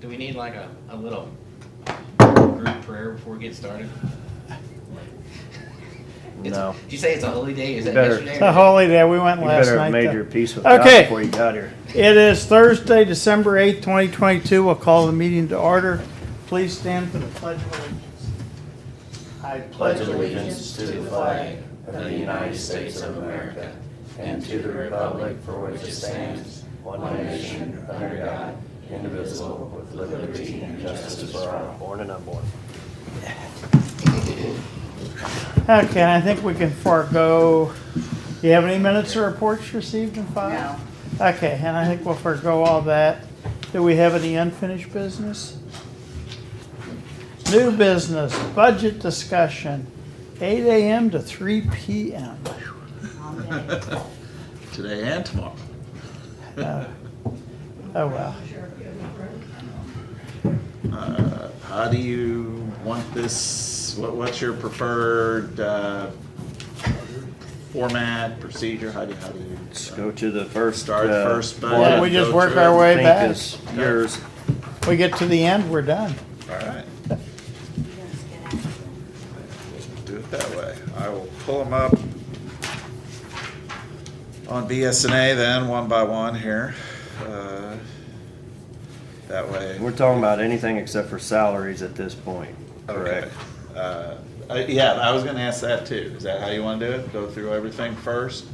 Do we need like a little group prayer before we get started? No. Did you say it's a holy day? Is that Better. yesterday? It's a holy day. We went You last better night. have made though. your peace with God Okay. before you got here. It is Thursday, December 8th, 2022. We'll call the meeting to order. Please stand for the Pledge of Allegiance. I Pledge allegiance to the flag of the United States of America and to the republic for which it stands, one nation, under God, indivisible, with liberty and justice for all, born and unborn. Okay, I think we can forego. Do you have any minutes or reports received and filed? No. Okay, and I think we'll forego all that. Do we have any unfinished business? New business, budget discussion, 8 a.m. to 3 p.m. Today and tomorrow. Oh, well. How do you want this, what's your preferred format, procedure? How do you? Let's go to the first. Start first budget. Why don't we just go work through our it. way Think back? is yours. We get to the end, we're done. All right. Do it that way. I will pull them up on BSNA then, one by one here. That way. We're talking about anything except for salaries at this point, Okay. correct? Yeah, I was gonna ask that too. Is that how you wanna do it? Go through everything first,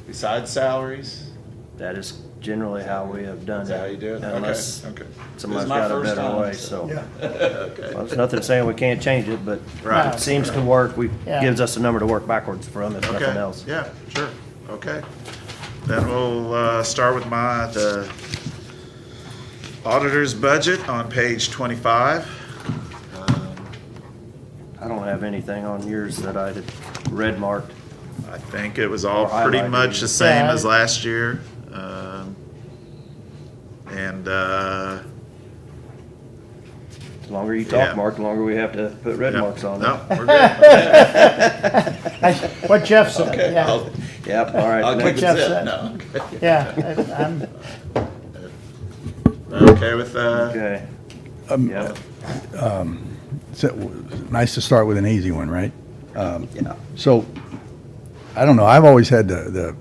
besides salaries? That is generally how we have done it. Is that how you do it? Unless Okay. somebody's This is my got a first better time, way, so- so. Okay. Well, there's nothing saying we can't change it, but Right. it seems to work. Yeah. Gives us a number to work backwards from, if nothing Okay, else. yeah, sure, okay. Then we'll start with the auditor's budget on page 25. I don't have anything on yours that I had red marked. I think it was all Or pretty highlighted. much the same Yeah. as last year. And, The longer you Yeah. talk, Mark, the longer we have to put red yeah, marks on no, it. we're good. What Jeff said, Okay, yeah. I'll- Yep, all right. I'll next. keep Jeff it zip. said. No, okay. Yeah, I'm, Okay with that? Okay. Yeah, So, nice to start with an easy one, right? yeah. So, I don't know, I've always had the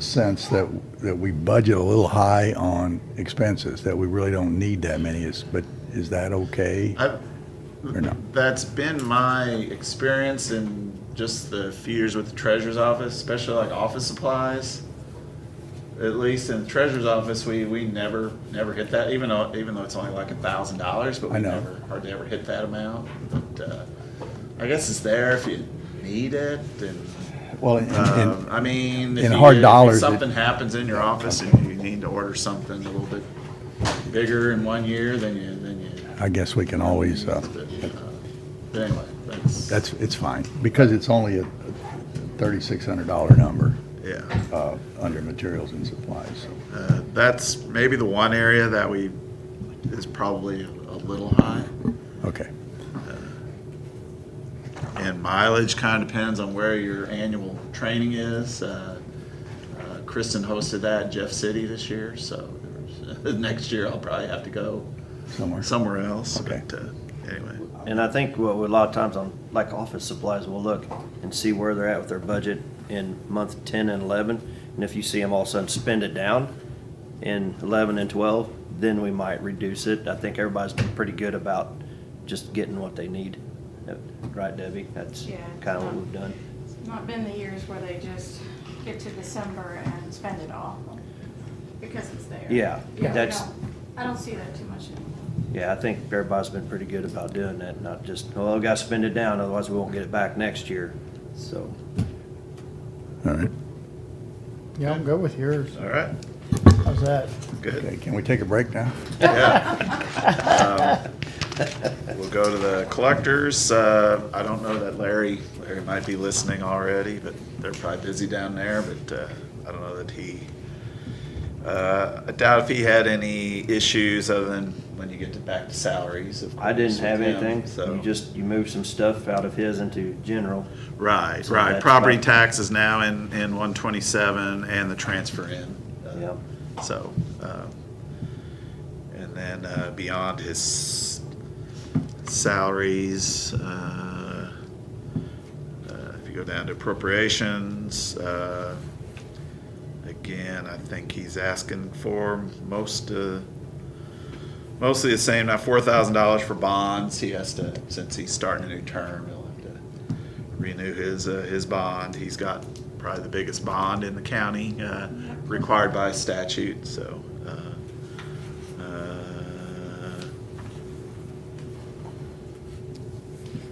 sense that we budget a little high on expenses, that we really don't need that many, but is that okay? Or no? That's been my experience in just the few years with the treasurer's office, especially like office supplies. At least in the treasurer's office, we never hit that, even though it's only like $1,000, but I we know. never hardly ever hit that amount. But I guess it's there if you need it. And Well, I mean, if in hard dollars, if something happens in your office and you need to order something a little bit bigger in 1 year, then you. I guess we can always, But anyway, it's fine, because it's only a $3,600 number yeah. under materials and supplies, so. That's maybe the one area that is probably a little high. Okay, And mileage kind of depends on where your annual training is. Kristen hosted that in Jeff City this year, so next year I'll probably have to go somewhere else. Okay. But anyway, And I think what a lot of times on like office supplies, we'll look and see where they're at with their budget in month 10 and 11. And if you see them all of a sudden spend it down in 11 and 12, then we might reduce it. I think everybody's been pretty good about just getting what they need. Right, Debbie? That's Yeah. kind of what we've done. It's not been the years where they just get to December and spend it all because it's there. Yeah, we that's- I don't see that too much anymore. Yeah, I think everybody's been pretty good about doing that, not just, well, we gotta spend it down, otherwise we won't get it back next year. So, all right, yeah, I'm good with yours. all right, How's that? good. okay, can we take a break now? Yeah. We'll go to the collectors. I don't know that Larry might be listening already, but they're probably busy down there, but I don't know that he, I doubt if he had any issues other than when you get back to salaries. Of I didn't course, have with him, anything, so. you moved some stuff out of his into general. Right, So right. that's Property about- tax is now in 127 and the transfer in. Yeah. So, and then beyond his salaries, if you go down to appropriations, again, I think he's asking for mostly the same. Now, $4,000 for bonds. He has to, since he's starting a new term, he'll have to renew his bond. He's got probably the biggest bond in the county, required by statute. So,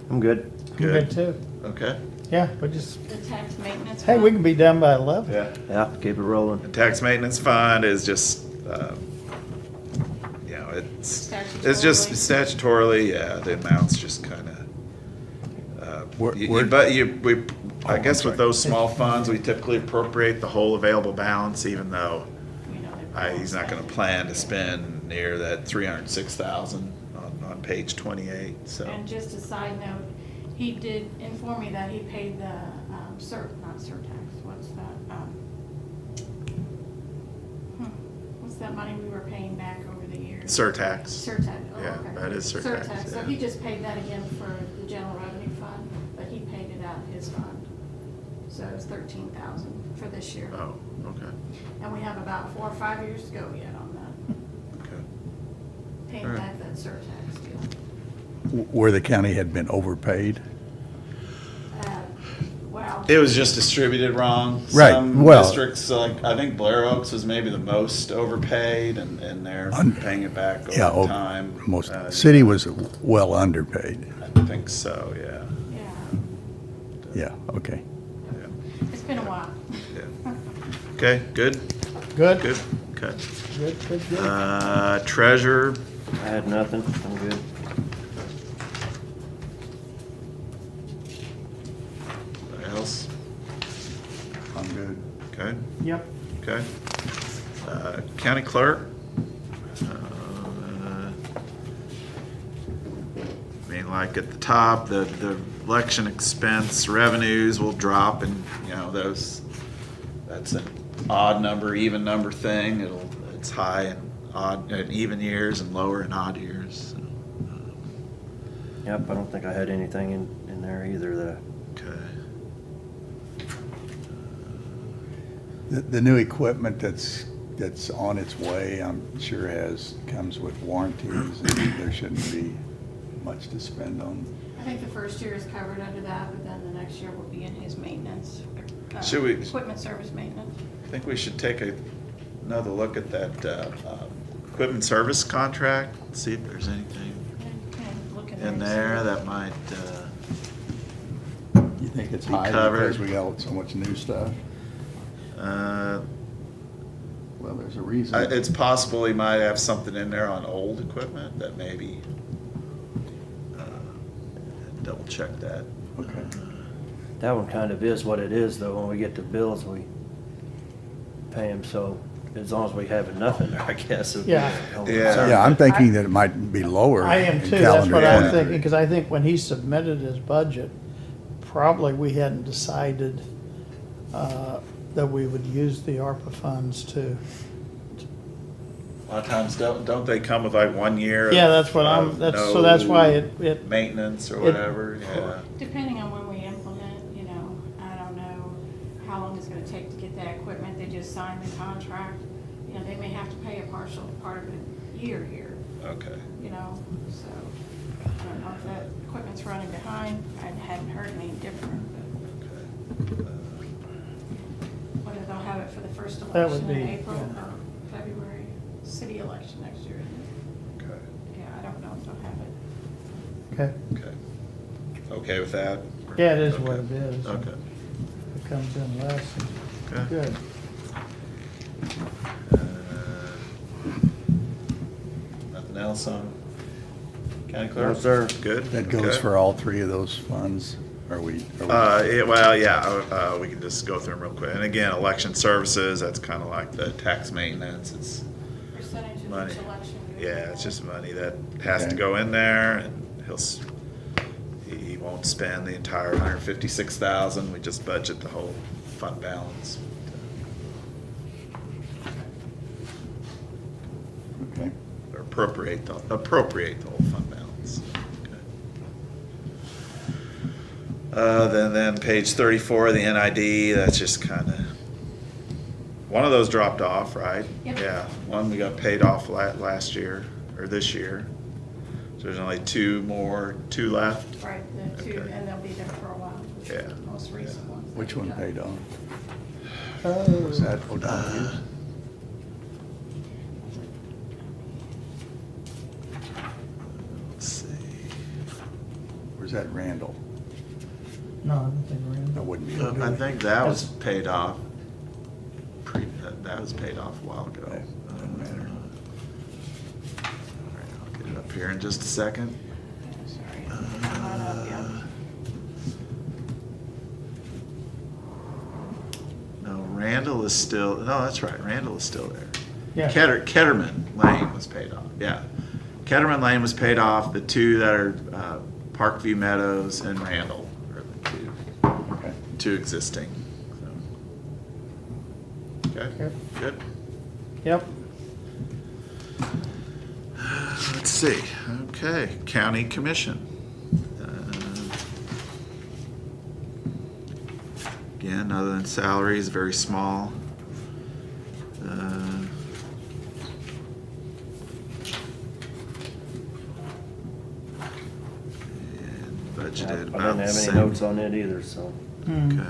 I'm good. Good too. Okay. Yeah, we just, The tax maintenance. hey, we can be done by 11. Yeah. Yeah, keep it rolling. The tax maintenance fund is just, it's just statutorily, yeah, the amount's just kind of. I guess with those small funds, we typically appropriate the whole available balance, even though he's not going to plan to spend near that 306,000 on page 28. So. And just a side note, he did inform me that he paid the not surtax. What's that? What's that money we were paying back over the years? Surtax. Surtax. Oh, Yeah, okay. that is surtax, So yeah. he just paid that again for the general revenue fund, but he paid it out of his fund. So it was 13,000 for this year. Oh, okay. And we have about 4 or 5 years to go yet on that, Okay. paying All right. back that surtax deal. Where the county had been overpaid? Wow. It was just distributed wrong. Right, Some well- districts, like I think Blair Oaks was maybe the most overpaid, and they're paying it back Yeah, over time. most, city was well underpaid. I think so. Yeah. Yeah, Yeah, okay. Yeah. it's been a while. Yeah. Okay. Good. Good? Good. Okay. Good. Treasurer. I had nothing. I'm good. Anybody else? I'm good. Okay. Yep. Okay. County clerk. I mean, like at the top, the election expense revenues will drop, and that's an odd number, even number thing. It's high in odd and even years and lower in odd years. So, Yep, I don't think I had anything in there either that okay. The new equipment that's on its way, I'm sure comes with warranties, and there shouldn't be much to spend on. I think the first year is covered under that, but then the next year will be in his maintenance. Should we- Equipment service maintenance. I think we should take another look at that equipment service contract, see if there's anything And look at in that. there that might, You think it's Be high covered. because we got so much new stuff? Well, there's a reason. it's possible he might have something in there on old equipment that maybe, double check that. Okay. that one kind of is what it is, though. When we get the bills, we pay them, so as long as we have enough in there, I guess. it would be Yeah. a hell of a Yeah. concern. Yeah, I'm thinking that it might be lower. I am in too, that's calendar what I'm 20. thinking, because I think when he submitted his budget, probably we hadn't decided that we would use the ARPA funds to, A lot of times, don't they come with like 1 year? yeah, that's what of so that's why no it, maintenance or whatever, yeah. Depending on when we implement, I don't know how long it's gonna take to get that equipment. They just signed the contract. They may have to pay a partial part of a year here, Okay. so I don't know if that equipment's running behind. I hadn't heard any different, Okay. but whether they'll have it for the first That would election in be, April yeah. or February, city election next year. Okay. Yeah, I don't know if they'll have it. okay, Okay. Okay with that? yeah, it is Okay. what it is. Okay. If it comes in less, Okay. good. Nothing else on county No, clerk? sir. Good? That goes Okay. for all three of those funds? Are we? We can just go through them real quick. And again, election services, that's kind of like the tax maintenance. It's Percentage of money. each election. Yeah, it's just money that has to Okay. go in there, and he won't spend the entire 156,000. We just budget the whole fund balance. Okay. Or appropriate the whole fund balance. Okay. Then page 34, the NID, that's just kind of, one of those dropped off, right? Yep. Yeah, one we got paid off last year, or this year. So there's only two left. Right, the two, Okay. and they'll be there for a while. which Yeah. are the most recent ones. that Which we one got. paid off? Oh, Was that O'Donoghue's? Let's see. Or is that Randall? no, I don't think we're in. That wouldn't be. I think that was paid off. That was paid off a while ago. Okay, doesn't matter. All right, I'll get it up here in just a second. Sorry. Come on up, yeah. No, Randall is still, no, that's right, Randall is still there. Yeah. Ketterman Lane was paid off, yeah. Ketterman Lane was paid off, the two that are Parkview Meadows and Randall are the Okay. two existing. So. Okay, Yep. good. Yep, Let's see, okay, County Commission. Again, other than salaries, very small. And I budgeted didn't about have the any same. notes on it either, so, Hmm. Okay,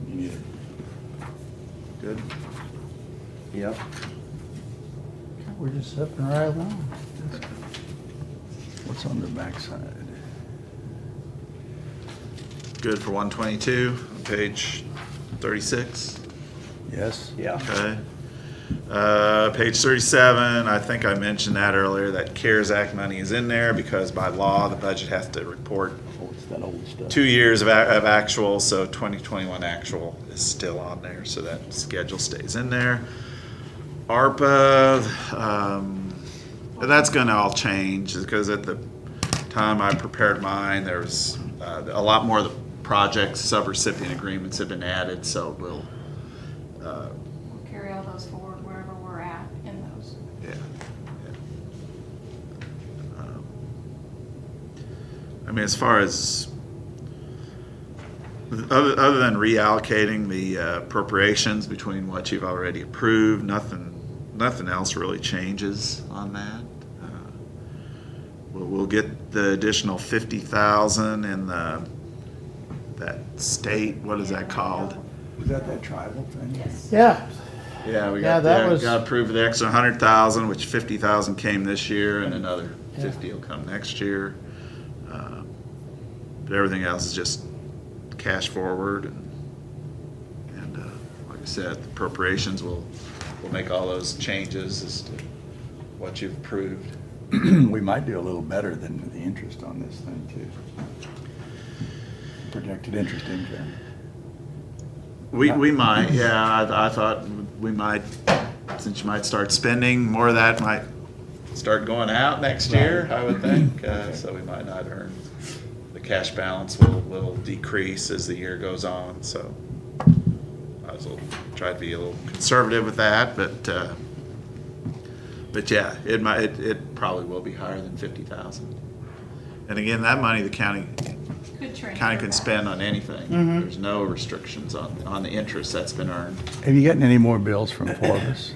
You need it. good. yep. we're just zipping right along. What's on the backside? Good for 122, on page 36. Yes? Yeah. Okay. Page 37, I think I mentioned that earlier, that CARES Act money is in there because by law, the budget has to report Oh, it's that old stuff. 2 years of actual, so 2021 actual is still on there, so that schedule stays in there. ARPA, that's gonna all change, because at the time I prepared mine, there was a lot more of the projects, sub-recipient agreements have been added, so we'll, We'll carry all those forward wherever we're at in those. yeah. I mean, as far as, other than reallocating the appropriations between what you've already approved, nothing else really changes on that. We'll get the additional 50,000 in that state, what is that called? Was that tribal thing? Yes. Yeah, Yeah, we Yeah, got that was- got approved the extra 100,000, which 50,000 came this year, and another Yeah. 50 will come next year. But everything else is just cash forward, and like I said, the appropriations will make all those changes as to what you've approved. We might do a little better than the interest on this thing too. Projected interest income. We might, yeah, I thought we might, since you might start spending, more of that might start going out next year, I would think. So we might not earn, the cash balance will decrease as the year goes on, so I was try to be a little conservative with that, but yeah, it probably will be higher than 50,000. And again, that money the county Good trend. can spend on anything. Mhm. There's no restrictions on the interest that's been earned. Have you gotten any more bills from Forbes?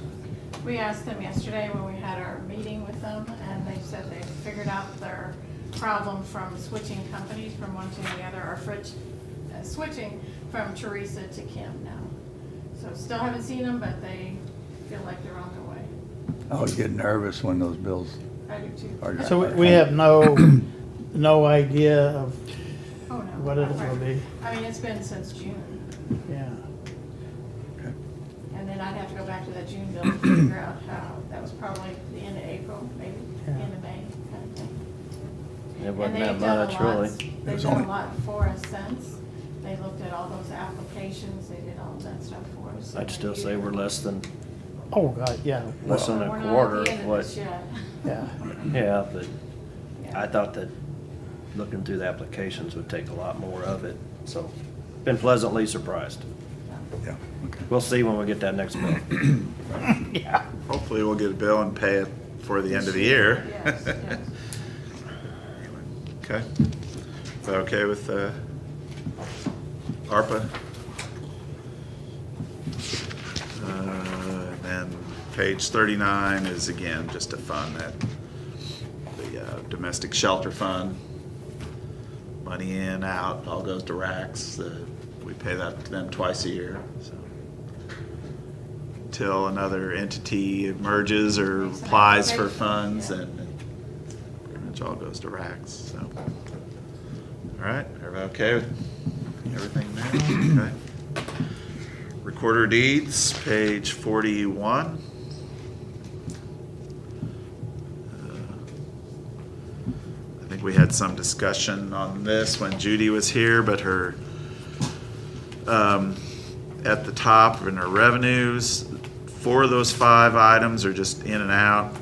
We asked them yesterday when we had our meeting with them, and they said they figured out their problem from switching companies from one to the other, or switching from Teresa to Kim now. So still haven't seen them, but they feel like they're on their way. I always get nervous when those bills I do too. are. so we have no idea of Oh, no. what it will be, I mean, it's been since June, yeah. Okay. and then I'd have to go back to that June bill to figure out how, that was probably the end of April, maybe, Yeah. end of May, kind of thing. It And wasn't that they've done a much, lot. really. It They've was done only- a lot for us since. They looked at all those applications, they did all of that stuff for us. I'd still say we're less than, Oh, God, yeah. less than We're a not at quarter the of end what, this yet. Yeah, yeah, but Yeah. I thought that looking through the applications would take a lot more of it, so been pleasantly surprised. Yeah, okay. We'll see when we get that next bill. yeah. Hopefully we'll get a bill and pay it before the end of the year. Yes, yes. Okay. Is that okay with ARPA? And then page 39 is again just a fund that the domestic shelter fund. Money in, out, all goes to RACs. We pay that to them twice a year. So until another entity emerges or Makes an applies for application, funds, yeah. and pretty much all goes to RACs. So, all right, everybody okay with everything there? Okay. Recorder deeds, page 41. I think we had some discussion on this when Judy was here, but her, at the top in her revenues, 4 of those 5 items are just in and out,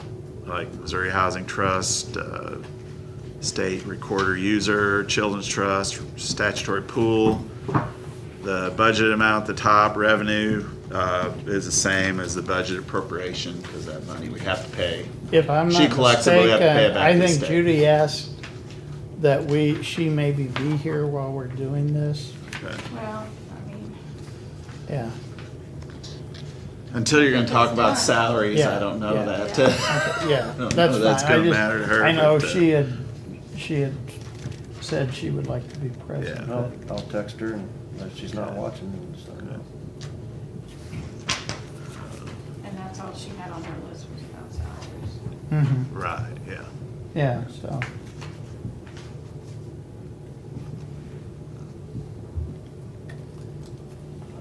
like Missouri Housing Trust, state recorder user, children's trust, statutory pool. The budget amount at the top, revenue, is the same as the budget appropriation, because that money we have to pay. If I'm She not collects it, but we have to pay it mistaken, back I to the think state. Judy asked that she maybe be here while we're doing this. Okay. Well, I mean, Yeah, Until you're gonna It's talk about done. salaries, Yeah, I don't know yeah. that. yeah, I don't that's know fine. that's gonna I just- matter to her. I know but, she had said she would like to be present. Yeah. but- I'll text her and if she's not watching, and just let her know. and that's all she had on her list was about salaries. Mhm. Right, yeah. Yeah, so,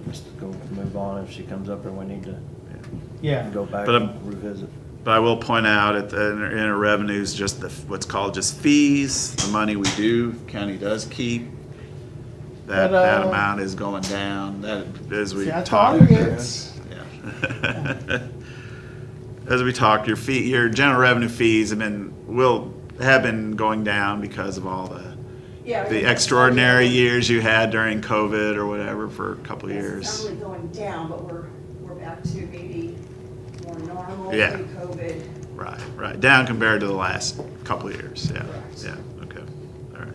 Just go move on. If she comes up and we need to yeah. go back But, and revisit. But I will point out in our revenues, just what's called just fees, the money we do, county does keep. That Ta-da. amount is going down, that, as we See, I talk. told you. Yeah. As we talked, your general revenue fees have been going down because of all the extraordinary years you had during COVID or whatever for a couple of It's years. not really going down, but we're back to maybe more normal Yeah. pre-COVID. Right, down compared to the last couple of years, yeah, Correct. yeah, okay, all right.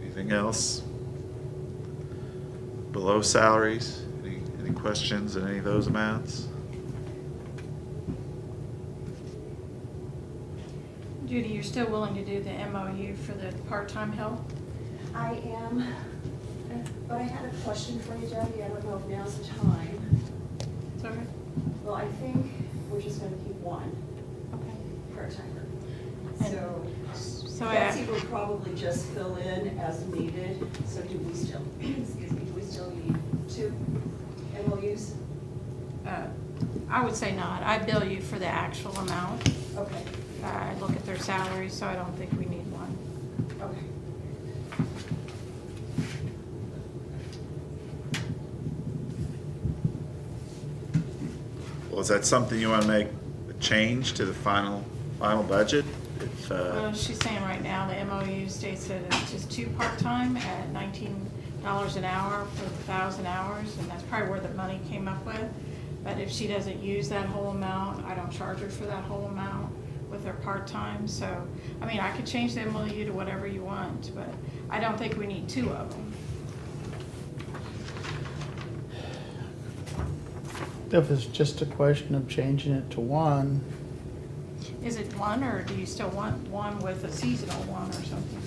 Anything else? Below salaries, any questions on any of those amounts? Judy, you're still willing to do the MOU for the part-time help? I am, but I had a question for you, Jackie. I don't know if now's the time. Sorry? Well, I think we're just gonna keep one Okay. part-timer. And So So Betsy will probably just fill in as needed. So do we still, excuse me, do we still need 2 MOUs? I would say not. I bill you for the actual amount. Okay, I look at their salaries, so I don't think we need one. okay. Well, is that something you want to make a change to the final budget? If, Well, she's saying right now, the MOU states that it's just 2 part-time at $19 an hour for 1,000 hours, and that's probably where the money came up with. But if she doesn't use that whole amount, I don't charge her for that whole amount with her part-time. So, I mean, I could change the MOU to whatever you want, but I don't think we need 2 of them. If it's just a question of changing it to 1, Is it 1, or do you still want 1 with a seasonal one or something?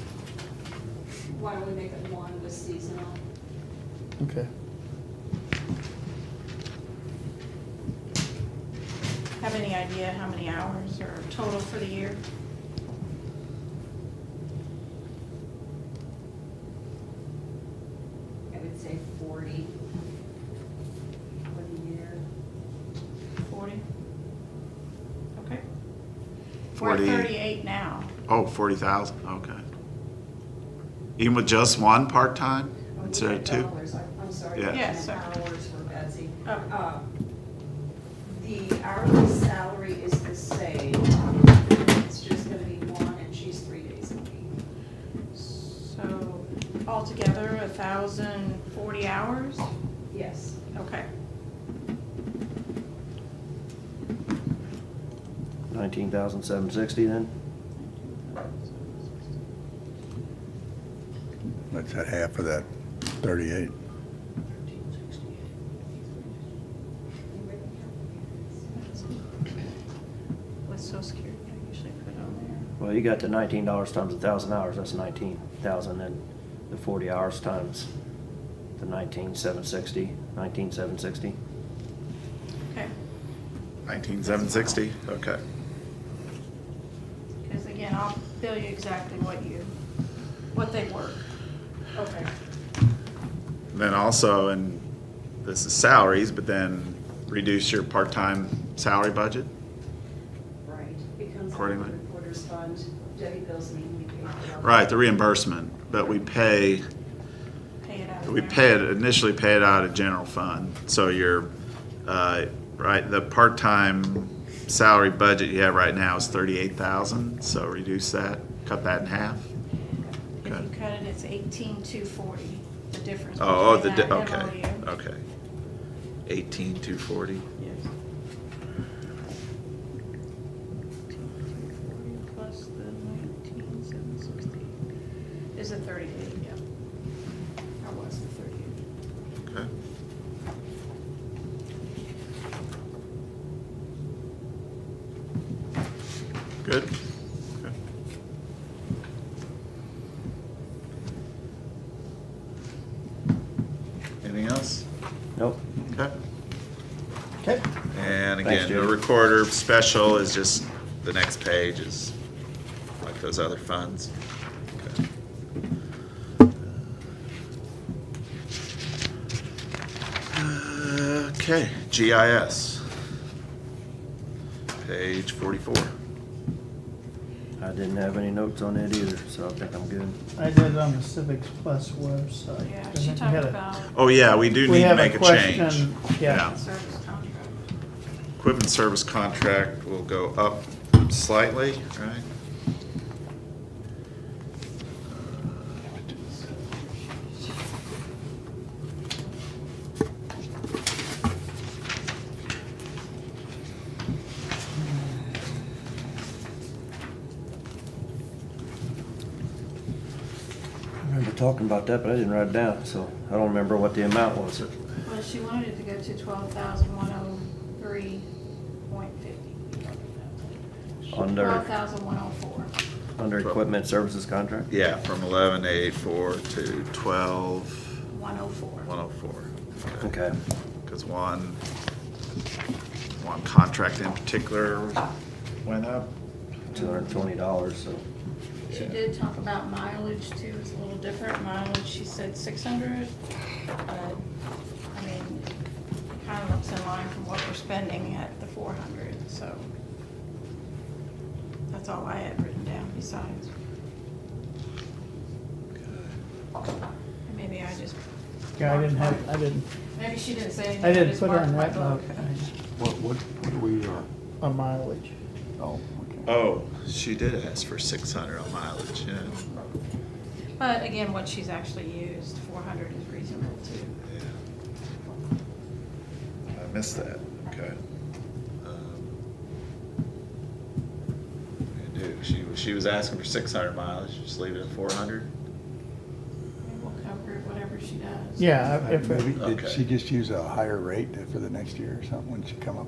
Why don't we make it 1 with seasonal? okay. Have any idea how many hours are total for the year? I would say 40 for the year. 40? Okay. 40. We're at 38 now. Oh, 40,000, okay. Even with just 1 part-time Oh, instead of 2? dollars. I'm sorry. Yeah. Yeah, and sorry. hours for Betsy. Oh. The hourly salary is the same. It's just gonna be 1, and she's 3 days a week. So altogether, 1,040 hours? Yes. Okay. 19,760 then? That's at half of that 38. With social security, I usually put on Well, you got the $19 times 1,000 hours, that's 19,000, and the 40 hours times the 19,760, 19,760. there. Okay, 19,760, okay. because again, I'll bill you exactly what they work. Okay. Then also, and this is salaries, but then reduce your part-time salary budget? Right, it comes out Accordingly. of the recorder's fund, Debbie bills me, we pay for it. Right, the reimbursement, but we pay, Pay it out. of we there. pay it, initially pay it out of general fund. So your, right, the part-time salary budget you have right now is 38,000, so reduce that, cut that in half. If Okay. you cut it, it's 18,240, the difference Oh, between the, that and okay, MOU. okay. 18,240. Yes. 18,240 plus the 19,760 is a 38, yeah. Or was the 38. Okay. Good. Okay. Anything else? Nope. Okay. Okay. And Thanks, again, the Jim. recorder special is just, the next page is like those other funds. Okay, GIS. Page 44. I didn't have any notes on it either, so I think I'm good. I did it on the Civics Plus website. Yeah, And she then we talked had a- about Oh, yeah, we do We need to have make a change. question, yeah. service contract. Equipment service contract will go up slightly, right? I remember talking about that, but I didn't write it down, so I don't remember what the amount was. Well, she wanted it to go to 12,103.50. Under, 12,104. under equipment services contract? Yeah, from 11,884 to 104. 12,104. Okay. Because one contract in particular went up. $220, so. She did talk about mileage too, it's a little different. Mileage, she said 600, but, I mean, it kind of looks in line from what we're spending at the 400, so. That's all I had written down besides. And maybe I just. Yeah, I didn't, Maybe she didn't say anything. I didn't just put her on marked that my note. book. What do we, A mileage. oh, okay. Oh, she did ask for 600 on mileage, yeah. But again, what she's actually used, 400 is reasonable too. Yeah. I missed that, okay. I do, she was asking for 600 mileage, just leave it at 400? We'll cover whatever she does. Yeah, if, Maybe, did Okay. she just use a higher rate for the next year or something when she come up?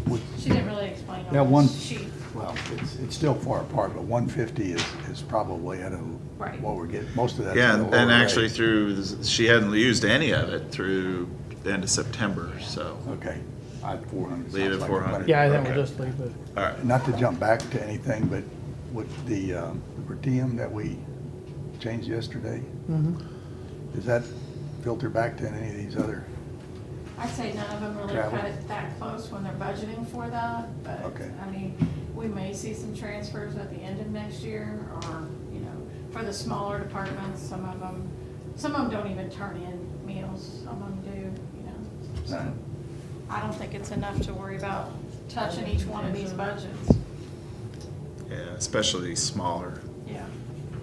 Would- She didn't really explain That on one, the sheet. well, it's still far apart, but 150 is probably at Right. what we're getting, most of that's Yeah, at a and lower actually rate. she hadn't used any of it through the end of September, so, Okay, I 400. Leave it sounds like 400. plenty. yeah, I think Okay. we'll just leave it. all right. Not to jump back to anything, but with the per diem that we changed yesterday, Mhm. does that filter back to any of these other? I'd say none of them really Travel. cut it that close when they're budgeting for that, but, Okay. I mean, we may see some transfers at the end of next year, or, you know, for the smaller departments, some of them don't even turn in meals, some of them do, you know. So, Right. I don't think it's enough to worry about touching each one of these budgets. Yeah, especially these smaller Yeah.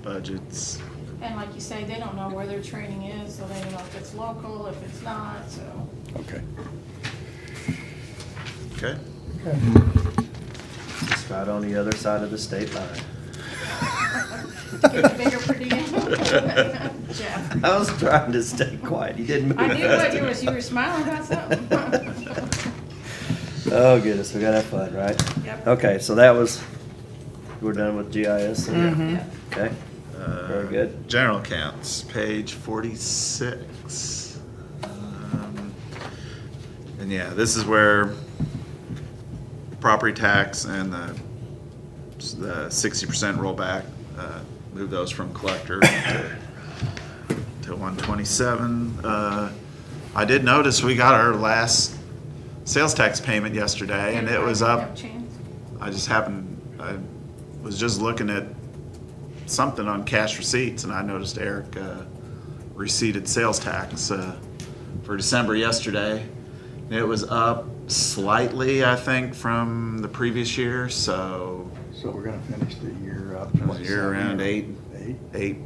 budgets. And like you say, they don't know where their training is, so they don't know if it's local, if it's not, so. Okay. Okay, Okay. Right on the other side of the state line. Get bigger per diem. Jeff. I was trying to stay quiet. You didn't move. I knew what you were smiling about something. Oh goodness, we gotta have fun, right? Yep. Okay, so that was, we're done with GIS. Mhm. Yeah. Okay, very good. General accounts, page 46. And yeah, this is where property tax and the 60% rollback, move those from collector to 127. I did notice we got our last sales tax payment yesterday, and it was up. Have a chance? I was just looking at something on cash receipts, and I noticed Eric receipted sales tax for December yesterday. It was up slightly, I think, from the previous year, so So we're gonna finish the year up. what, you're around 7 or 8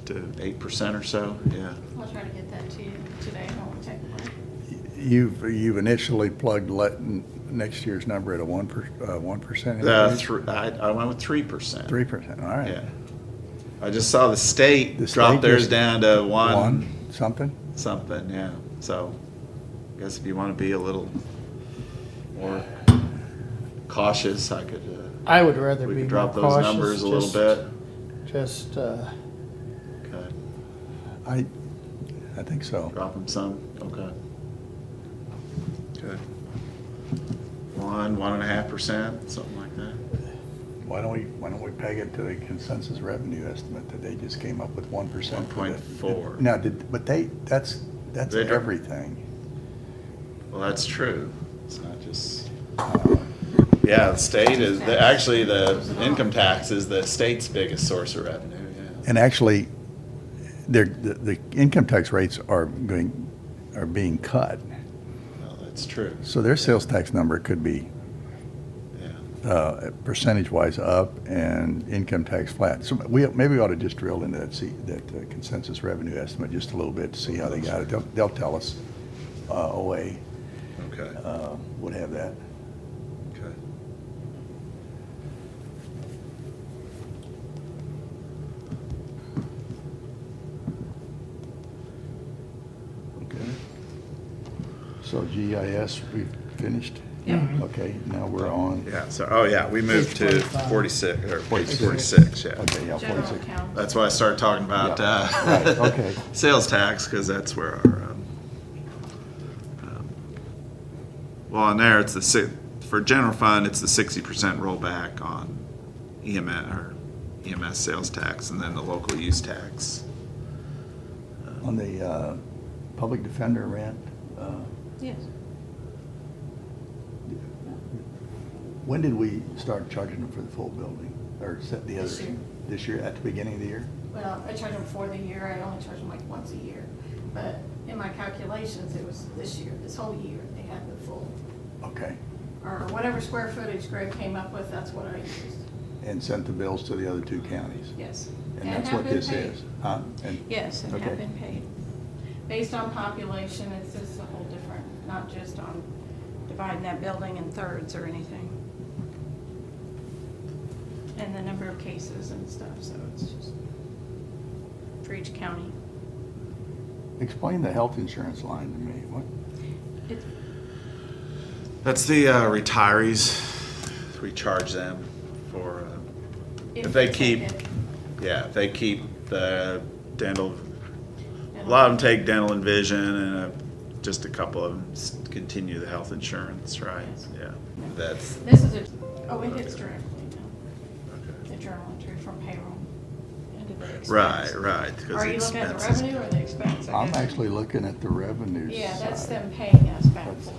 to 8% or so, yeah. I'll try to get that to you today when we take a break. You've initially plugged next year's number at a 1% I went with 3%. 3%, all right. Yeah. I just saw the state The drop state theirs just- down to One, something? something, yeah. So, I guess if you want to be a little more cautious, I could, I would rather we be could more drop those cautious. numbers a little just- bit. Just, Okay, I think so. drop them some, okay. Okay. 1.5%, something like that. Why don't we peg it to the consensus revenue estimate that they just came up with 1%? 1.4. Now, that's They don't- everything. Well, that's true. It's not just, yeah, the state is, actually, the income tax is the state's biggest source of revenue, yeah. And actually, the income tax rates are being cut. Well, that's true, So their sales tax number could be yeah. percentage-wise up and income tax flat. So maybe we ought to just drill into that consensus revenue estimate just a little bit to see how they got it. They'll tell us. OA Okay, would have that. okay. Okay. So GIS, we finished? Yeah. Okay, now we're on. Yeah, so, oh yeah, we moved to Page 25. 46, or page 46. 46, yeah. Okay, yeah, General 46. account. That's why I started talking about, Yeah, right, okay. sales tax, because that's where our, well, on there, it's for general fund, it's the 60% rollback on EMS sales tax, and then the local use tax. On the public defender rent, Yes. when did we start charging them for the full building? Or set the other? This year. This year, at the beginning of the year? Well, I charge them for the year, I only charge them like once a year. But in my calculations, it was this year, this whole year, they had the full, Okay. or whatever square footage Greg came up with, that's what I used. And sent the bills to the other two counties? Yes. And that's have what been this paid. is? Huh? And- Yes, and Okay. have been paid. Based on population, it's just a whole different, not just on dividing that building in thirds or anything. And the number of cases and stuff, so it's just for each county. Explain the health insurance line to me. What? It- That's the retirees, we charge them for, if they take keep, it. yeah, if they keep the dental, a lot of them take dental and vision, and just a couple of them continue the health insurance, right? Yes. Yeah, that's, This is it hits directly now, okay. the journal entry from payroll into the expense. Right, because Are the you looking at the expenses. revenue or the expense? I I'm guess? actually looking at the revenue Yeah, that's side. them paying us back fully.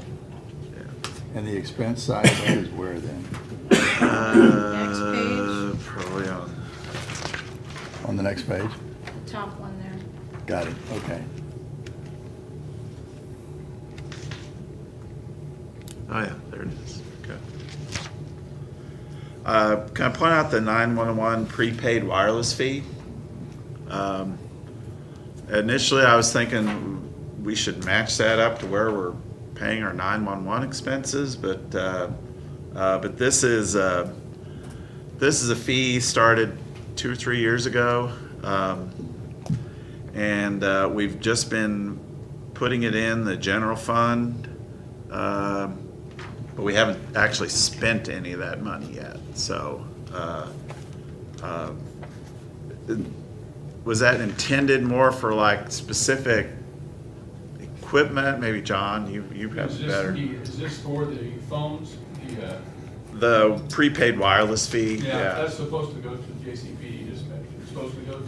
Yeah. And the expense side of that is where then? page. Probably on, On the next page? The top one there. Got it, okay. oh yeah, there it is, okay. Can I point out the 911 prepaid wireless fee? Initially, I was thinking we should match that up to where we're paying our 911 expenses, but this is this is a fee started 2 or 3 years ago. And we've just been putting it in the general fund. But we haven't actually spent any of that money yet. So, was that intended more for like specific equipment? Maybe John, you have better. Is this for the phones? The prepaid wireless fee. Yeah, that's supposed to go to JCPD dispatch. It's supposed to go to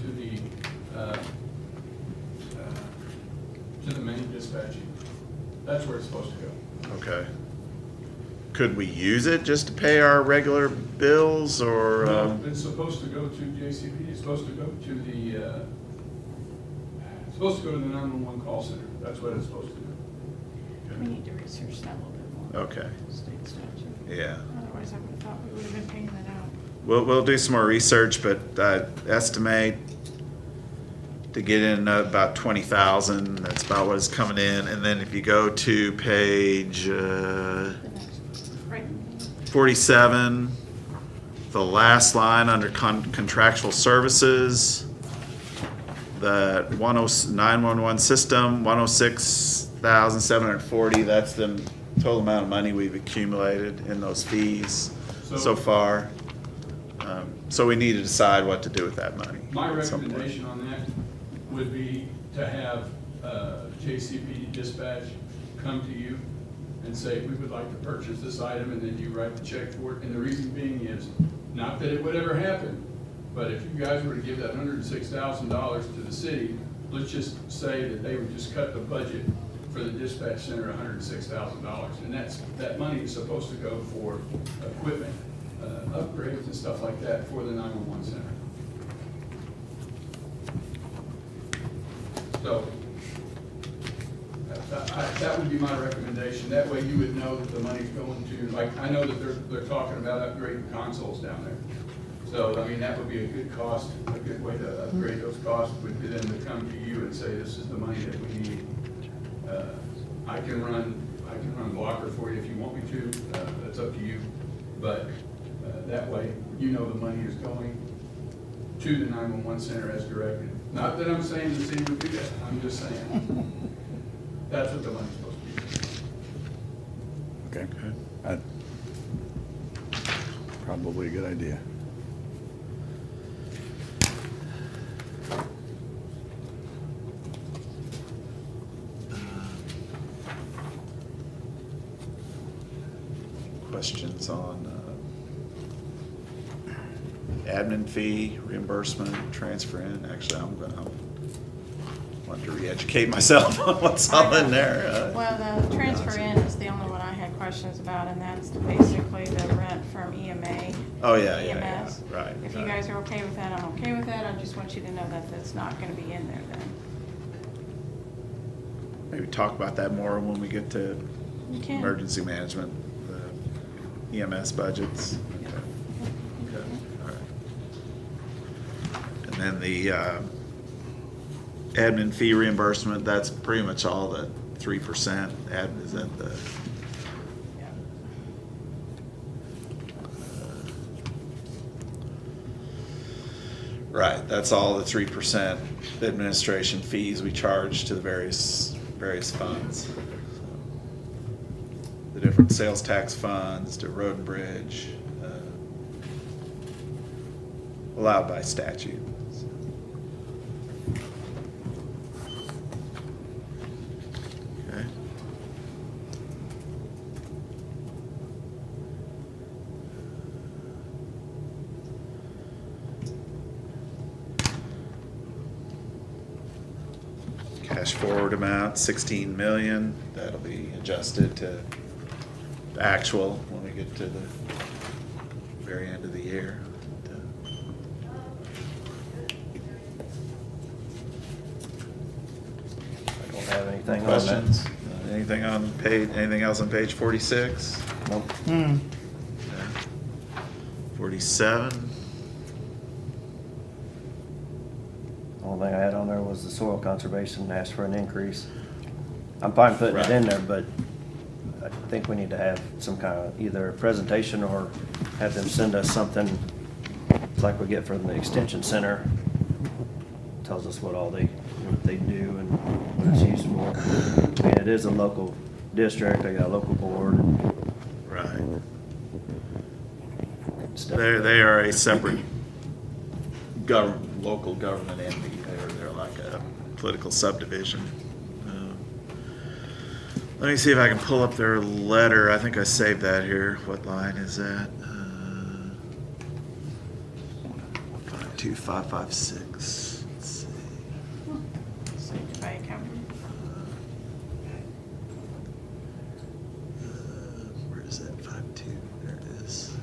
the main dispatching. That's where it's supposed to go. Okay. Could we use it just to pay our regular bills, or? No, it's supposed to go to JCPD. It's supposed to go to the 911 call center. That's what it's supposed to do. We need to research that a little bit more. Okay. State statute. Yeah. Otherwise, I would have thought we would have been paying that out. We'll do some more research, but estimate to get in about 20,000. That's about what is coming in. And then if you go to page The next, right? 47, the last line under contractual services, the 911 system, 106,740. That's the total amount of money we've accumulated in those fees so far. So we need to decide what to do with that money. My at some point. recommendation on that would be to have JCPD dispatch come to you and say, we would like to purchase this item, and then you write the check for it. And the reason being is, not that it would ever happen, but if you guys were to give that $106,000 to the city, let's just say that they would just cut the budget for the dispatch center $106,000. And that money is supposed to go for equipment, upgrades and stuff like that for the 911 center. So that would be my recommendation. That way you would know that the money's going to, like, I know that they're talking about upgrading consoles down there. So, I mean, that would be a good cost, a good way to upgrade those costs would be then to come to you and say, this is the money that we need. I can run Blocker for you if you want me to. That's up to you. But that way, you know the money is going to the 911 center as directed. Not that I'm saying the city would do that. I'm just saying that's what the money's supposed to be. Okay. Probably a good idea. Questions on admin fee, reimbursement, transfer in? Actually, I want to re-educate myself on what's all in there. Well, the transfer in is the only one I had questions about, and that's basically the rent from EMA. Oh, yeah, EMS. right. If you right. guys are okay with that, I'm okay with that. I just want you to know that that's not gonna be in there then. Maybe talk about that more when we get to You can. emergency management, the EMS budgets. Okay. All right. And then the admin fee reimbursement, that's pretty much all the 3%. Is that the? Yeah. Right, that's all the 3% administration fees we charge to the various funds. The different sales tax funds to road and bridge, allowed by statute. Okay. Cash forward amount, 16 million. That'll be adjusted to actual when we get to the very end of the year. I don't have anything on that. Questions? Anything else on page 46? Nope. 47? The only thing I had on there was the soil conservation, asked for an increase. I'm fine putting it in there, but I think we need to have some kind of either a presentation or have them send us something like we get from the extension center. Tells us what they do and what it's used for. I mean, it is a local district, they got a local board. Right. and stuff. They are a separate local government entity. They're like a political subdivision. Let me see if I can pull up their letter. I think I saved that here. What line is that? 52556. Let's see. Saved by account. Where is that? 52. There it is.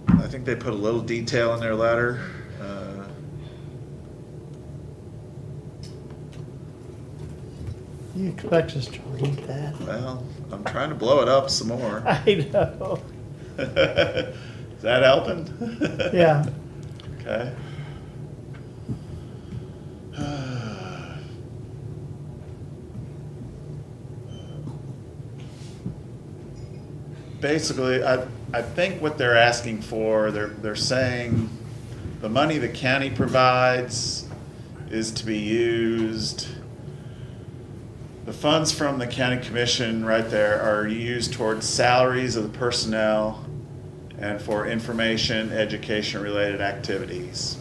I think they put a little detail in their letter. You expect us to read that? Well, I'm trying to blow it up some more. I know. Is that helping? Yeah. Okay. Basically, I think what they're asking for, they're saying the money the county provides is to be used. The funds from the county commission right there are used towards salaries of the personnel and for information, education-related activities.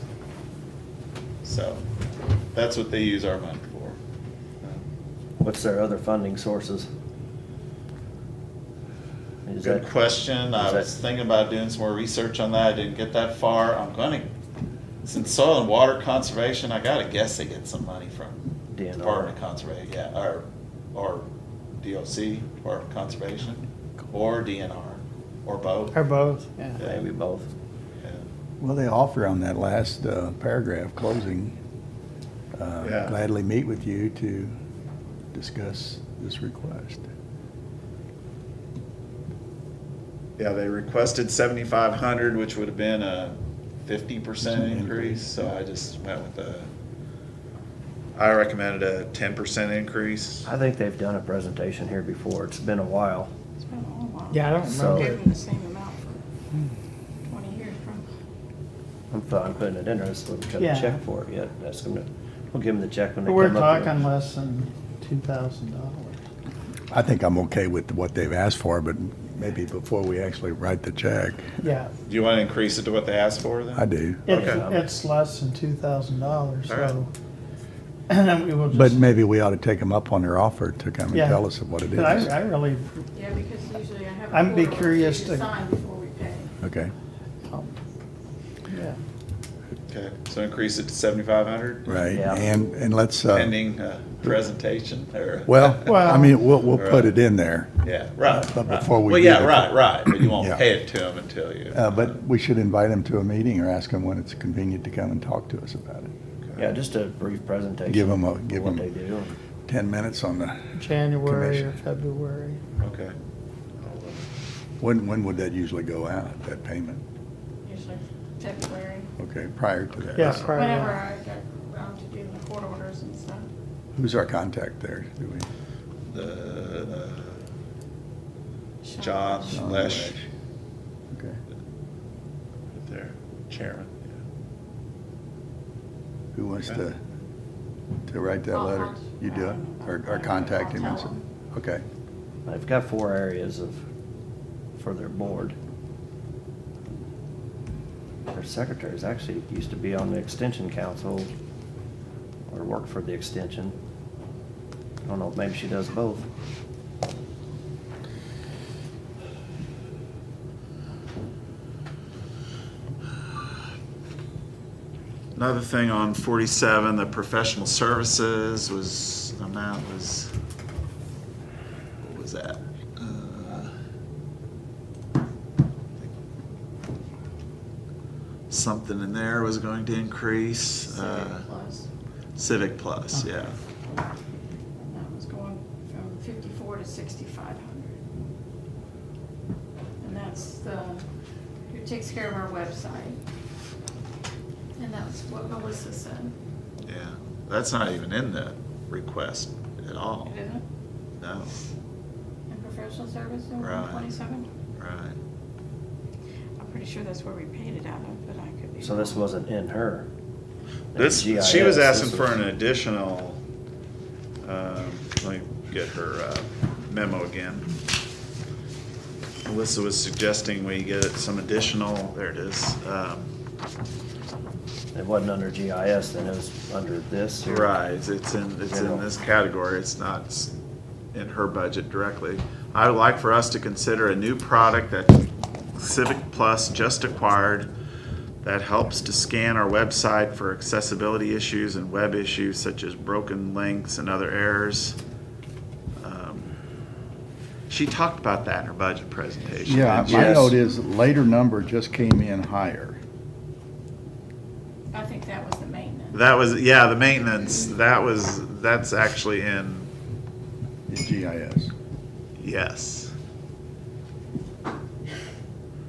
So that's what they use our money for. What's their other funding sources? Is Good that- question. I is was that- thinking about doing some more research on that. I didn't get that far. I'm gonna, since soil and water conservation, I gotta guess they get some money from DNR. Department of Conservation, yeah, or DOC, Department of Conservation, or DNR, or both. Or both, yeah. Maybe both. Yeah. Well, they offer on that last paragraph, closing, Yeah. gladly meet with you to discuss this request. Yeah, they requested 7,500, which would have been a 50% increase, so I just went with I recommended a 10% increase. I think they've done a presentation here before. It's been a while. It's been a long while. Yeah, I don't So- Gave remember. them the same amount for 20 years from. I'm fine putting it in there, so we've got Yeah. a check for it yet. Ask them to, we'll give them the check when they But we're come up here. talking less than $2,000. I think I'm okay with what they've asked for, but maybe before we actually write the check, Yeah. Do you want to increase it to what they asked for then? I do. Okay. It's less than $2,000, All right. so. And then we will just. But maybe we ought to take them up on their offer to come and Yeah. tell us what it But I is. really, Yeah, because usually I have. a I'd be court order curious for to- you sign before we pay. Okay, yeah. Okay, so increase it to 7,500? right, Yeah. and let's, Pending presentation, or? well, I Well- mean, we'll put Right. it in there. Yeah, right. But right. before we Well, do yeah, the- right, but you won't Yeah. pay it to them until you. But we should invite them to a meeting or ask them when it's convenient to come and talk to us about it. Yeah, just a brief presentation. Give 'em a- of give what 'em- they do. 10 minutes on the, January or Commission. February. Okay. when would that usually go out, that payment? Usually February, Okay, prior to that. Yeah, prior to whenever that. I get around to doing the court orders and stuff. Who's our contact there? Do we? The, Sean. John John Lesh, Okay. their chairman. Who wants to write that I'll letter? con- You do it? Or contact him and say, I'll okay. They've got 4 areas for their board. Their secretaries actually used to be on the extension council or worked for the extension. I don't know, maybe she does both. Another thing on 47, the professional services amount was, what was that? Something in there was going to increase. Civic Plus. Civic Plus, yeah. And that was going from 54 to 6,500. And that's who takes care of our website. And that's what Melissa said. Yeah, that's not even in the request at all. It isn't? No, And professional services, Right. 127? right. pretty sure that's where we paid it out of, but I could be. So this wrong. wasn't in her. This, she GIS, was this asking for was- an additional, let me get her memo again. Melissa was suggesting we get some additional, there it is. It wasn't under GIS, then it was under this here. Right, it's in this category, it's not in her budget directly. I would like for us to consider a new product that Civic Plus just acquired that helps to scan our website for accessibility issues and web issues such as broken links and other errors. She talked about that in her budget presentation. Yeah, didn't she? my Yes. note is later number just came in higher. I think that was the maintenance. That was, yeah, the maintenance, that's actually in, In GIS. yes.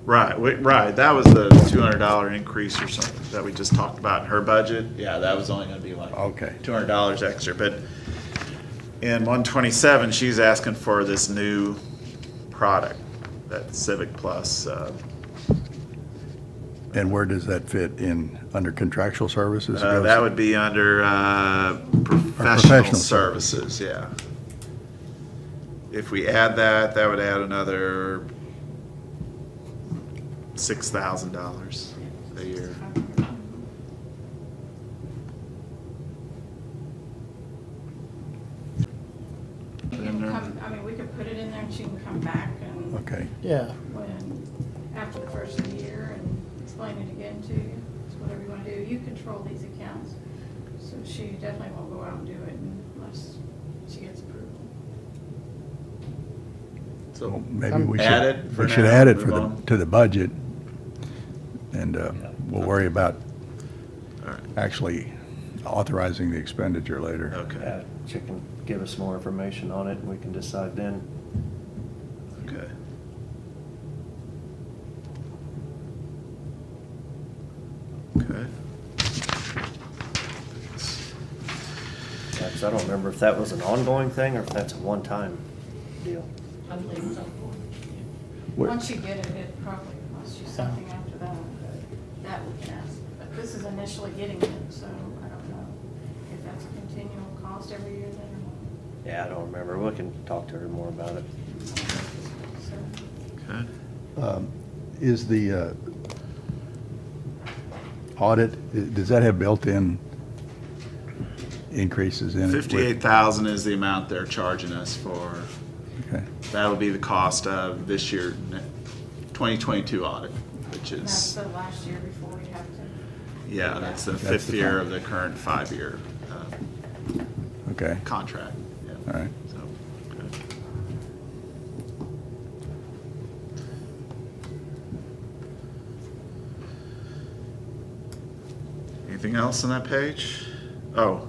Right, right, that was the $200 increase or something that we just talked about in her budget. Yeah, that was only gonna be like Okay. $200 extra, but in 127, she's asking for this new product, that Civic Plus. And where does that fit in, under contractual services? That would be under professional professional services, yeah. If we add that, that would add another $6,000 a year. You can come, I mean, we could put it in there and she can come back and Okay. Yeah, when, after the first of the year and explain it again to you. It's whatever you want to do. You control these accounts. So she definitely won't go out and do it unless she gets approval. So Well, maybe we should. add it for We should now, add it move for on. to the budget. And we'll worry about all right, actually authorizing the expenditure later. okay, Yeah, she can give us more information on it and we can decide then. okay. Okay. Yeah, 'cause I don't remember if that was an ongoing thing or if that's a one-time deal. I believe so. What- Once you get it, it probably costs you something after that, but that we can ask. But this is initially getting it, so I don't know if that's a continual cost every year then or not. Yeah, I don't remember. We can talk to her more about it. So, Okay. Is the audit, does that have built-in increases in it? 58,000 is the amount they're charging us for. Okay. That'll be the cost of this year, 2022 audit, which and that's is, the last year before we have to. yeah, that's the That's fifth the year time. of the current 5-year Okay, contract. Yeah. all right. So, good. Anything else on that page? Oh,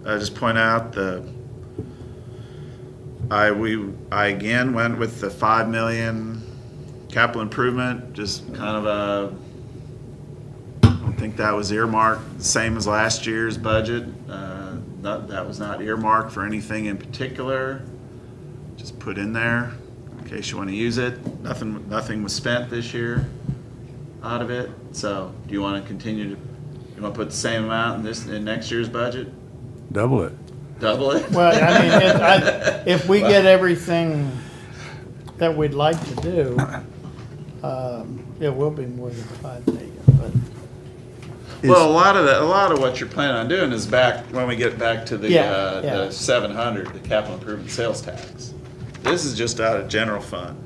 I just point out I again went with the 5 million capital improvement, just kind of I don't think that was earmarked, same as last year's budget. That was not earmarked for anything in particular. Just put in there in case you want to use it. Nothing was spent this year out of it. So do you want to continue to, you want to put the same amount in next year's budget? Double it. Double it? well, I mean, if we get everything that we'd like to do, it will be more than 5 million, but. Well, a lot of what you're planning on doing is back, when we get back to the, Yeah, yeah. the 700, the capital improvement sales tax. This is just out of general fund.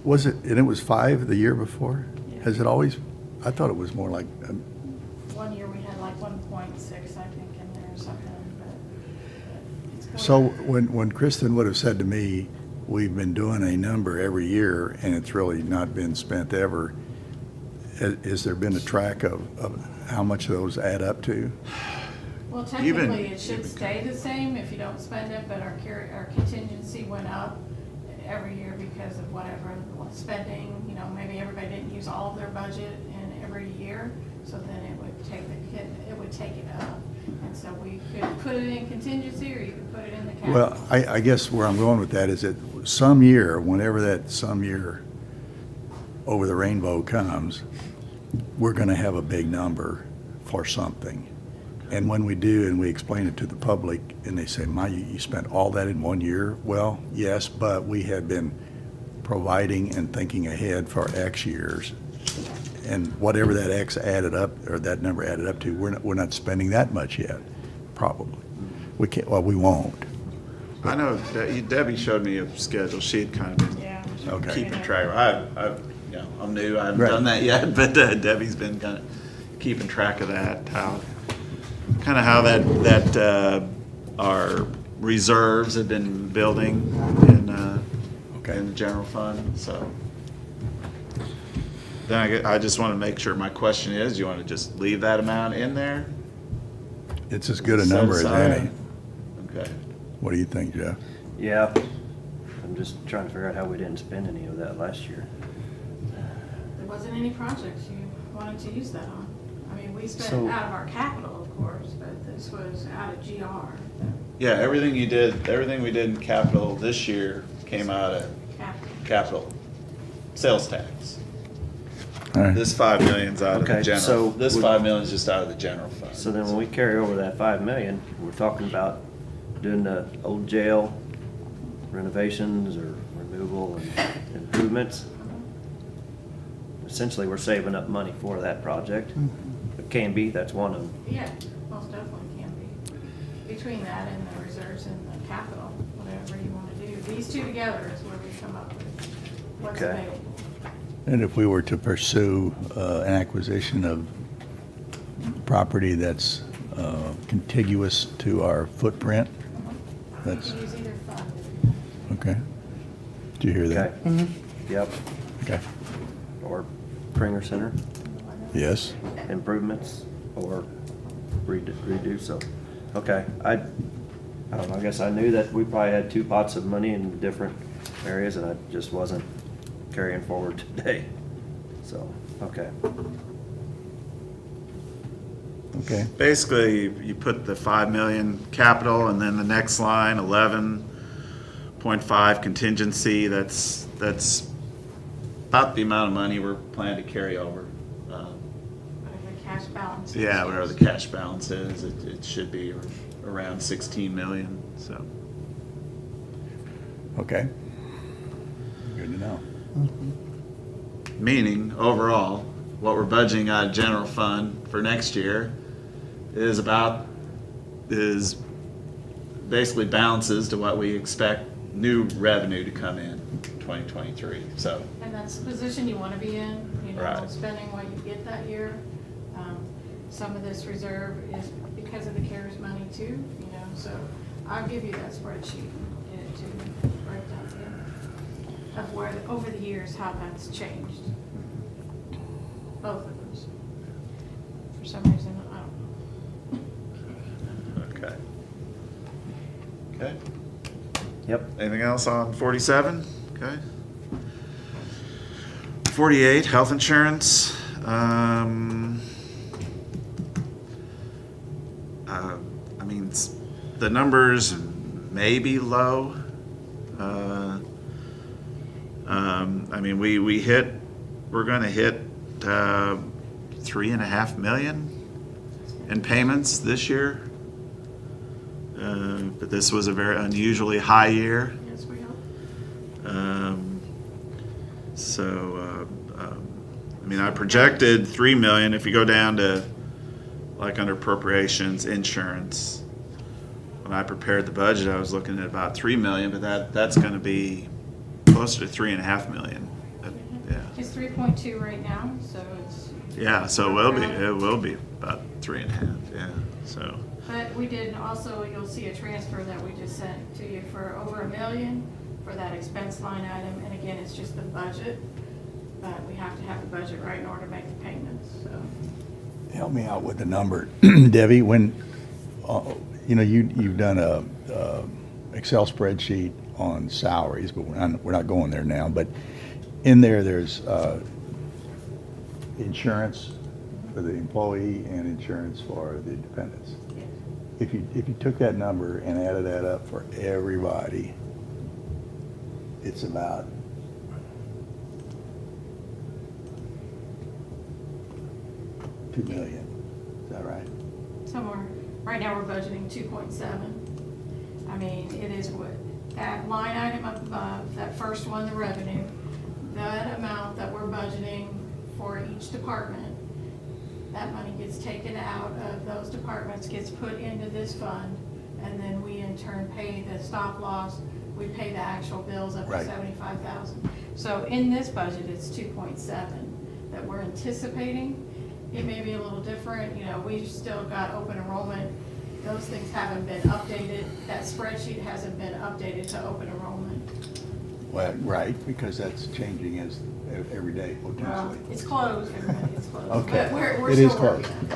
Was it, and it was 5 the year before? Has it always, I thought it was more like, One year we had like 1.6, I think, in there or something, but it's going. so when Kristen would have said to me, we've been doing a number every year and it's really not been spent ever, has there been a track of how much those add up to? Well, You've been- technically, it should stay the same if you don't spend it, but our contingency went up every year because of whatever spending, you know, maybe everybody didn't use all of their budget in every year, so then it would take it up. And so we could put it in contingency, or you could put it in the capital. Well, I guess where I'm going with that is that some year, whenever that some year over the rainbow comes, we're gonna have a big number for something. And when we do, and we explain it to the public, and they say, "My, you spent all that in 1 year?" Well, yes, but we had been providing and thinking ahead for X years. And whatever that X added up, or that number added up to, we're not spending that much yet, probably. We can't, well, we won't. I know Debbie showed me a schedule. She had kind of been Yeah. Okay. keeping track. You know, I'm new. I haven't Right. done that yet, but Debbie's been kind of keeping track of that. How our reserves have been building Okay. in the general fund. So then I just want to make sure. My question is, you want to just leave that amount in there? It's as good a Set number as aside? any. Okay. What do you think, Jeff? Yeah, I'm just trying to figure out how we didn't spend any of that last year. There wasn't any projects you wanted to use that on. I mean, we spent So- out of our capital, of course, but this was out of GR, Yeah, everything we did in capital this year came out of capital sales tax. All right. This 5 million's out of the Okay, general. so This would- 5 million's just out of the general fund. So then when we carry over that 5 million, we're talking about doing the old jail renovations or removal and improvements. Essentially, we're saving up money for that project. It can be, that's one of them. Yeah, most definitely can be. Between that and the reserves and the capital, whatever you want to do. These two together is where we come up with what's Okay. available. And if we were to pursue an acquisition of property that's contiguous to our footprint, You that's, can use either fund. okay. Did you hear that? Okay? Yep, Okay. or Pringer Center Yes. improvements or redo, so, okay. I don't know, I guess I knew that we probably had 2 pots of money in different areas and I just wasn't carrying forward today. So, okay. Okay. Basically, you put the 5 million capital and then the next line, 11.5 contingency, that's about the amount of money we're planning to carry over. Whatever the cash balance is. Yeah, whatever the cash balance is, it should be around 16 million, so. Okay. Good to know. Meaning, overall, what we're budgeting out of general fund for next year is basically balances to what we expect new revenue to come in 2023, so. And that's the position you want to be in, you know, Right. spending what you get that year. Some of this reserve is because of the CARES money too, you know, so I'll give you that spreadsheet and get it to right down there of where, over the years, how that's changed. Both of those. For some reason, I don't know. Okay. Okay, Yep. anything else on 47? Okay. 48, health insurance. I mean, the numbers may be low. I mean, we're gonna hit 3.5 million in payments this year. But this was a very unusually high year. Yes, we hope. I mean, I projected 3 million. If you go down to, like, under appropriations, insurance, when I prepared the budget, I was looking at about 3 million, but that's gonna be closer to 3.5 million. Yeah. It's 3.2 right now, so it's. Yeah, so it will be about 3.5, yeah, so. But we did also, you'll see a transfer that we just sent to you for over $1 million for that expense line item. And again, it's just the budget, but we have to have the budget right in order to make the payments, so. Help me out with the number, Debbie. When you know you've done a Excel spreadsheet on salaries, but we're not going there now. But in there's insurance for the employee and insurance for the dependents. If you took that number and added that up for everybody, it's about 2 million. Is that right? Somewhere, right now we're budgeting 2.7. I mean, it is what, that line item up above, that first one, the revenue, that amount that we're budgeting for each department, that money gets taken out of those departments, gets put into this fund, and then we in turn pay the stop loss, we pay the actual bills up to Right. 75,000. So in this budget, it's 2.7 that we're anticipating. It may be a little different, you know, we've still got open enrollment. Those things haven't been updated. That spreadsheet hasn't been updated to open enrollment. Well, right, because that's changing as every day potentially. It's closed, everybody, it's closed. Okay. But we're It still is closed. working on it,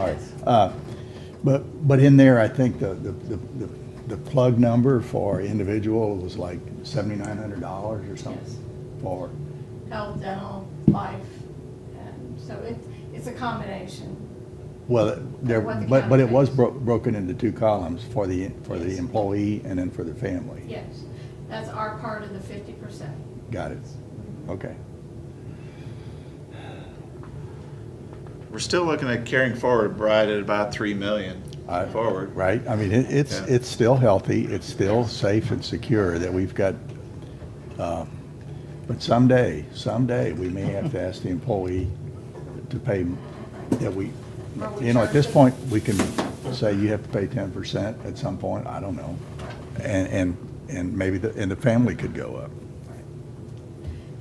All right. yes. But in there, I think the plug number for individual was like $7,900 or something Yes. for, Health, dental, life, and so it's a combination. well, there, What the but county it was pays. broken into two columns for the Yes. employee and then for the family. Yes, that's our part of the 50%. Got it. Okay. We're still looking at carrying forward right at about 3 million forward. Right? I mean, Yeah. it's still healthy, it's still safe and secure that we've got, but someday, we may have to ask the employee to pay, that we, Or we you know, at charge this them. point, we can say you have to pay 10% at some point, I don't know. And maybe the family could go up.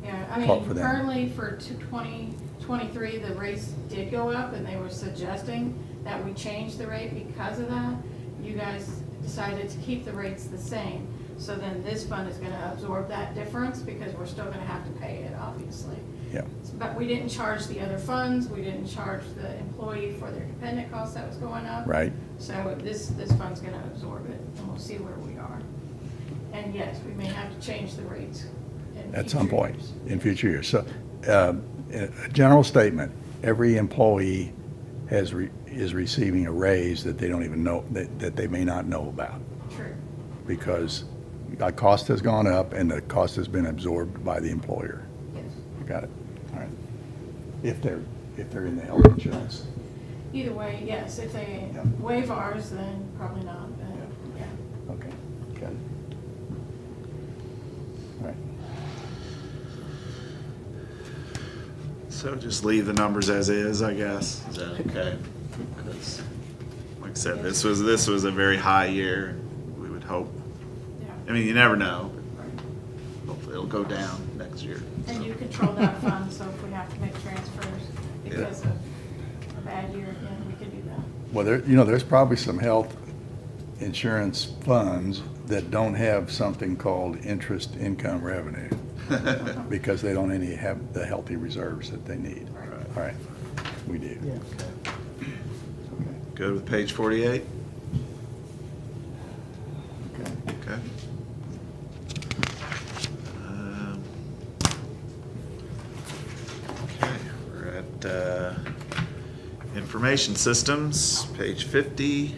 Yeah, I Fault mean, for them. currently for 2023, the rates did go up, and they were suggesting that we change the rate because of that. You guys decided to keep the rates the same, so then this fund is gonna absorb that difference, because we're still gonna have to pay it, obviously. Yeah. But we didn't charge the other funds, we didn't charge the employee for their dependent costs that was going up. Right. So this fund's gonna absorb it, and we'll see where we are. And yes, we may have to change the rates in At some future point years. in future years. So, a general statement, every employee is receiving a raise that they don't even know, that they may not know about, True. because a cost has gone up and the cost has been absorbed by the employer. Yes. Got it? All right. If they're in the health insurance. Either way, yes, if they Yeah. waive ours, then probably not, but, yeah. Okay, got it. All right. So just leave the numbers as is, I guess. Is that okay? 'Cause, like I said, this was a very high year. We would hope. Yeah. I mean, you never know. Hopefully it'll go down next year. And you control that fund, so if we have to make transfers because of a bad year again, we can do that. Well, there's probably some health insurance funds that don't have something called interest income revenue because they don't have the healthy reserves that they need. All right, we do. Yeah. Okay. Good with page 48? Okay. Okay. Okay, we're at information systems, page 50.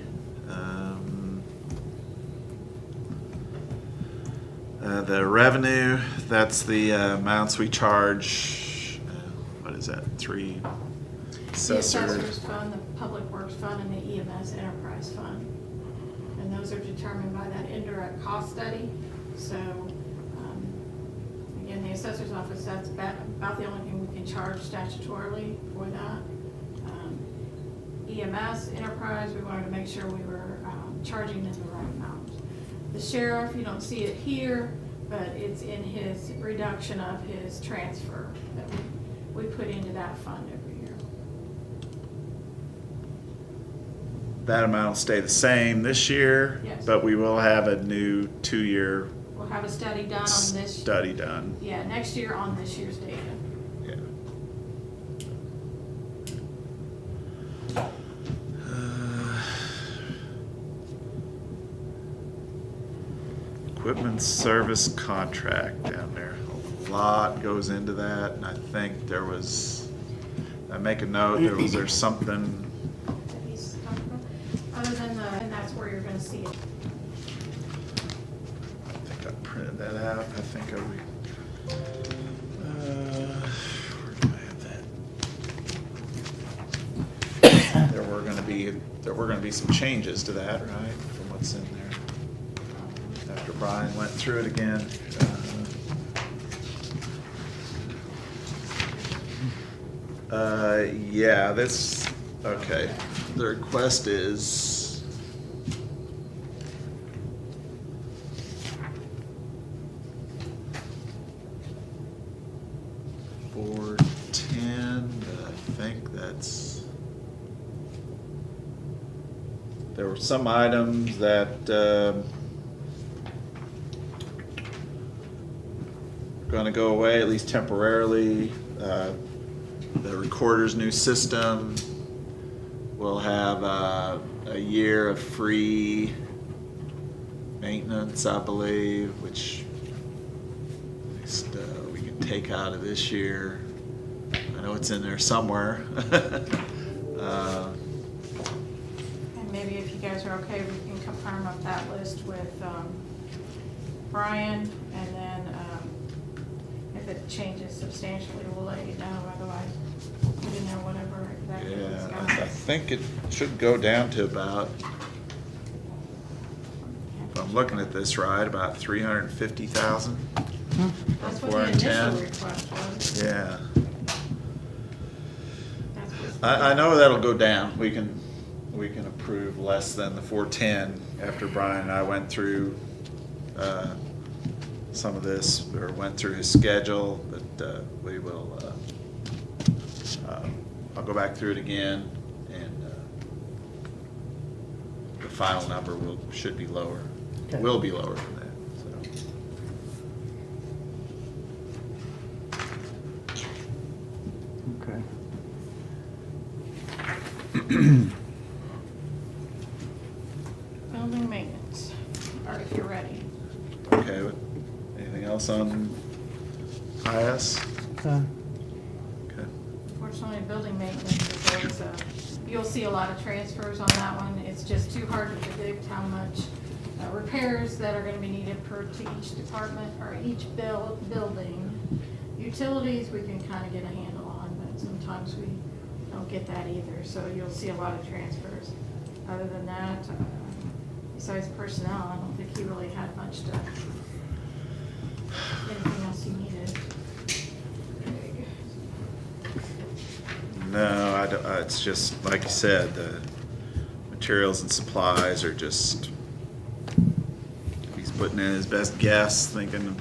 The revenue, that's the amounts we charge, what is that, three? The Assessor. assessors fund, the public works fund, and the EMS enterprise fund. And those are determined by that indirect cost study. So, again, the assessor's office, that's about the only thing we can charge statutorily for that. EMS enterprise, we wanted to make sure we were charging them the right amount. The sheriff, you don't see it here, but it's in his reduction of his transfer that we put into that fund every year. That amount will stay the same this year, Yes. but we will have a new 2-year We'll have a study done on this, study done. yeah, next year on this year's data. Yeah. Equipment service contract down there. A lot goes into that, and I think there was, I make a note, there's something, That he's comfortable. Other than and that's where you're gonna see it. I think I printed that out, I think where do I have that? there were gonna be some changes to that, right, from what's in there. After Brian went through it again. Yeah, this, okay, the request is $410, I think that's, there were some items that, gonna go away, at least temporarily. The recorder's new system will have a year of free maintenance, I believe, which at least we can take out of this year. I know it's in there somewhere. And maybe if you guys are okay, we can confirm up that list with Brian, and then if it changes substantially, we'll let you know. Otherwise, you know, whatever exactly it's Yeah, got. I think it should go down to about, if I'm looking at this right, about 350,000. That's what the initial 410. request was. Yeah. That's what's- I know that'll go down. We can approve less than the 410 after Brian and I went through some of this, or went through his schedule, but we will, I'll go back through it again, and the final number should be lower, Okay. will be lower than that, so. Okay. Building maintenance, or if you're ready. Okay, but anything else on IS? Uh, Okay. Unfortunately, building maintenance is always you'll see a lot of transfers on that one. It's just too hard to predict how much repairs that are gonna be needed to each department or each building. Utilities, we can kinda get a handle on, but sometimes we don't get that either, so you'll see a lot of transfers. Other than that, besides personnel, I don't think he really had much to, anything else he needed. No, I don't, it's just, like you said, the materials and supplies are just, he's putting in his best guess, thinking,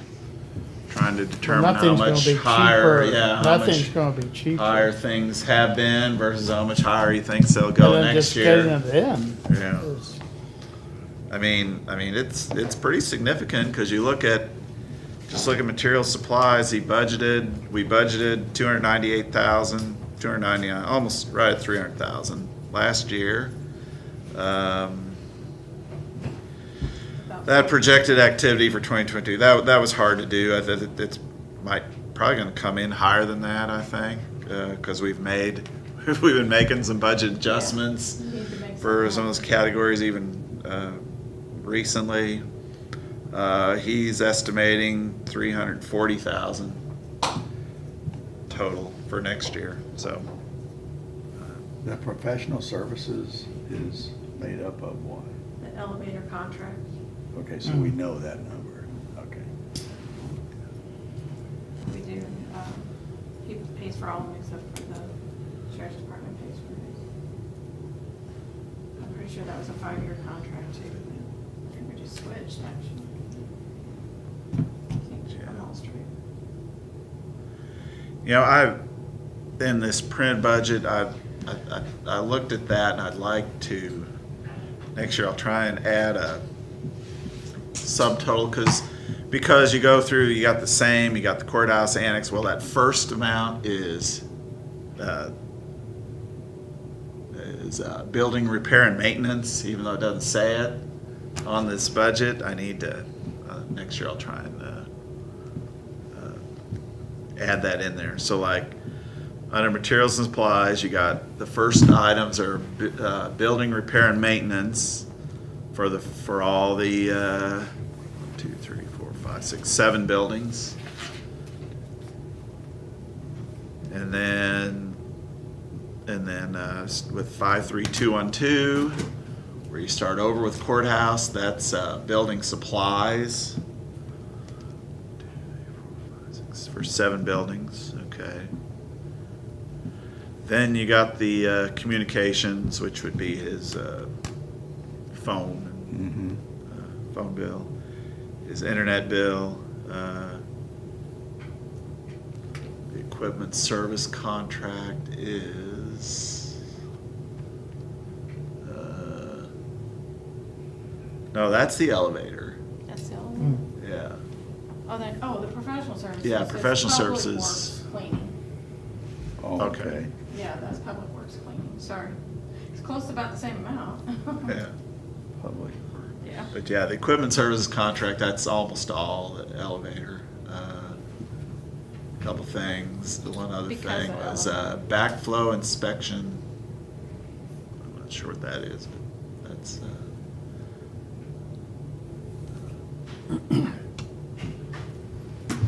trying to determine how nothing's gonna much be higher, cheaper. yeah, how Nothing's much gonna be cheaper. higher things have been versus how much higher he thinks they'll go And then next just year. getting it in. Yeah. is- I mean, it's pretty significant, because you look at material supplies, we budgeted 298,000, 299, almost right at 300,000 last year. That projected activity for 2022, that was hard to do. I think it's probably gonna come in higher than that, I think, because we've been making some budget adjustments You need to make for some of some- those categories even recently. He's estimating 340,000 total for next year, so. The professional services is made up of what? The elevator contract. Okay, so we know that number, okay. We do, he pays for all of them except for the sheriff's department pays for it. I'm pretty sure that was a 5-year contract too. I think we just switched actually. I think I'm all straight. You know, in this print budget, I looked at that, and I'd like to, next year I'll try and add a subtotal, because you go through, you got the courthouse annex, well, that first amount is building repair and maintenance, even though it doesn't say it on this budget. I need to, next year I'll try and add that in there. So like, under materials and supplies, you got the first items are building repair and maintenance for all the 1, 2, 3, 4, 5, 6, 7 buildings. And then And then with 53212, where you start over with courthouse, that's building supplies. For 7 buildings, okay. Then you got the communications, which would be his phone, phone bill, his internet bill, the equipment service contract is, no, that's the elevator, That's the only. yeah. Oh, then, the professional services. Yeah, It's professional Public services. Works Cleaning. Okay. Yeah, that's Public Works Cleaning, sorry. It's close to about the same amount. Yeah. Public. Yeah. But yeah, the equipment services contract, that's almost all, the elevator. Couple things, the one other Because thing of was backflow inspection. I'm not sure what that is, but that's,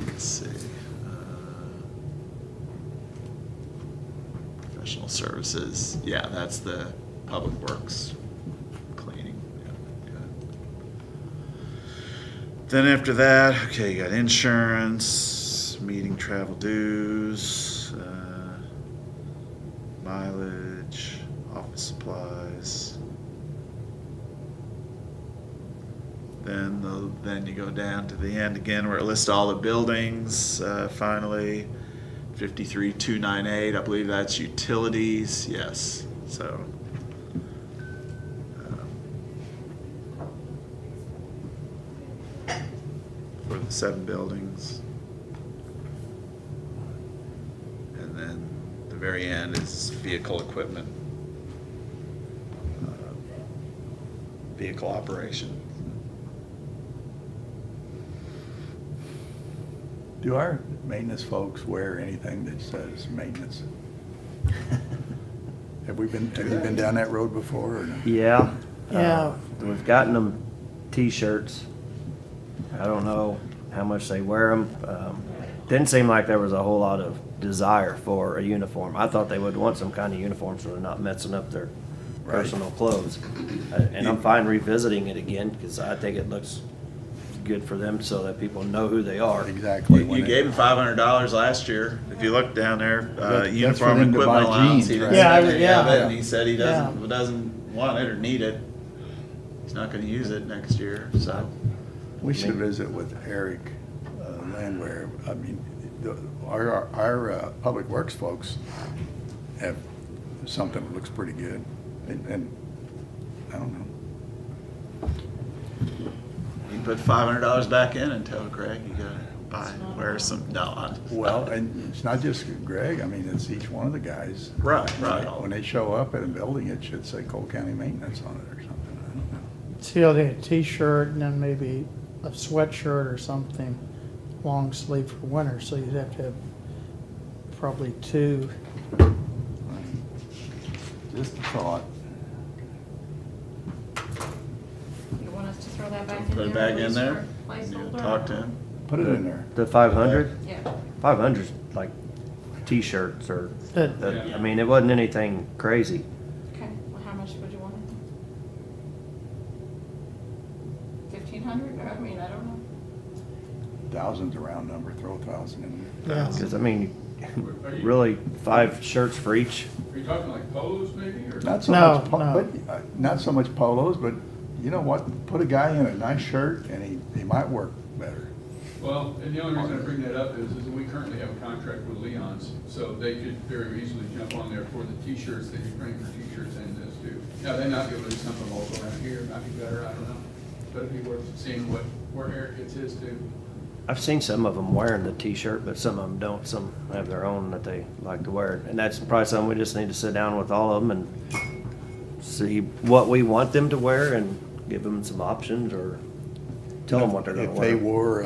let's see. Professional services, yeah, that's the public works cleaning. Yeah, good. Then after that, okay, you got insurance, meeting travel dues, mileage, office supplies. Then you go down to the end again where it lists all the buildings, finally. 53298, I believe that's utilities, yes, so. For the 7 buildings. And then the very end is vehicle equipment. Vehicle operation. Do our maintenance folks wear anything that says maintenance? Have you been down that road before or no? Yeah. Yeah. We've gotten them T-shirts. I don't know how much they wear them. Didn't seem like there was a whole lot of desire for a uniform. I thought they would want some kind of uniform so they're not messing up their Right. personal clothes. And I'm fine revisiting it again because I think it looks good for them so that people know who they are. Exactly. You gave him $500 last year. If you look down there, That's for uniform them to equipment buy allowance. jeans, He didn't right? Yeah, spend any of yeah. it, and he said he Yeah. doesn't want it or need it. He's not gonna use it next year, so. We should visit with Eric Landwehr. I mean, our public works folks have something that looks pretty good. And I don't know. You put $500 back in and tell Greg you gotta wear some, Well, and it's not just Greg, I mean, it's each one of the guys. Right. When they show up at a building, it should say Cole County Maintenance on it or something, I don't know. See, I'll get a T-shirt and then maybe a sweatshirt or something, long sleeve for winter, so you'd have to have probably 2. Just a thought. You want us to throw that back in there? Put it back at in least there. for You Placeholder? talk to him. Put it in there. The 500? Yeah. 500's like T-shirts or, Good. I mean, it wasn't anything crazy. Okay, well, how much would you want it? 1,500? I mean, I don't know. Thousands a round number, throw 1,000 in there. Yeah. Because, I mean, really, 5 shirts for each. Are you talking like polos maybe, or? Not so No, much, no. but, not so much polos, but you know what? Put a guy in a nice shirt and he might work better. Well, and the only reason I bring that up is we currently have a contract with Leon's, so they could very easily jump on there for the T-shirts, they could bring for T-shirts and this too. Now, they might be able to do something local around here, might be better, I don't know. But it'd be worth seeing where Eric gets his too. I've seen some of them wearing the T-shirt, but some of them don't. Some have their own that they like to wear. And that's probably something we just need to sit down with all of them and see what we want them to wear and give them some options or tell them what they're going to If wear. they wore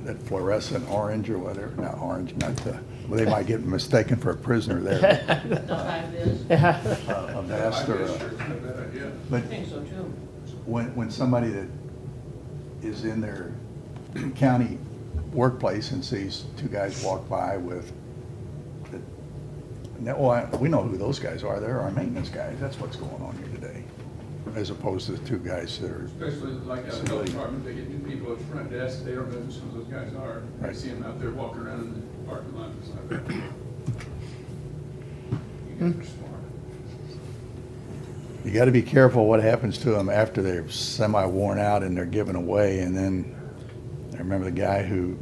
that fluorescent orange or whatever, not orange, well, they might get mistaken for a prisoner there. Yeah. A vest or Sure, it's not a bad idea. but when somebody that is in their county workplace and sees 2 guys walk by with We know who those guys are. They're our maintenance guys. That's what's going on here today. As opposed to the two guys that are, Especially like out of the health department, they get new people at the front desk, they don't know who some of those guys are. I Right. see them out there walking around in the parking lot, it's like, you guys are smart. you gotta be careful what happens to them after they're semi-worn out and they're given away. And then, I remember the guy who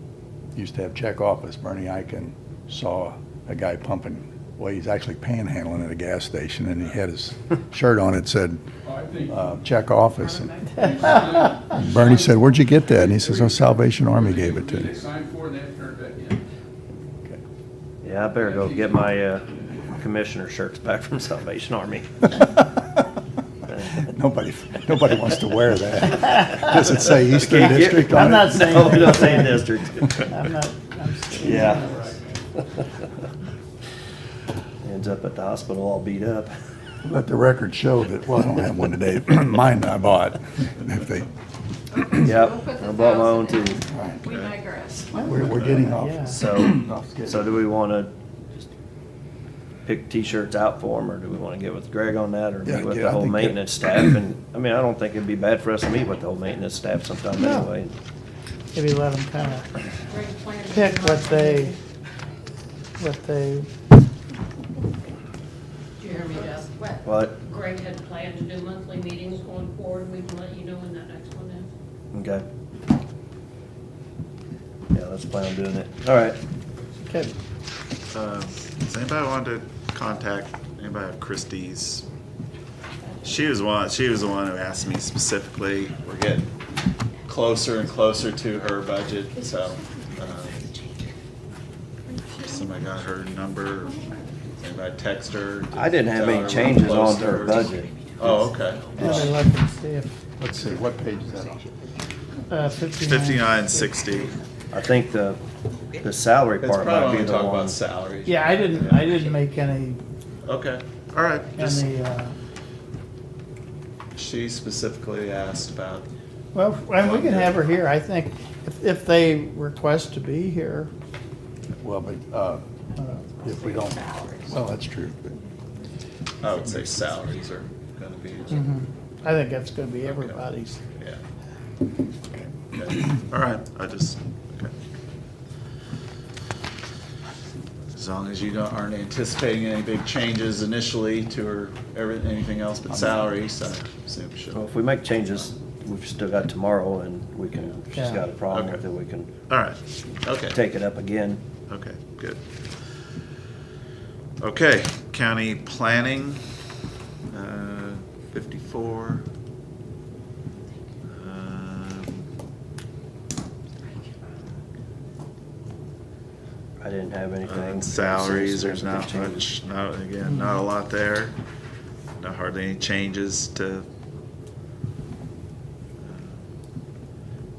used to have check office, Bernie Eichen, saw a guy pumping, well, he's actually panhandling at a gas station, and he had his shirt on, it said, Oh, I think. check office. And You sign- Bernie said, "Where'd you get that?" And he says, "Oh, Salvation Army gave it to They me." sign for it and they have to turn it back in. Yeah, I better go get my commissioner shirts back from Salvation Army. Nobody wants to wear that. Does it say Eastern Can't get- District I'm on not it? saying No, we don't that. say district. I'm not, I'm still. Yeah. Ends up at the hospital all beat up. Let the record show that, well, I don't have one today. Mine I bought. If they, Yep, We'll put the I bought my own 1,000 too. in. We digress. we're getting off. Yeah. So, off schedule. so do we wanna just pick T-shirts out for them, or do we wanna get with Greg on that, or Yeah, meet with yeah, the I whole think that- maintenance staff? And, I mean, I don't think it'd be bad for us to meet with the whole maintenance staff sometime No. anyway. Maybe let them kind of Greg planned to pick do what monthly they, meetings. Do you hear me, Jeff? What? Greg had planned to do monthly meetings going forward. We can let you know when that next one is. Okay. Yeah, let's plan on doing it. All right. okay, Does anybody want to contact, anybody have Christie's? She was the one who asked me specifically. We're getting closer and closer to her budget, so, somebody got her number, anybody text her? I didn't have Tell any her we're changes close on to her budget. Oh, okay. let me look and see if, Let's see, what page is that on? 5960. I think the salary It's part probably might be when we the talk one. about salaries. Yeah, I didn't make any, Okay, all right. Just, she she specifically asked about, well, and we can have her here, I think, if they request to be here. Well, but, if we don't, well, that's true. but- I would say salaries are gonna be, I think that's gonna be everybody's. yeah. Okay, all right, okay. As long as you aren't anticipating any big changes initially to her, anything else but salaries, I assume Well, she'll. if we make changes, we've still got tomorrow, and we can, if she's Yeah. got a problem Okay. with it, we can All right, okay. take it up again. Okay, good. Okay, county planning, 54. I didn't have anything. Salaries, there's not Significant changes. much, not a lot there. Not hardly any changes to.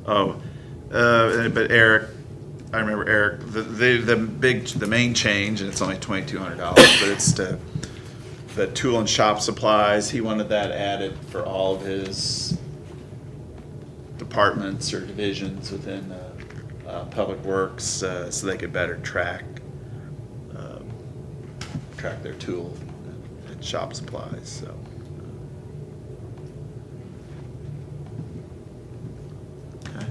But Eric, I remember Eric, the main change, and it's only $2,200, but it's the tool and shop supplies. He wanted that added for all of his departments or divisions within Public Works, so they could better track their tool and shop supplies, so. Okay.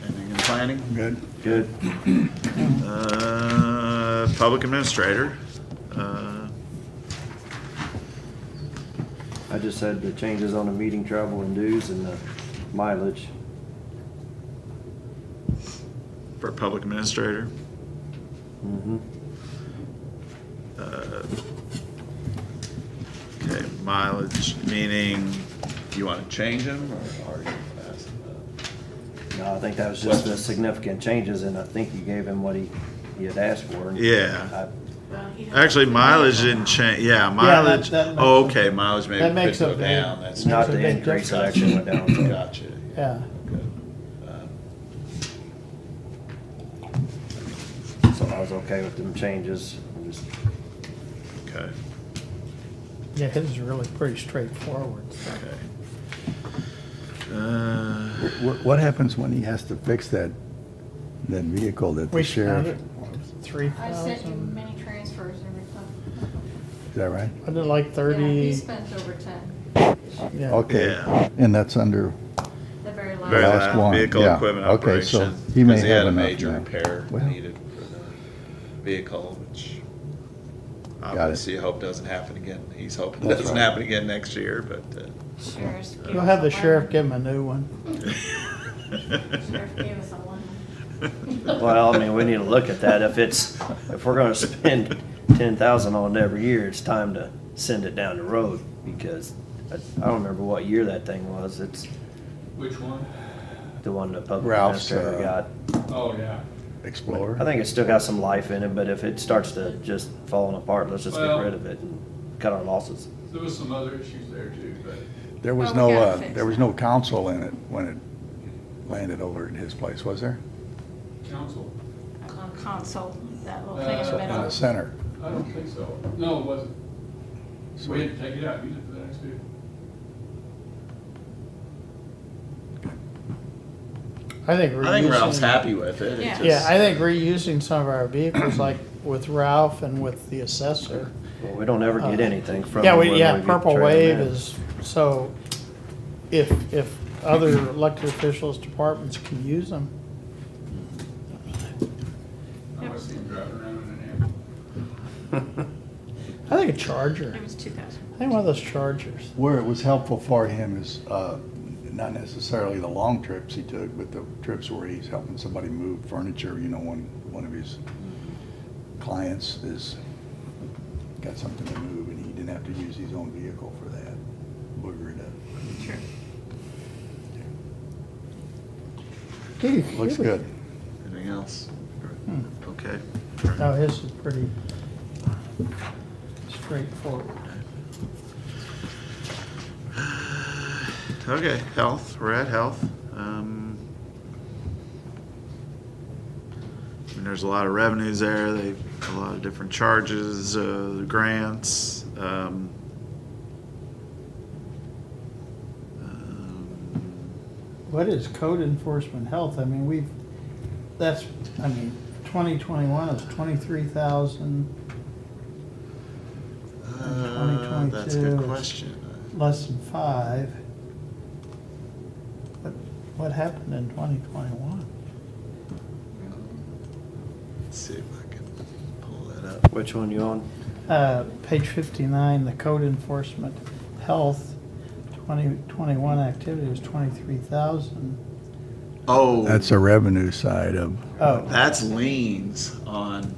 Anything in planning? Good. Good. Public administrator. I just had the changes on the meeting travel and dues and the mileage. For public administrator. Mm-hmm. Okay, mileage, meaning you want to change them or are you asking? No, I think that was just the significant changes, and I think you gave him what he had asked for. and Yeah. Well, he has- Actually, mileage didn't change, yeah, mileage, that makes oh, a- okay, mileage maybe that could makes go a big- down, that's. Not Makes a the big increase, it difference. actually went down. so. Gotcha. Yeah, Good. So I was okay with them changes. Just Okay, yeah, his is really pretty straightforward. so. okay. What happens when he has to fix that that vehicle that We the sheriff, spent it, I sent you 3,000, many transfers every time. is that right? wasn't it like Yeah, he 30? spent over 10, Yeah. Okay, Yeah. and that's under, the very last. Very last last one, vehicle yeah. equipment Okay, so operation. he may 'Cause he have had a enough major now. repair Well. needed for the vehicle, which it. obviously I hope doesn't happen again. He's hoping it That's doesn't right. happen again next year, but, Sheriff's gave You'll us have a the sheriff one. give him a new one. Sheriff gave us a one. Well, I mean, we need to look at that. If we're gonna spend 10,000 on it every year, it's time to send it down the road, because I don't remember what year that thing was. It's Which one? the one the public Ralph's, administrator got. Oh, yeah. Explorer. I think it's still got some life in it, but if it starts to just falling apart, let's just get Well- rid of it and cut our losses. There was some other issues there too, but There was Well, we no, gotta fix there was that. no council in it when it landed over at his place, was there? council, Console, that little thing in So, the In middle. the center. I don't think so. No, it wasn't. So- We had to take it out, use it for the next vehicle. I think I think Ralph's reusing- happy with it. It Yeah. just- Yeah, I think reusing some of our vehicles, like with Ralph and with the assessor. Well, we don't ever get anything from Yeah, them when yeah, we get Purple the Wave trailer in. is, so if other elected officials, departments can use them. I was seen driving around in an ambulance. I think a Charger, It was 2,000. I think one of those Chargers. Where it was helpful for him is, not necessarily the long trips he took, but the trips where he's helping somebody move furniture, you know, one of his clients is, got something to move and he didn't have to use his own vehicle for that. Booger it up. Sure. Looks good. Anything else? Okay. No, his is pretty straightforward. Okay, health, we're at health. I mean, there's a lot of revenues there, they, a lot of different charges, grants. What is code enforcement health? I mean, that's, I mean, 2021 is 23,000, That's a good 2022 is- question. less than 5. What happened in 2021? Let's see if I can pull that up. Which one you on? Page 59, the code enforcement health, 2021 activity was 23,000. Oh, That's the revenue side of, Oh, that's liens on.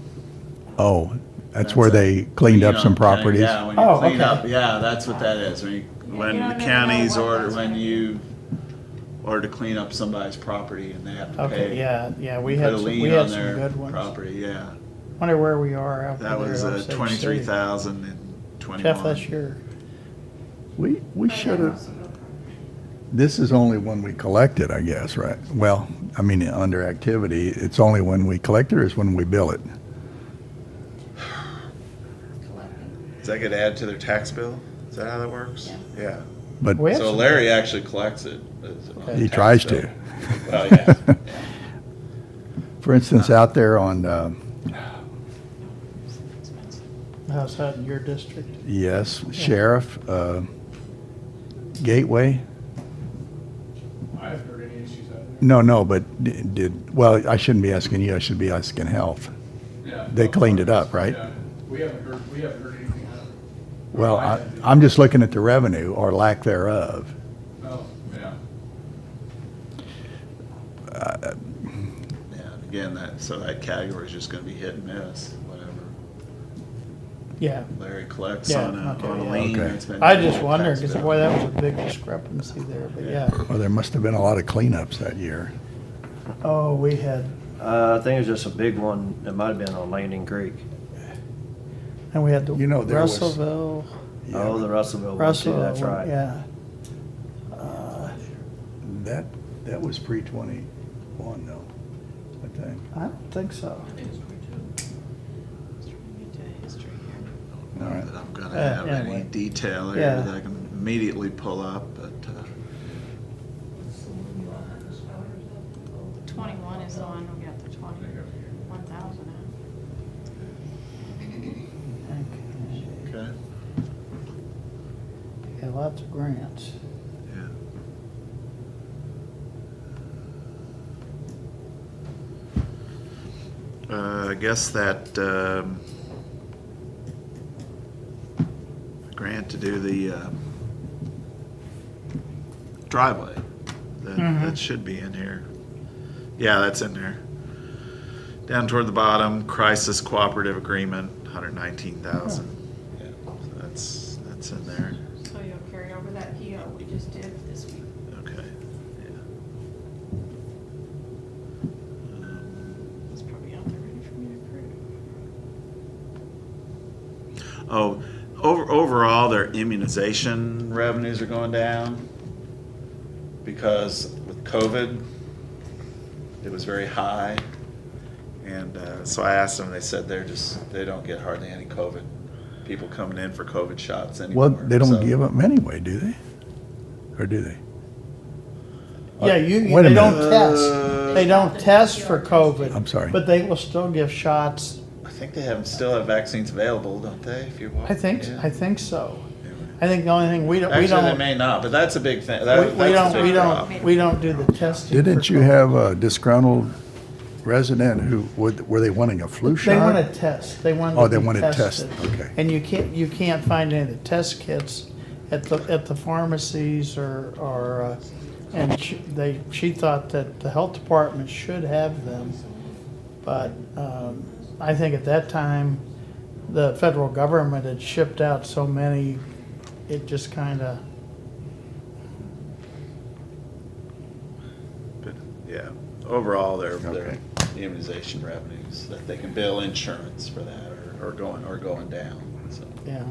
oh, that's where they cleaned up some properties. Yeah, when you Oh, clean okay. up, yeah, that's what that is. When you the don't never counties know what order, that's when gonna you order to clean up somebody's property and they have to pay. okay, yeah, we put had a some, lien we had on some their good ones. property, yeah. Wonder where we are out there. That was Osage City. 23,000 and 21. Jeff, that's your, We should have, this is only when we collect it, I guess, right? Well, I mean, under activity, it's only when we collect it or is when we bill it? Does that get added to their tax bill? Is that how that works? Yeah. But We have So some- Larry actually collects it. on the he tax tries bill. to. Well, yeah. For instance, out there on, how's that in your district? yes, Sheriff, Gateway? I haven't heard any issues out there. No, but well, I shouldn't be asking you, I should be asking Health. Yeah. They cleaned it up, right? Yeah. We haven't heard anything out of it. Well, I haven't. I'm just looking at the revenue or lack thereof. Oh, yeah. Yeah, again, that category is just gonna be hit and miss, whatever Yeah, Larry collects Yeah, on a okay, yeah. lien Okay. that's been. I paid just on wondered, tax because bill. boy, that was a big discrepancy there, but yeah. Well, there must have been a lot of cleanups that year. Oh, we had, I think it was just a big one. It might have been on Landing Creek. and we had the You know, there was- Russellville, Oh, the Russellville one too, that's right. yeah. That was pre-21 though, I think. I don't think so. All right. That I'm gonna have any anyway. detail here Yeah. that I can immediately pull up, but, 21 is the one we got the 21,000 at. Okay. Yeah, lots of grants. Yeah. I guess that grant to do the driveway, that should be in here. Yeah, that's in there. Down toward the bottom, crisis cooperative agreement, 119,000. Yeah, so that's in there. So you'll carry over that PO we just did this week. Okay. Yeah. It's probably out there ready for me to approve. Oh, overall, their immunization revenues are going down because with COVID, it was very high. And so I asked them, they said they don't get hardly any COVID, people coming in for COVID shots anymore. Well, they don't So- give them anyway, do they? Or do they? Yeah, Wait a they don't minute. test. They don't test for COVID. I'm sorry. But they will still give shots. I think they still have vaccines available, don't they? If you want. I think Yeah. so. Anyway. I think the only thing we don't, Actually, they don't, may not, but that's a big thing. we That's the don't, big problem. we don't do the testing. Didn't for you COVID. have a disgruntled resident who, were they wanting a flu shot? They want to test. They want Oh, to they be want it tested. tested, okay. And you can't find any of the test kits at the pharmacies or and she thought that the health department should have them. But I think at that time, the federal government had shipped out so many, it just kind of, But yeah, overall, their Okay. immunization revenues that they can bill insurance for that are going down. So. yeah.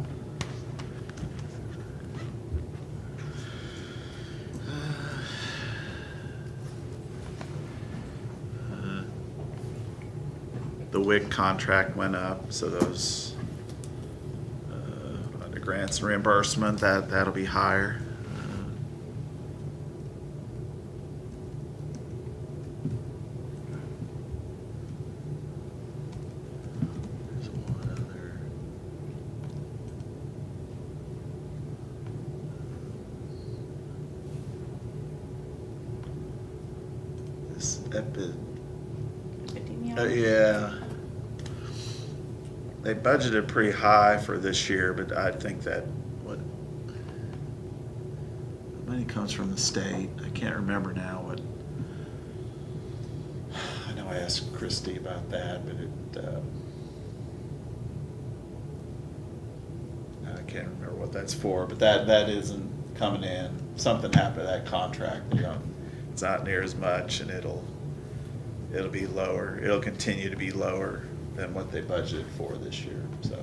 The WIC contract went up, so those under grants and reimbursement that'll be higher. There's one other. This yeah. They budgeted pretty high for this year, but I think that the money comes from the state. I can't remember now what. I know I asked Christie about that, but I can't remember what that's for, but that isn't coming in. Something happened to that contract, it's not near as much, and it'll be lower. It'll continue to be lower than what they budgeted for this year, so.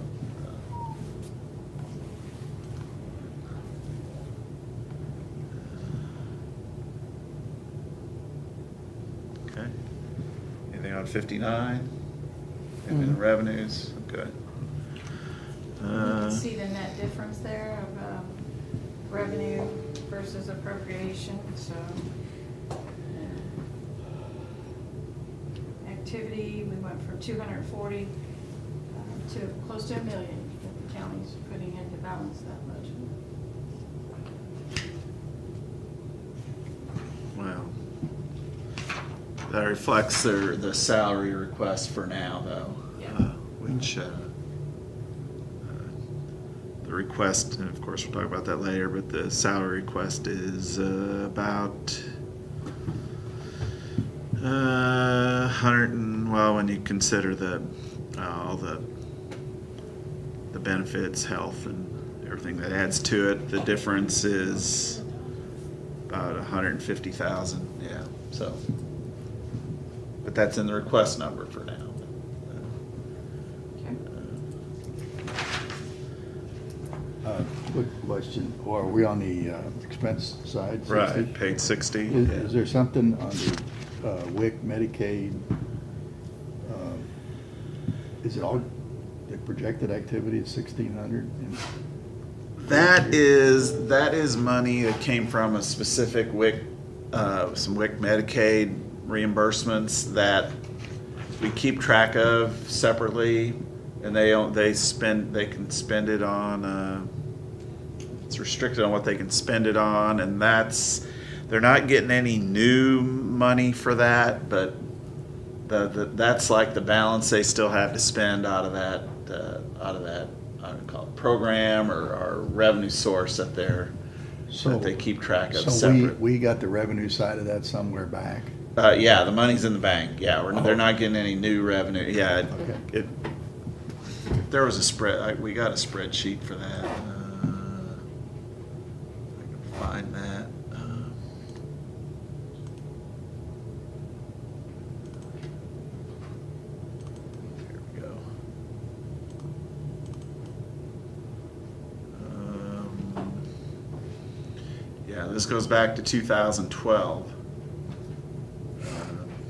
Okay. Anything on 59? Anything in revenues? Okay. You can see the net difference there of revenue versus appropriation, so. Activity, we went from 240 to close to $1 million that the county's putting in to balance that budget. Well, that reflects the salary request for now, though. Yeah. Which, the request, and of course we'll talk about that later, but the salary request is about 100 and, well, when you consider all the benefits, health, and everything that adds to it, the difference is about 150,000. Yeah, so, but that's in the request number for now. Quick question, or are we on the expense side? 60? Right, page 60. Is there something under WIC, Medicaid? Is it all, the projected activity is 1,600? That is money that came from a specific WIC, some WIC Medicaid reimbursements that we keep track of separately, and they can spend it on, it's restricted on what they can spend it on, and they're not getting any new money for that, but that's like the balance they still have to spend out of that, I don't call it program or revenue source that they keep track of So separate. we got the revenue side of that somewhere back? Yeah, the money's in the bank. Yeah, they're not getting any new revenue. Yeah, Okay. there was we got a spreadsheet for that. I can find that. Here we go. Yeah, this goes back to 2012.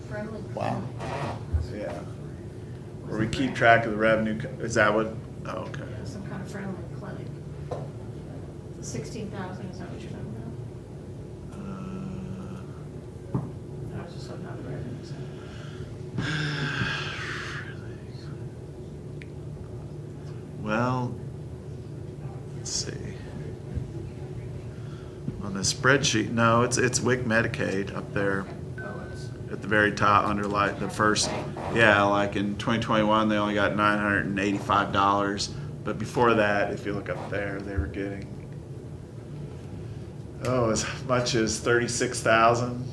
Friendly. Wow. Yeah. Where we keep track of the revenue, is that what, oh, okay. Some kind of friendly clinic. 16,000, is that what you're talking about? I was just looking on the revenue side. Well, let's see. On the spreadsheet, no, it's WIC Medicaid up there Oh, it's, at the very top under like the first, yeah, like in 2021, they only got $985. But before that, if you look up there, they were getting, as much as 36,000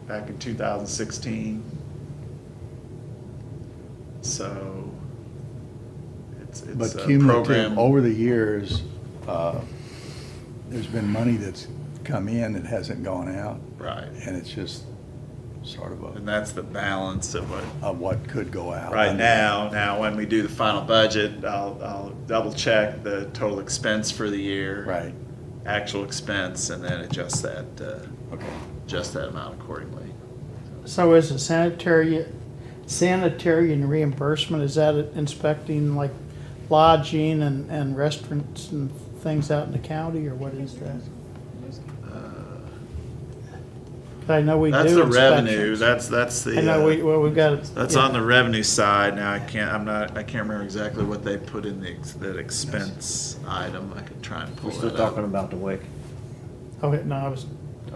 back in 2016. So it's But a cumulative, program. over the years, there's been money that's come in that hasn't gone out, Right. and it's just sort of And that's the balance of what could go out. right now. Now, when we do the final budget, I'll double check the total expense for the year. Right, Actual expense, and then adjust that okay. amount accordingly. So is the sanitary and reimbursement, is that inspecting like lodging and restaurants and things out in the county, or what is that? I know we do That's the revenue. inspections. That's the. I know we've got. That's on the revenue side. Now I can't remember exactly what they put in that expense item. I could try and pull We're still that up. talking about the WIC. Okay, no, I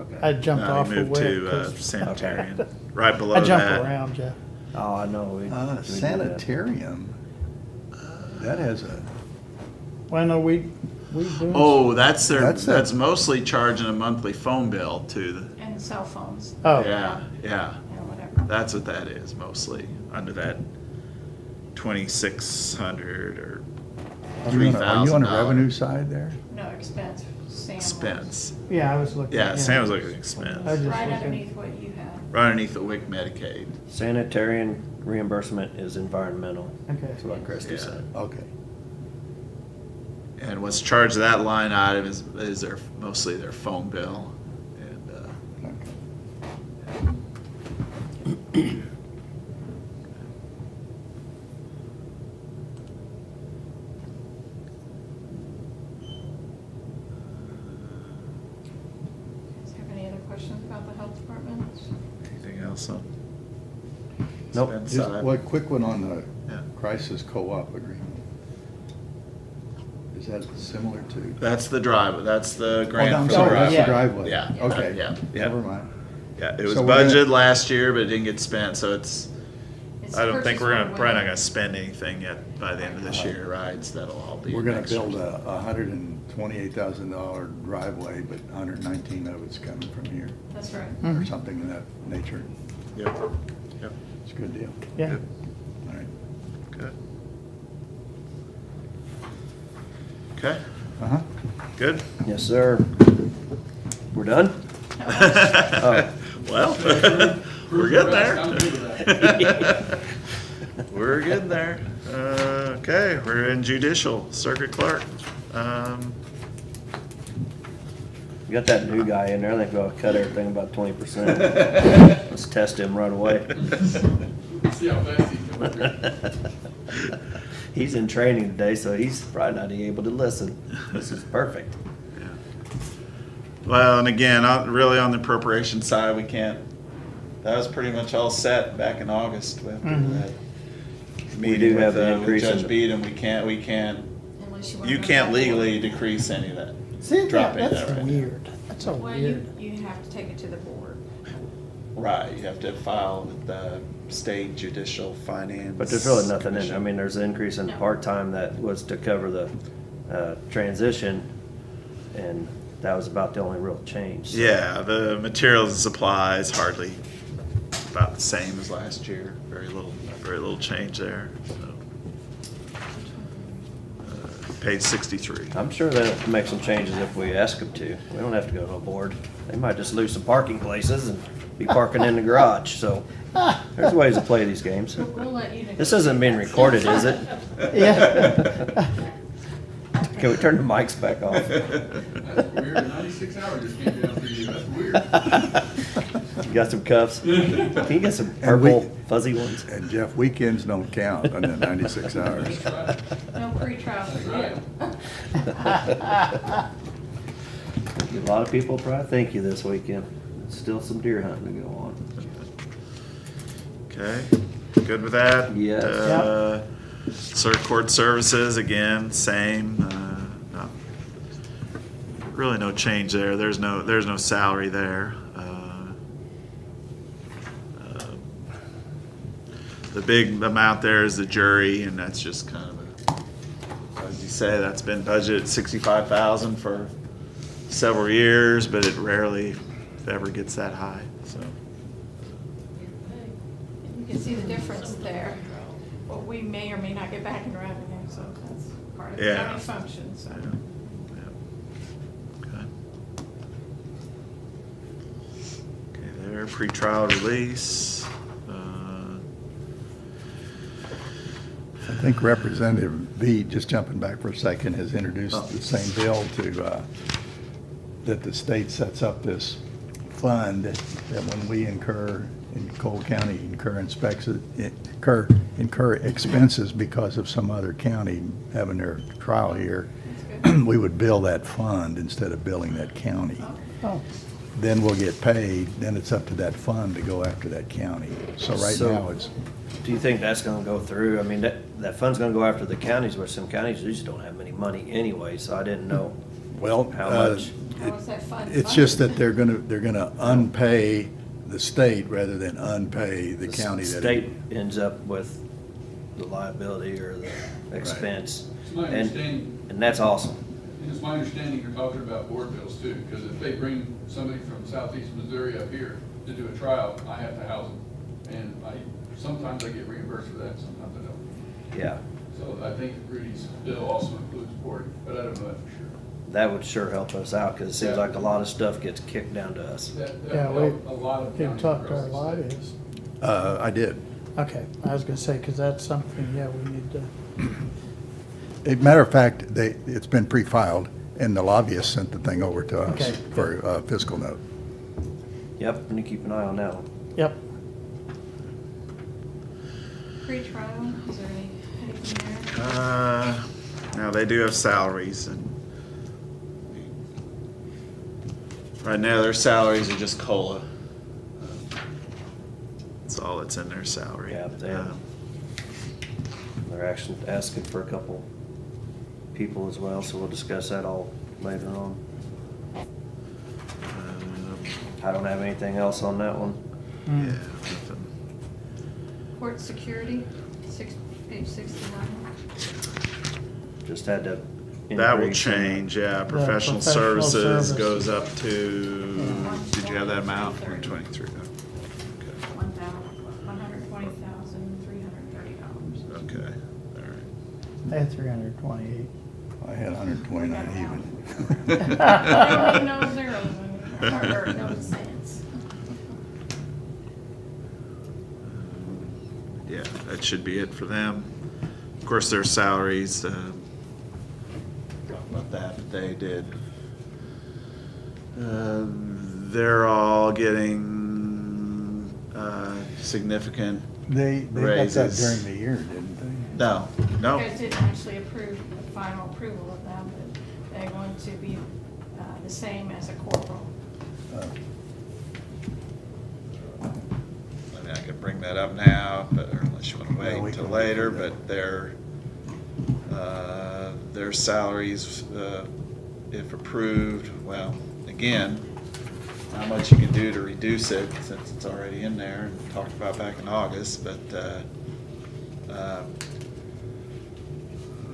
Okay. jumped Now off they the moved to WIC. 'Cause sanitarian, right below I jump that. around, Jeff. Oh, I know. We do that. Sanitarium, that has a, Well, I know we do. Oh, that's That's mostly charging a monthly phone bill to and cell phones. Oh. yeah. Yeah, whatever. That's what that is mostly under that 2,600 or are you on the $3,000 revenue side there? No, expense, Sam was. expense. Yeah, I was looking. Yeah, Sam was looking at expense. I was just Right looking. underneath what you have. Right underneath the WIC Medicaid. Sanitarian reimbursement is environmental. Okay. That's what Christie Yeah. said. Okay. And what's charged to that line item is mostly their phone bill. And Okay. Do you have any other questions about the health department? anything else on? Nope. expense Just side? one quick one on the Yeah. crisis co-op agreement. Is that similar to? That's the drive. That's the Oh, grant I'm for sorry, the that's the Yeah. driveway. Yeah. Okay. Yeah. Never mind. Yeah, it was So we're gonna- budgeted last year, but it didn't get spent, so It's I don't think purchase we're order probably not window. gonna spend anything yet by the end of this year, right? So that'll all be We're gonna next year. build a $128,000 driveway, but 119 of it's coming from here, That's right. or something of that nature. Yep, yep, It's a good deal. Yeah. Good. All right. good. Okay, Uh-huh. good. Yes, sir. We're done? Well, we're getting I'm good with there. We're getting there. Okay, we're in judicial, circuit clerk. You got that new guy in there. I think we'll cut everything about 20%. Let's test him right away. See how fast he can work. He's in training today, so he's probably not able to listen. This is perfect. Yeah. Well, and again, really on the appropriation side, we can't that was pretty much all set back in August after Mhm. that We meeting do have with, an with increase in Judge the- Beadham. Unless wanna You go can't back. legally decrease any of that. See, Drop any of that's that right now. weird. That's a Well, weird. you have to take it to the board. Right, you have to file with the state judicial finance. But there's really nothing in, I commission. mean, there's an increase in No. part-time that was to cover the transition, and that was about the only real change. So Yeah, the materials and supplies hardly about the same as last year. Very little change there. So. Page 63. I'm sure they'll make some changes if we ask them to. We don't have to go to a board. They might just lose some parking places and be parking in the garage, so there's ways to play these games. We'll let you. This isn't being recorded, is it? Yeah. Can we turn the mics back off? That's weird, 96 hours just came down for you, that's weird. You got some cuffs? Can you get some And we- purple fuzzy ones? And Jeff, weekends don't count on the 96 hours. That's right. No pre-trial That's for right. you. A lot of people probably thank you this weekend. Still some deer hunting to go on. Okay, good with that? Yes. Circuit court services, again, same, no, really no change there. There's no salary there. The big amount there is the jury, and that's just kind of as you say, that's been budgeted 65,000 for several years, but it rarely, if ever, gets that high, so. You can see the difference there. What we may or may not get back in revenue, so that's part of the Yeah. county function, so. Yeah. Okay, there, pretrial release. I think Representative B, just jumping back for a second, has introduced the same bill to, that the state sets up this fund that when we incur, in Cole County, incur expenses because of some other county having their trial here, That's good. we would bill that fund instead of billing that county. Oh, Then we'll get paid, then it's up to that fund to go after that county. So right So- now, it's, Do you think that's gonna go through? I mean, that fund's gonna go after the counties, where some counties just don't have any money anyway, so I didn't know well, how much. How is that fund? it's just that they're gonna unpay the state rather than unpay the county that. State ends up with the liability or the expense. It's my And- understanding, And that's awesome. and it's my understanding you're talking about board bills too, because if they bring somebody from southeast Missouri up here to do a trial, I have to house them. And sometimes I get reimbursed for that, sometimes I don't. Yeah, So I think Rudy's bill also includes board, but I don't know that for sure. that would sure help us out, cause it seems like a lot of stuff gets kicked down to us. That Yeah, would help a lot of you counties talked to our across the state. lobbyists. I did. Okay, I was gonna say, because that's something, yeah, we need to, Matter of fact, it's been pre-filed, and the lobbyist sent the thing over to us Okay. for a fiscal note. Yep, and you keep an eye on that one. yep. Pre-trial, is there anything there? Now, they do have salaries, and right now, their salaries are just COLA. That's all that's in their salary. Yeah, they have. They're actually asking for a couple people as well, so we'll discuss that all later on. I don't have anything else on that one. Yeah, nothing. Court security, page 69. Just had to. That will increase in- change, yeah. Professional professional services service. goes up to, did you have that amount? 123. Okay. $120,330. Okay, all right. I had 328. I had 129 even. There ain't no zeros in there, or no cents. Yeah, that should be it for them. Of course, their salaries, don't know about that, but they did. They're all getting significant, They got that Raises. during the year, didn't they? no, You no. guys didn't actually approve the final approval of them, but they're going to be the same as a corporal. that up now, but, or unless you wanna Well, wait we until can wait later, for that. but their salaries, if approved, well, again, not much you can do to reduce it since it's already in there and talked about back in August, but,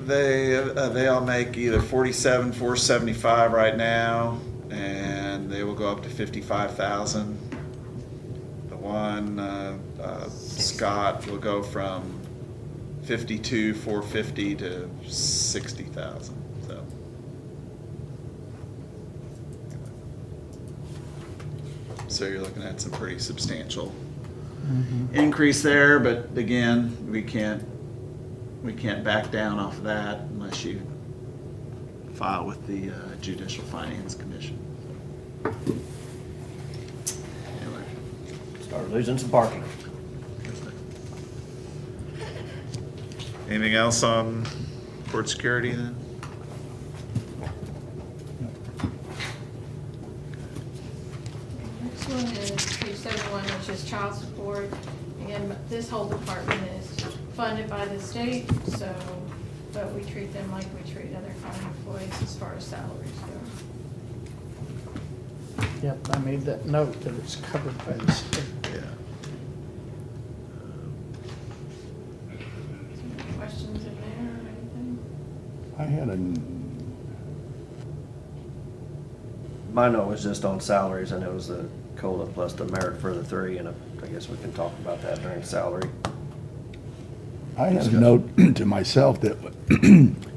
they all make either 47,475 right now, and they will go up to 55,000. The one, Scott will go from 52,450 to 60,000, so. So you're looking at some pretty substantial increase there, but again, we can't back down off of that unless you file with the Judicial Finance Commission. Anyway. Start losing some parking. Anything else on court security then? Next one is page 71, which is child support. Again, this whole department is funded by the state, so, but we treat them like we treat other county employees as far as salaries go. Yep, I made that note that it's covered by the state. Yeah. Any questions in there or anything? I had a, My note was just on salaries, and it was the COLA plus the merit for the three, and I guess we can talk about that during salary. I had a note to myself that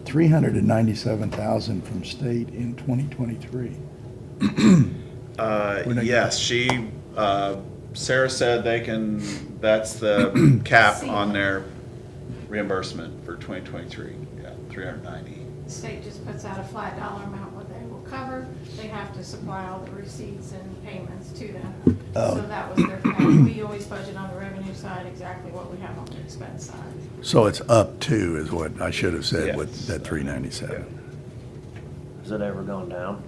397,000 from state in 2023. When I- Yes, Sarah said that's the cap on their reimbursement for 2023. Yeah, 390. The state just puts out a flat dollar amount what they will cover. They have to supply all the receipts and payments to them. Oh. So that was their cap. We always budget on the revenue side exactly what we have on the expense side. So it's up to is what I should have said Yes. with that 397. Has it ever gone down?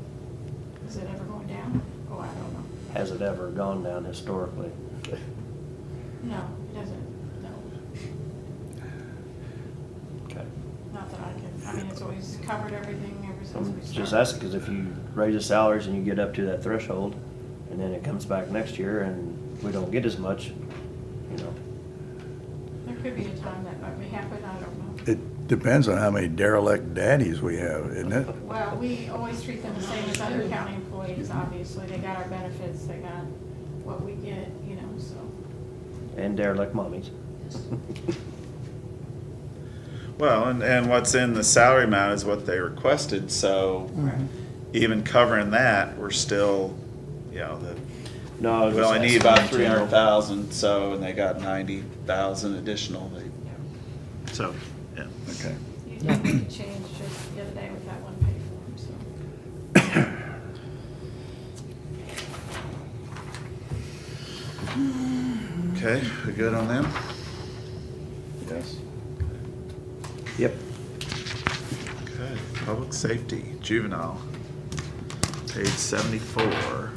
Is it ever going down? Oh, I don't know. Has it ever gone down historically? No, it doesn't, no. Okay. Not that I can, I mean, it's always covered everything ever since we I'm started. just asking, because if you raise the salaries and you get up to that threshold, and then it comes back next year and we don't get as much, you know. There could be a time that might be happen, I don't know. It depends on how many derelict daddies we have, isn't it? Well, we always treat them the same as other county employees, obviously. They got our benefits, they got what we get, you know, so. And derelict mommies. Well, and what's in the salary amount is what they requested, so even covering that, we're still, No, I was we just only need asking about in general. 300,000, so, and they got 90,000 additional. So, yeah. Okay. You did make a change just the other day with that one pay form, so. Okay, we good on them? Yes. Yep. Okay, public safety, juvenile, page 74.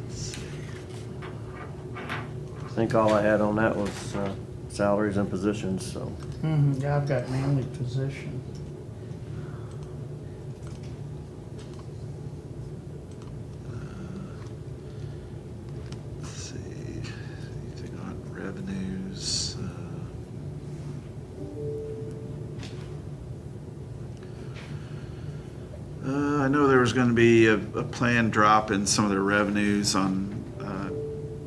Let's see. I think all I had on that was salaries and positions, so. Yeah, I've got mainly position. Let's see, anything on revenues? I know there was gonna be a planned drop in some of their revenues on,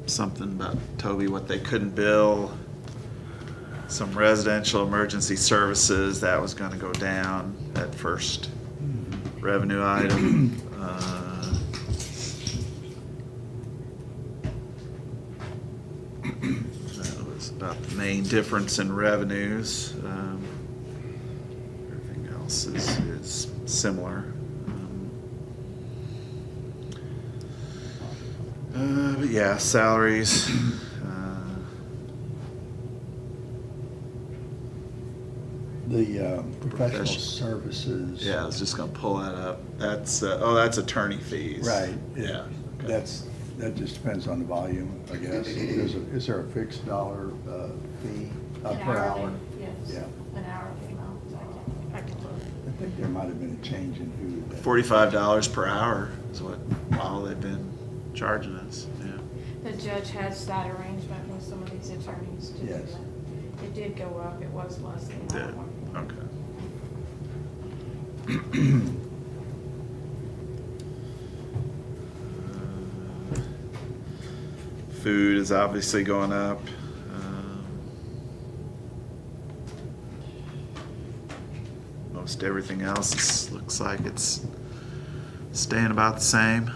something about Toby, what they couldn't bill. Some residential emergency services, that was gonna go down, that first revenue item. That was about the main difference in revenues. Everything else is similar. But yeah, salaries. The professional Profession- services. Yeah, I was just gonna pull that up. That's attorney fees. Right. Yeah. Okay. That's that just depends on the volume, I guess. Is there a fixed dollar fee An per hourly, hour? Yes, Yeah. an hourly amount, I can look. I think there might have been a change in who. $45 per hour is what all they've been charging us, yeah. The judge has that arrangement with some of these attorneys to do Yes. that. It did go up, it was less than that Did, one. okay. Food is obviously going up. Most everything else looks like it's staying about the same.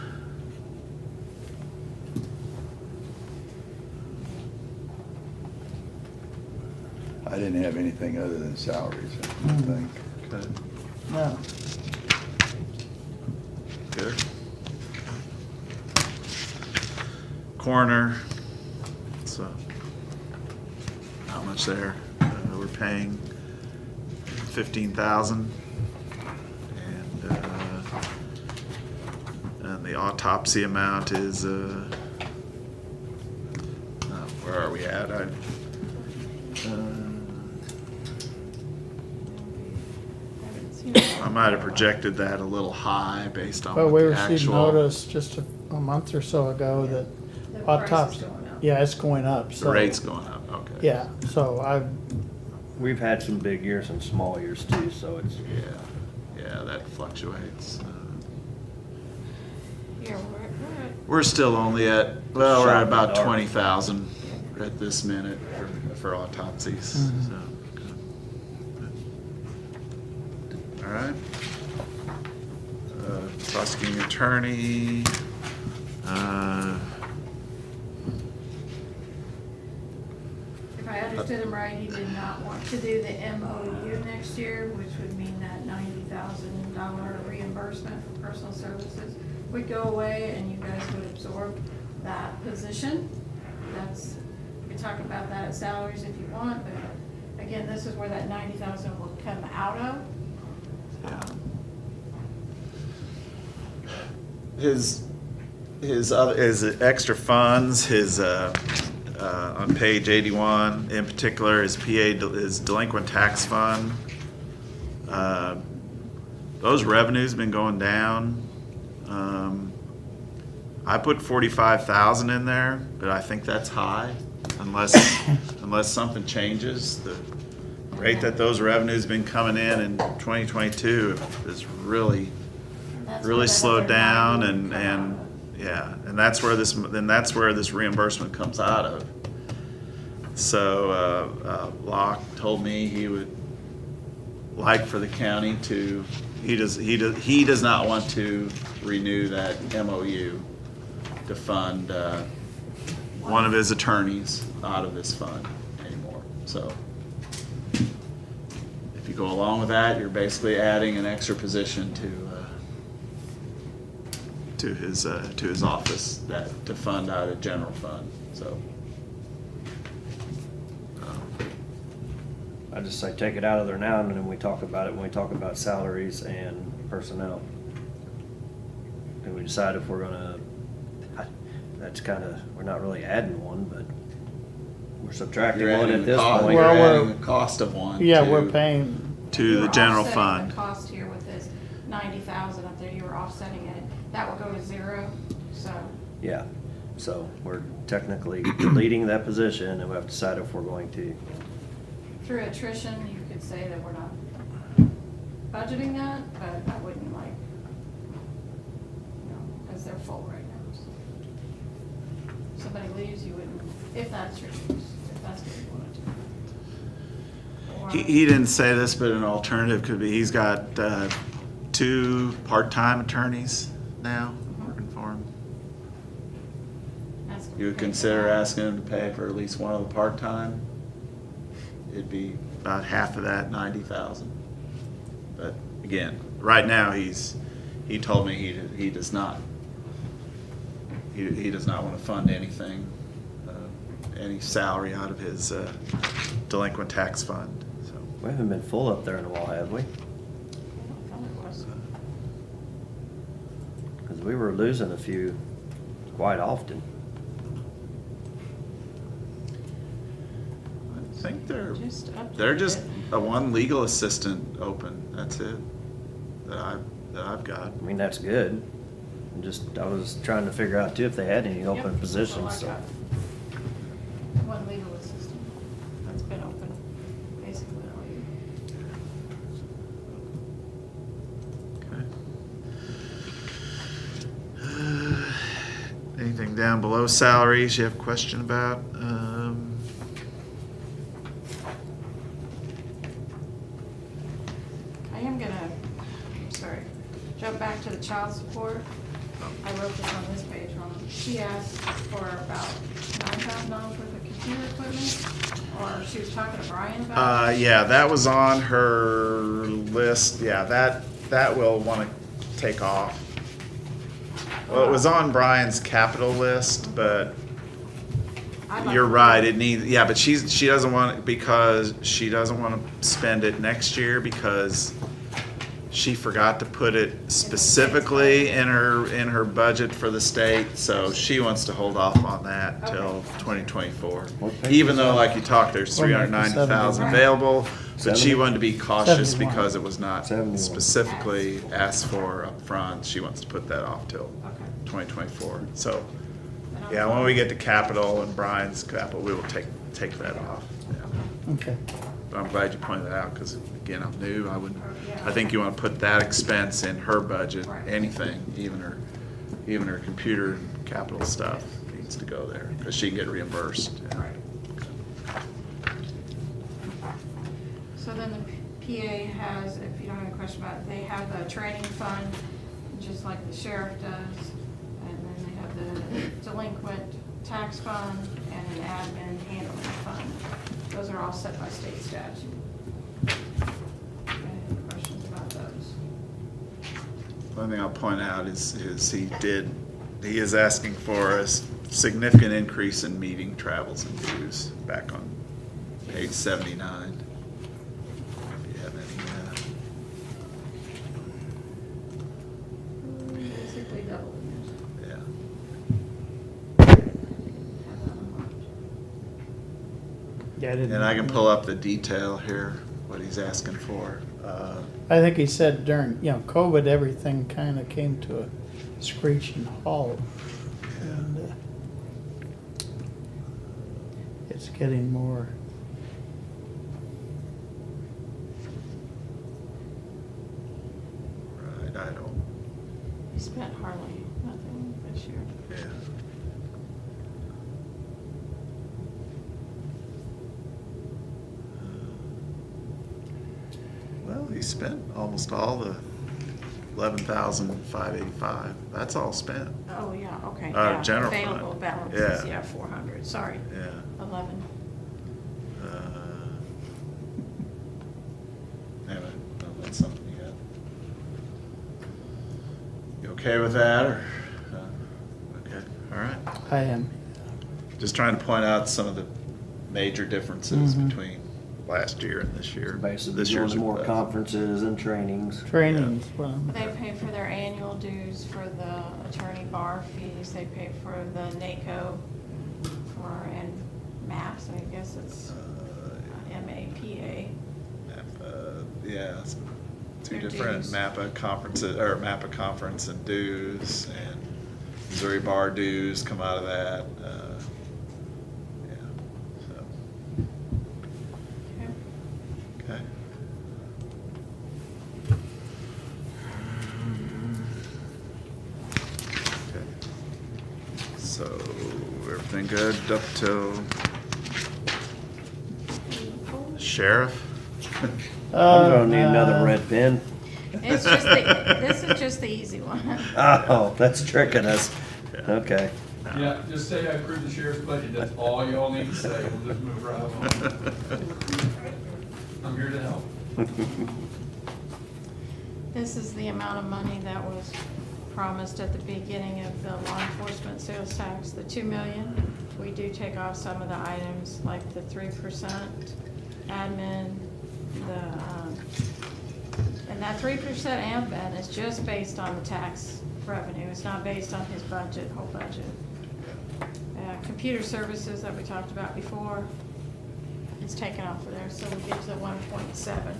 I didn't have anything other than salaries, I don't think. Okay. No. Good. Coroner, so how much there? We're paying 15,000, and the autopsy amount is where are we at? I might have projected that a little high based on But what we the received actual. notice just a month or so ago that The price is autopsy, going up. yeah, it's going up, The so. rate's going up, okay. Yeah, so We've had some big years and small years too, so it's, Yeah, that fluctuates. Here, We're still only at, well, we're Shot at in the about dark. 20,000 at this minute for autopsies, Mhm. so. All right. Prosecuting attorney, If I understood him right, he did not want to do the MOU next year, which would mean that $90,000 reimbursement for personal services would go away and you guys would absorb that position. That's, we can talk about that at salaries if you want, but again, this is where that 90,000 will come out of. his extra funds, on page 81, in particular, his delinquent tax fund. Those revenues been going down. I put 45,000 in there, but I think that's high unless something changes. The rate that those revenues been coming in 2022 is really That's really where that slowed other down, 90 and will come out. yeah, and that's where this reimbursement comes out of. So Locke told me he would like for the county to, he does not want to renew that MOU to fund one of his attorneys out of this fund anymore. So if you go along with that, you're basically adding an extra position to his office to fund out of general fund. So I just say take it out of there now, and then we talk about it when we talk about salaries and personnel. And we decide if we're gonna, that's kinda, we're not really adding one, but we're subtracting you're one adding at the this cost, point. you're Well, we're- adding the cost of one. yeah, to- we're paying, to the You were general offsetting fund. the cost here with this 90,000 up there, you were offsetting it. That will go to zero, so. Yeah, so we're technically deleting that position, and we have to decide if we're going to. Through attrition, you could say that we're not budgeting that, but I wouldn't like, because they're full right now. So. If somebody leaves, you wouldn't, if that's your choice, if that's what you want to do. Or- He didn't say this, but an alternative could be, he's got 2 part-time attorneys now working for him. Ask them You to would pay for consider that. asking him to pay for at least one of the part-time? It'd be about half of that, 90,000. But again, right now, he told me he does not. He does not want to fund anything, any salary out of his delinquent tax fund, so. We haven't been full up there in a while, have we? I thought it was. Because we were losing a few quite often. I think they're Just updated just it. a one legal assistant open, that's it, that I've got. I mean, that's good. I was trying to figure out too if they had any Yep, open that's all positions, I so. got. One legal assistant that's been open basically all year. Okay. Anything down below salaries you have a question about? I am gonna, sorry, jump back to the child support. I wrote this on this page wrong. She asked for about $9,000 worth of computer equipment, or she was talking to Brian about it. Yeah, that was on her list. Yeah, that we'll want to take off. Well, it was on Brian's capital list, but I'd like you're to- right. It needs, yeah, but she doesn't want it because she doesn't want to spend it next year because she forgot to put it specifically in her budget for the state. So she wants to hold off on that till 2024. What page Even is though, that? like you talked, there's 390,000 available, but she 70? wanted to be cautious 71. because it was not 71. specifically asked for up front. She wants to put that off till Okay. 2024. So, Then I'll yeah, when call- we get to capital and Brian's capital, we will take that off. Yeah. Okay. But I'm glad you pointed that out, because again, I'm new, I think you want to put that expense in her budget, Right. anything, even her computer and capital stuff needs to go there, because she can get reimbursed. Yeah. Right. So then the PA has, if you don't have a question about it, they have a training fund, just like the sheriff does. And then they have the delinquent tax fund and an admin handling fund. Those are all set by state statute. Any questions about those? One thing I'll point out is he is asking for a significant increase in meeting travels and dues back on page 79. If you have any, Basically double it. yeah. Have that on marked. Yeah, I didn't. And I can pull up the detail here, what he's asking for. I think he said during, COVID, everything kind of came to a screeching halt. And it's getting more. Right, I don't, He spent hardly nothing this year. yeah. Well, he spent almost all the 11,585. That's all spent. Oh, yeah, okay. Yeah. General fund. Available balances, Yeah. 400, sorry, Yeah. 11. Anyway, no, that's something you got. You okay with that, or? Okay, all right. I am. Just trying to point out some of the major differences Mhm. between last year and this year. Basically, This going year's to more better. conferences and trainings. Trainings, well, They pay for their annual dues for the attorney bar fees, they pay for the NACO and MAPS, I guess it's MAPA. Yeah, two Their different dues. MAPA conferences, or MAPA conference and dues, and Missouri bar dues come out of that. Yeah, so, Okay. okay. Okay. So, everything good up till sheriff? I'm gonna need another no. red pen. This is just the easy one. Oh, that's tricking us. Okay. Yeah, just say I approve the sheriff's budget, that's all y'all need to say, we'll just move right along. I'm here to help. This is the amount of money that was promised at the beginning of the law enforcement sales tax, the 2 million. We do take off some of the items like the 3% admin, and that 3% admin is just based on the tax revenue. It's not based on his budget, whole budget. Computer services that we talked about before, it's taken off of there, so we get to 1.7.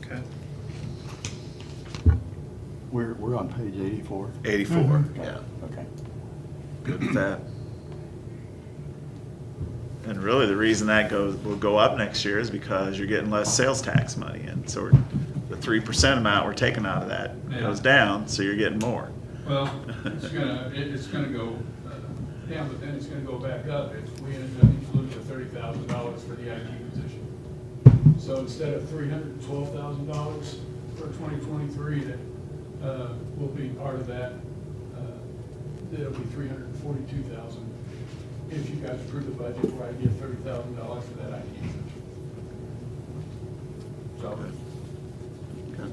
Okay. We're on page 84. 84, yeah. Okay. Good with that. And really, the reason that will go up next year is because you're getting less sales tax money, and so the 3% amount we're taking out of that Yeah. goes down, so you're getting more. Well, it's gonna go down, but then it's gonna go back up if we end up including the $30,000 for the IT position. So instead of $312,000 for 2023, that will be part of that, it'll be $342,000. If you guys approve the budget, where I get $30,000 for that IT position. So, Okay.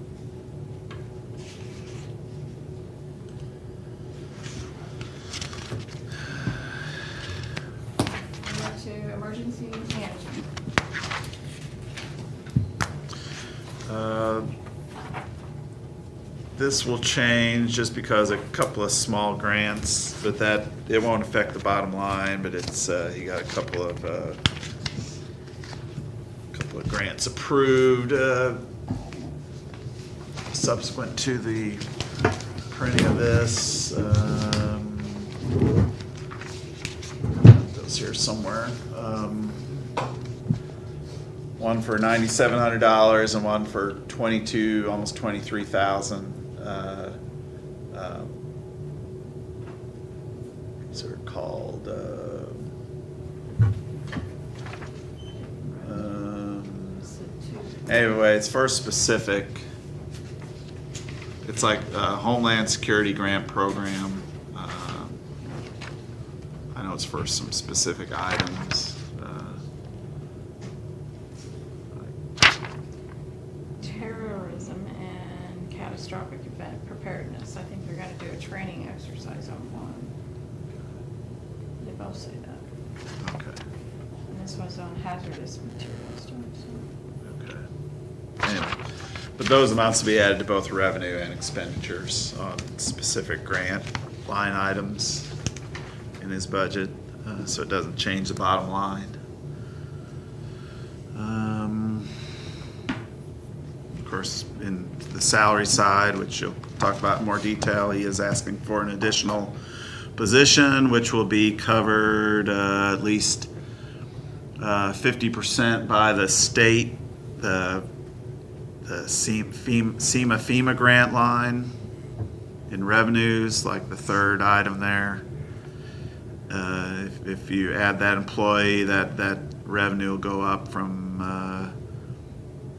We go to emergency management. This will change just because a couple of small grants, but it won't affect the bottom line, but it's, you got a couple of grants approved, subsequent to the printing of this. Those here somewhere. One for $9,700 and one for almost 23,000. These are called. Anyway, it's for specific. It's like a Homeland Security grant program. I know it's for some specific items. Terrorism and catastrophic event preparedness. I think they're gonna do a training exercise on one. They both say that. Okay. And this one's on hazardous materials stuff, so. Okay. Anyway, but those amounts will be added to both revenue and expenditures on specific grant line items in his budget, so it doesn't change the bottom line. Of course, in the salary side, which you'll talk about in more detail, he is asking for an additional position, which will be covered at least 50% by the state, the FEMA grant line in revenues, like the third item there. If you add that employee, that revenue will go up from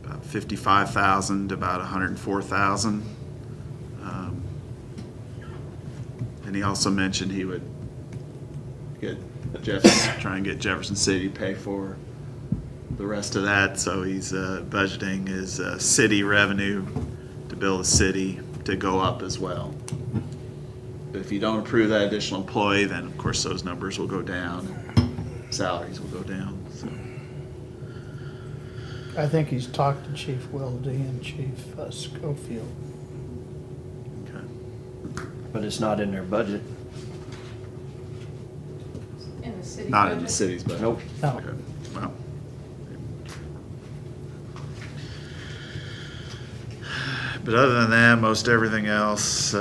about 55,000 to about 104,000. And he also mentioned he would try and get Jefferson City to pay for the rest of that, so he's budgeting his city revenue to build a city to go up as well. But if you don't approve that additional employee, then of course those numbers will go down, salaries will go down. So. I think he's talked to Chief Wilde and Chief Schofield. Okay. But it's not in their budget. In the city Not budget? in the city's budget. Nope. No. Okay. Well. But other than that, most everything else, not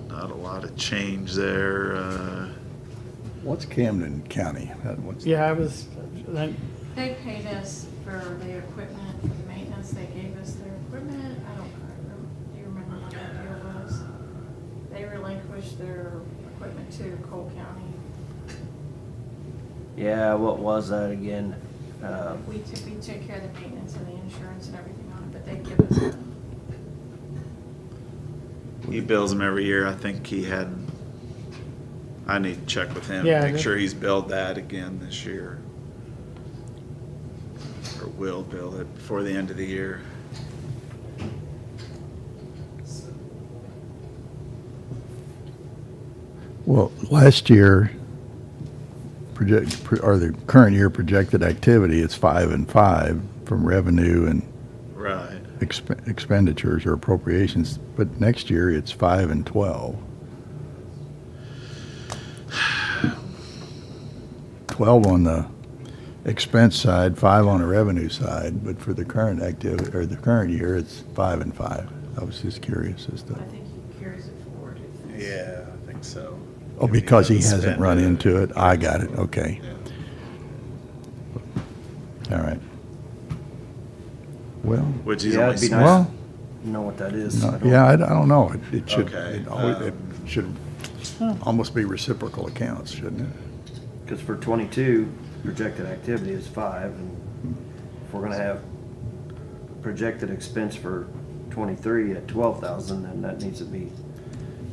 a lot of change there. What's Camden County? Yeah, They paid us for the equipment, for the maintenance, they gave us their equipment, I don't remember, do you remember what that deal was? They relinquished their equipment to Cole County. Yeah, what was that again? We took care of the maintenance and the insurance and everything on it, but they give us them. He bills them every year. I think he had. I need to check with him, Yeah, make that- sure he's billed that again this year. Or will bill it before the end of the year. Well, last year, or the current year projected activity, it's 5 and 5 from revenue and Right. expenditures or appropriations, but next year it's 5 and 12. 12 on the expense side, 5 on the revenue side, but for the current activity, or the current year, it's 5 and 5. I was just curious as to, I think he carries it forward. if that's- Yeah, I think so. oh, because he doesn't hasn't spend run it. into it. I got it, okay. Yeah. All right. Well, Which he's Yeah, only it'd be spent- nice. well, You know what that is? no, I don't- yeah, I don't know. It should, Okay, it should almost be reciprocal accounts, shouldn't it? Because for 22, projected activity is 5, and if we're gonna have projected expense for 23 at 12,000, then that needs to be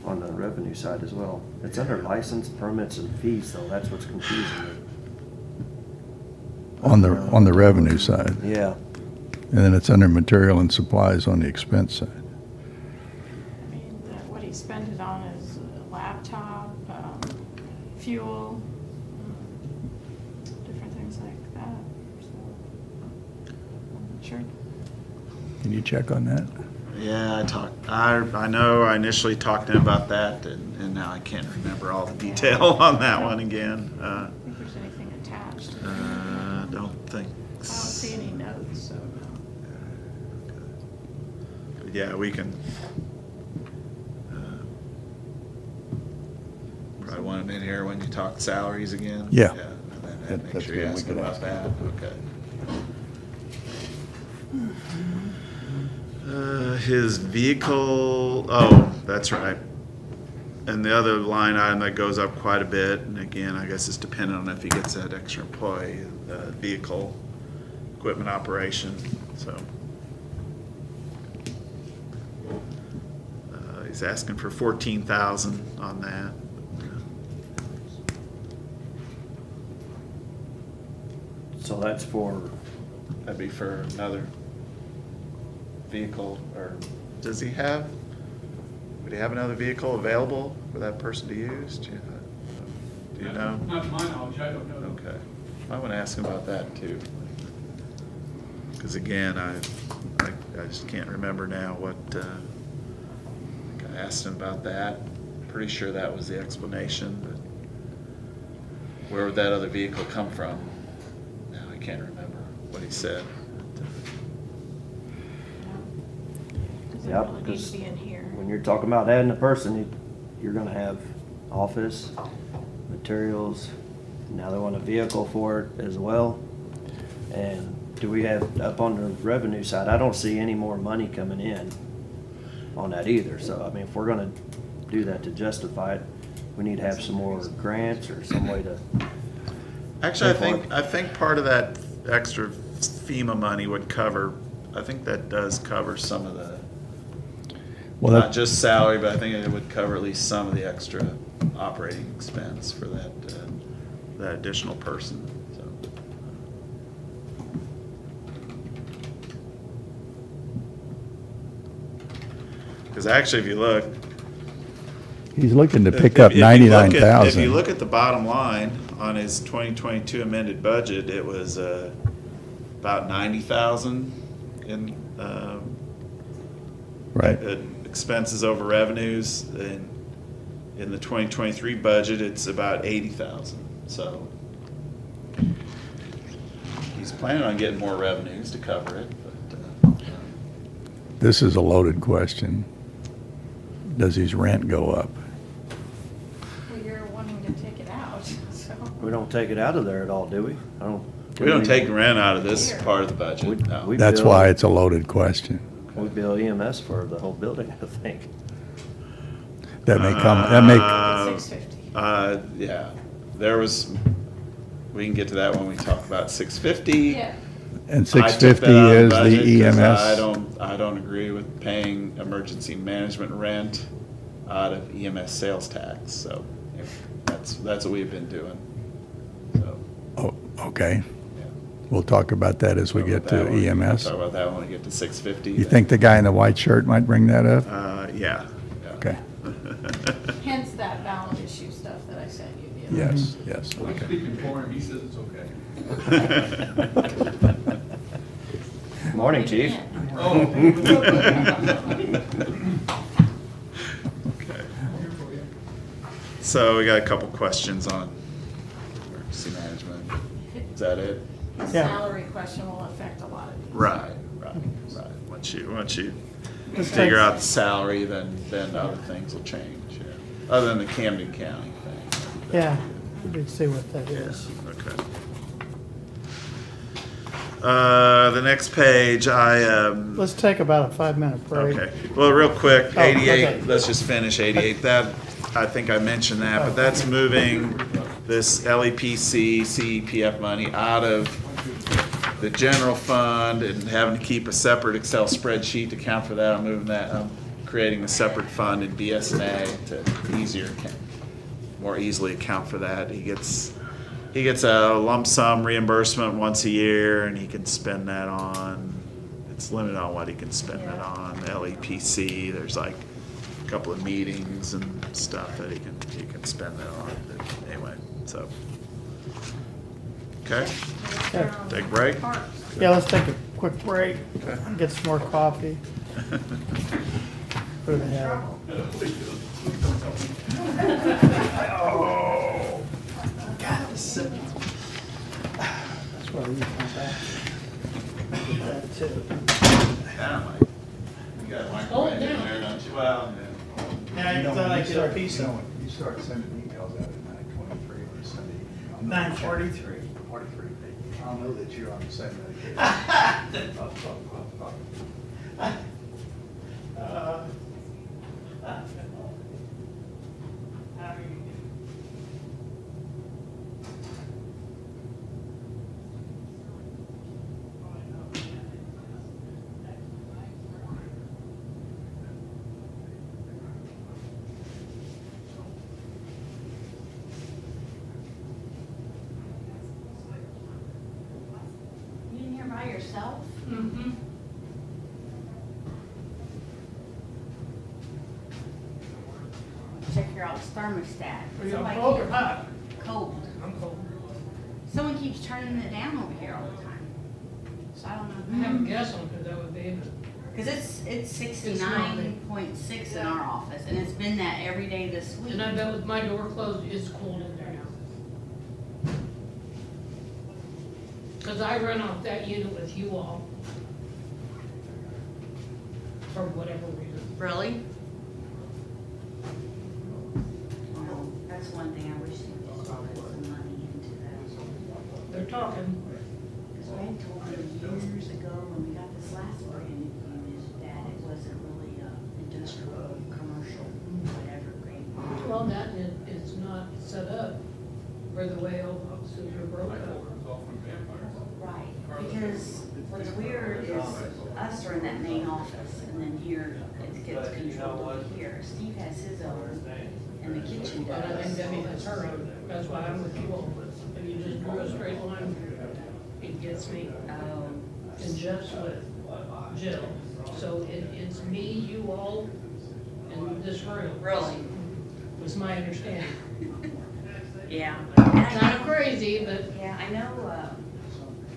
on the revenue side as well. It's under license, permits, and fees, though, that's what's confusing On the revenue side. me. Yeah, And then it's under material and supplies on the expense side. I mean, what he spent it on is a laptop, fuel, different things like that, so, I'm not sure. Can you check on that? Yeah, I know I initially talked to him about that, and now I can't remember all the detail on that one again. I don't think there's anything attached. Don't think. I don't see any notes, so no. But yeah, we can. Probably want him in here when you talk salaries again. Yeah. And then That- make that's sure you good, we ask could him about ask that. Okay. His vehicle, oh, that's right. And the other line item that goes up quite a bit, and again, I guess it's dependent on if he gets that extra employee, vehicle, equipment operation, so. He's asking for 14,000 on that. so that's for, That'd be for another vehicle, or does he have, would he have another vehicle available for that person to use? Do you know? Not to my knowledge, I don't know. Okay. I want to ask him about that too. Because again, I just can't remember now what, I think I asked him about that. Pretty sure that was the explanation, but where would that other vehicle come from? Now I can't remember what he said. Does it Yeah, really need because to be in here? when you're talking about adding a person, you're gonna have office, materials, now they want a vehicle for it as well. And do we have, up on the revenue side, I don't see any more money coming in on that either. So, I mean, if we're gonna do that to justify it, we need to have some more grants or some way to, Actually, Pay for I think part of that extra FEMA money would cover, I think that does cover some of the, Well, not that, just salary, but I think it would cover at least some of the extra operating expense for that, that additional person, so. Because actually, if you look. he's looking to pick if- up if you look at- 99,000. If you look at the bottom line on his 2022 amended budget, it was about 90,000 in Right. expenses over revenues. And in the 2023 budget, it's about 80,000. So he's planning on getting more revenues to cover it, but This is a loaded question. Does his rent go up? Well, you're wanting to take it out, so. we don't take it out of there at all, do we? I don't. we don't take rent out of this Here. part of the budget. We- No. we- That's bill- why it's a loaded question. We bill EMS for the whole building, I think. That may come, that may, $650. Yeah, there was, we can get to that when we talk about 650. Yeah, and I took 650 that out of is budget the 'cause EMS. I don't agree with paying emergency management rent out of EMS sales tax, so that's what we've been doing, so. Oh, okay. yeah. We'll talk about that as we Talk get about that to when- EMS. Talk about that when we get to 650. You think the guy in the white shirt might bring that up? Yeah. Okay. hence that ballot issue stuff that I sent you the Yes, yes, I'm okay. speaking for him, he says it's okay. Morning, chief. Oh. Okay. So we got a couple questions on emergency management. Is that it? The Yeah. salary question will affect a lot of these. Right. Once you Let's figure take- out the salary, then other things will change, yeah. Other than the Camden County thing. Yeah, we'd see what that is. Okay. The next page, Let's take about a 5-minute break. okay, well, real quick, Oh, 88, okay. let's just finish 88. That, I think I mentioned that, but that's moving this LEPC, CEPF money out of the general fund and having to keep a separate Excel spreadsheet to account for that. I'm moving that, I'm creating a separate fund in BSNA to more easily account for that. He gets a lump sum reimbursement once a year, and he can spend that on, it's limited on what he can spend it on. LEPC, there's like a couple of meetings and stuff that he can spend that on. But anyway, so. Okay, Okay. take a break. Yeah, let's take a quick break, Okay. get some more coffee. Who the hell? Oh, God, it was sick. That's why we come back. Get that too. You got a Hold it microwave in down. there, don't you? Well, Now, you thought I'd get a piece of when you start sending emails out at 9:23 on a Sunday evening. I'm not 9:43. 43. I'll know that you're on the same medication. You in here by yourself? Mm-hmm. Check your old thermostat. Are you Somebody cold or keep- hot? Cold. I'm cold. Someone keeps turning it down over here all the time. So I don't I have a know. guess on who that would be, but Cause it's 69.6 in our office and it's been that every day this week. and I bet with my door closed, it's cold in there now. Cause I run off that unit with you all. For whatever reason. Really? Well, that's one thing I wish they would just put some money into that. They're talking. Cause Ray told me years ago when we got this last brand new unit that it wasn't really industrial, commercial, whatever grade. Well, that is not set up for the way all offices are broken up. Right, because what's weird is us are in that main office, and then here, it gets controlled over here. Steve has his own, and the kitchen But I think does. Debbie has her own. That's why I'm with you all. If you just drew a straight line, it gets me. And Jeff's with Jill. So it's me, you all, and this room. Really? Was my understanding. Yeah. And I Kind of know- crazy, but Yeah, I know,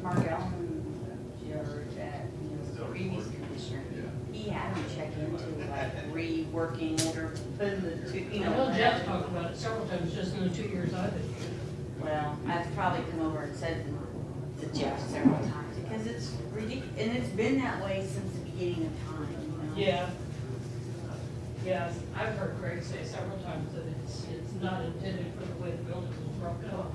Mark Ellen, George, the previous commissioner, he had me check into like reworking it or putting the two, I know Jeff talked about it several times just in the 2 years I've been here. Well, I've probably come over and said to Jeff several times, because it's ridiculous, and it's been that way since the beginning of time, you know? Yeah. Yeah, I've heard Greg say several times that it's not intended for the way the building was broken up.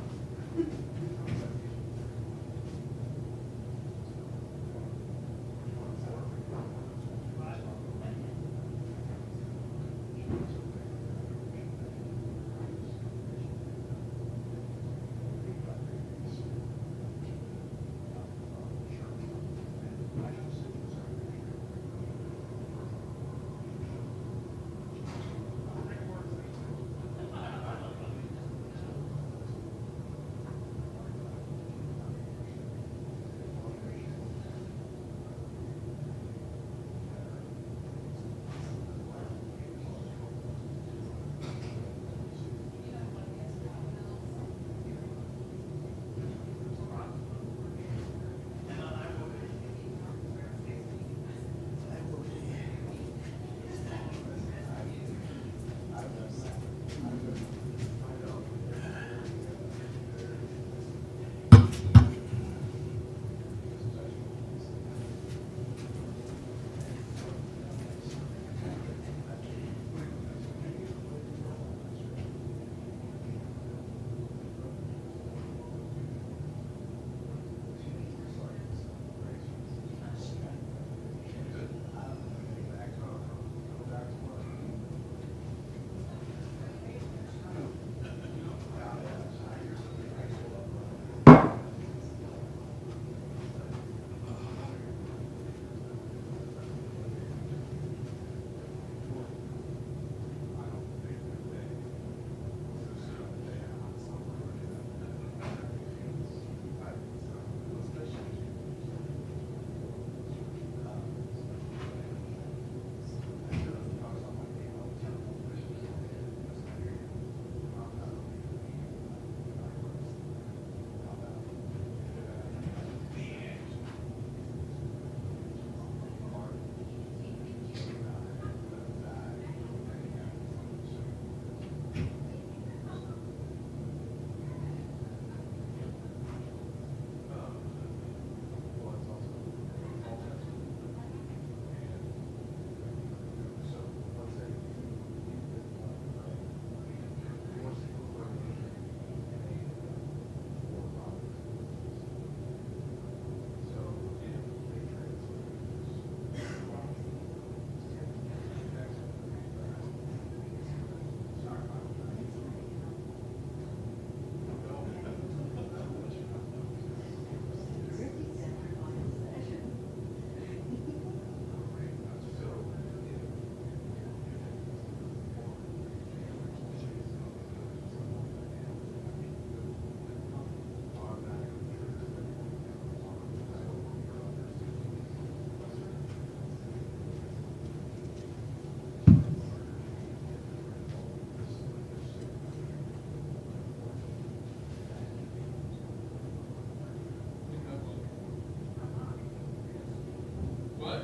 What?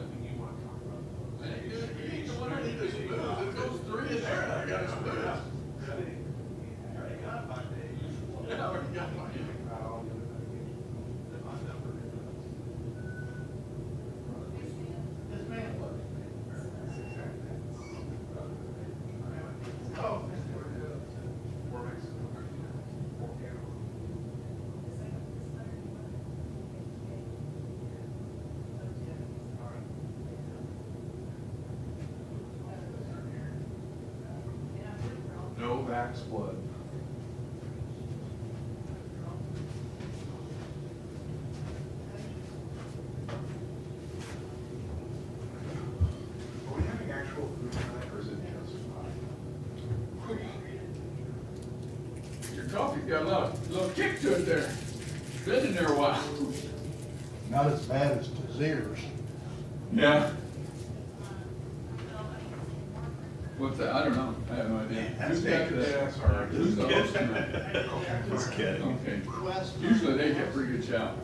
I ain't the one I need to smooth. It goes 3 in there and I got to smooth. I already got mine. Yes, ma'am. Oh. No back split. Are we having actual food tonight, or is it just Your coffee got a little kick to it there. Been in there a while. not as bad as Desire's? Yeah. What's that? I don't know. I have no idea. Who's got the, sorry. who's the host tonight? Just kidding. Okay. Usually they get pretty good chow.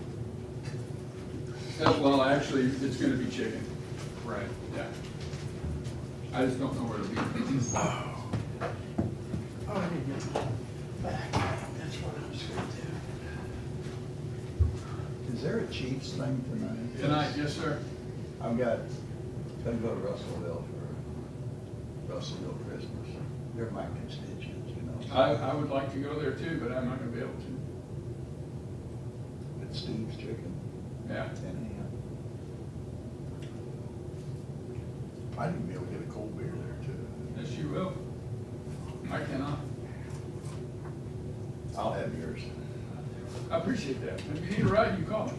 Well, actually, it's gonna be chicken. Right. Yeah. I just don't know where it'll be. Oh, I need to get my back. That's what I was gonna do. Is there a Chiefs thing tonight? Tonight, yes, sir. I've got, gotta go to Russellville for Russellville Christmas. They're my constituents, you know. I would like to go there too, but I'm not gonna be able to. At Steve's Chicken, Yeah. 10 a.m. I need to be able to get a cold beer there too. Yes, you will. I cannot. I'll have yours. I appreciate that. If you need a ride, you call me.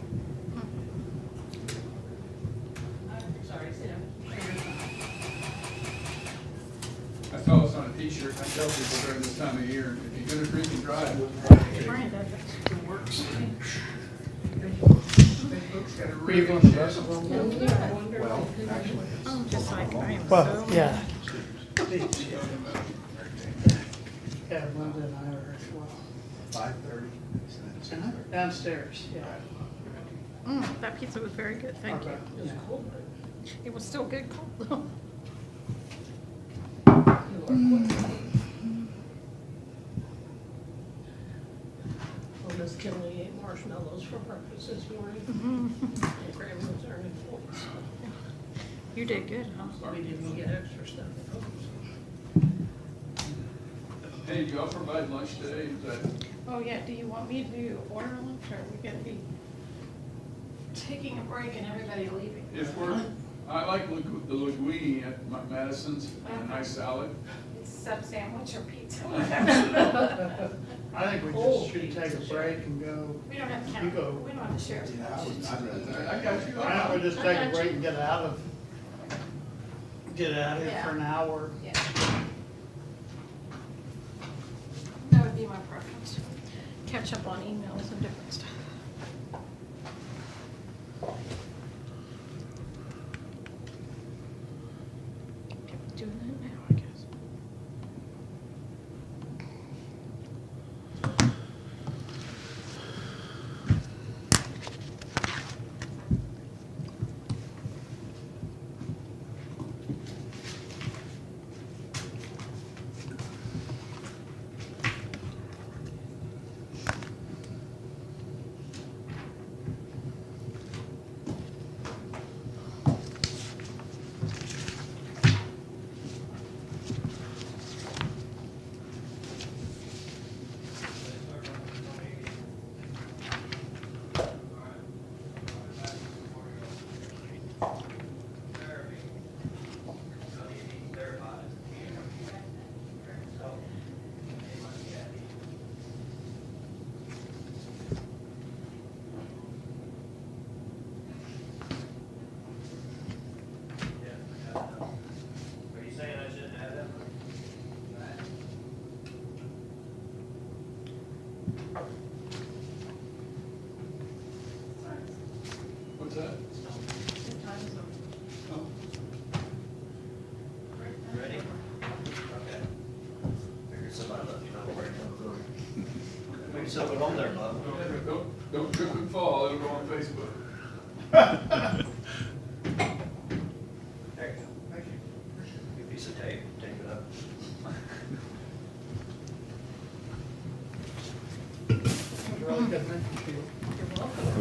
Sorry, sit down. I saw this on a t-shirt. I tell people during this time of year, if you're gonna drink and drive. Brian does it. Facebook's got a Are you really going to share. Russellville? Well, actually, it's. Oh, just like I am. Well, so- yeah. Yeah, Linda and I are as well. 5:30. Downstairs, yeah. That pizza was very good, thank you. Okay. It was cold, but It was still good cold though. you are quick. Well, Miss Kinley ate marshmallows for breakfast this morning. And Grandma's earning points. You did good, huh? We didn't get extra stuff. Hey, do y'all provide lunch today? Is that, Oh, yeah, do you want me to order lunch, or are we gonna be taking a break and everybody leaving? if we're, I like the linguine at Madison's, and a nice salad. It's sub sandwich or pizza. I think we Oh, just should take a break and go. We don't have to You count, go. we don't have to share. I got you. Why don't we just take a break and get out of here for an hour? Yeah. That would be my preference. Catch up on emails and different stuff. Doing that now, I guess. What's that? Oh. Ready? Okay. Figured somebody let me know where to go. Maybe something on there, Bob. Don't trip and fall, it'll go on Facebook.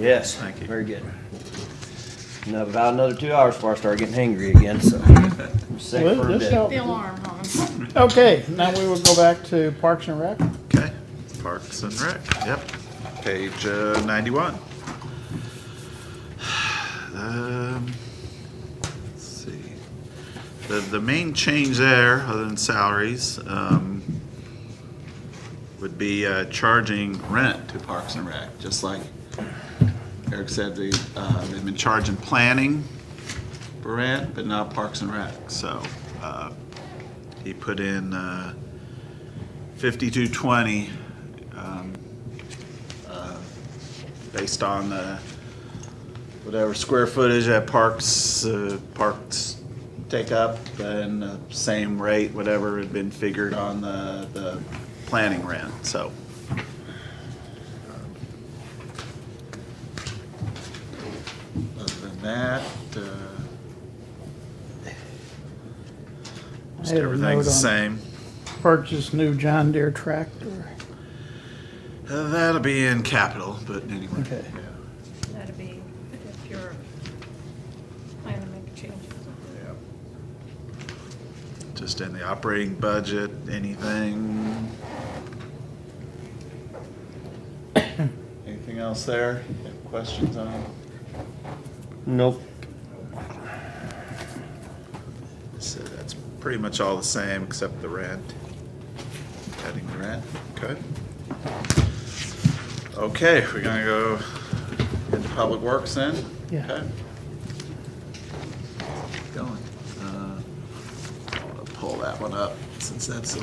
Yes, Thank you. very good. No, about another 2 hours before I start getting hangry again, so I'm sick Well, for a this bit. helped. The alarm on. Okay, now we will go back to Parks and Rec. Okay, Parks and Rec, yep, page 91. Let's see. The main change there, other than salaries, would be charging rent to Parks and Rec, just like Eric said, they've been charging planning for rent, but not Parks and Rec. So he put in 5220 based on the whatever square footage that parks take up, and the same rate whatever had been figured on the planning rent. So. Other than that, just I had a everything's the note same. Purchase new John Deere tractor. That'll be in capital, but anyway. Okay. Yeah. That'd be if you're planning to make changes. Yeah. Just in the operating budget, anything? Anything else there? Have questions on? Nope. So that's pretty much all the same except the rent. Cutting the rent, okay. Okay, we're gonna go into Public Works then? Yeah. Okay. Keep going. I wanna pull that one up since that's a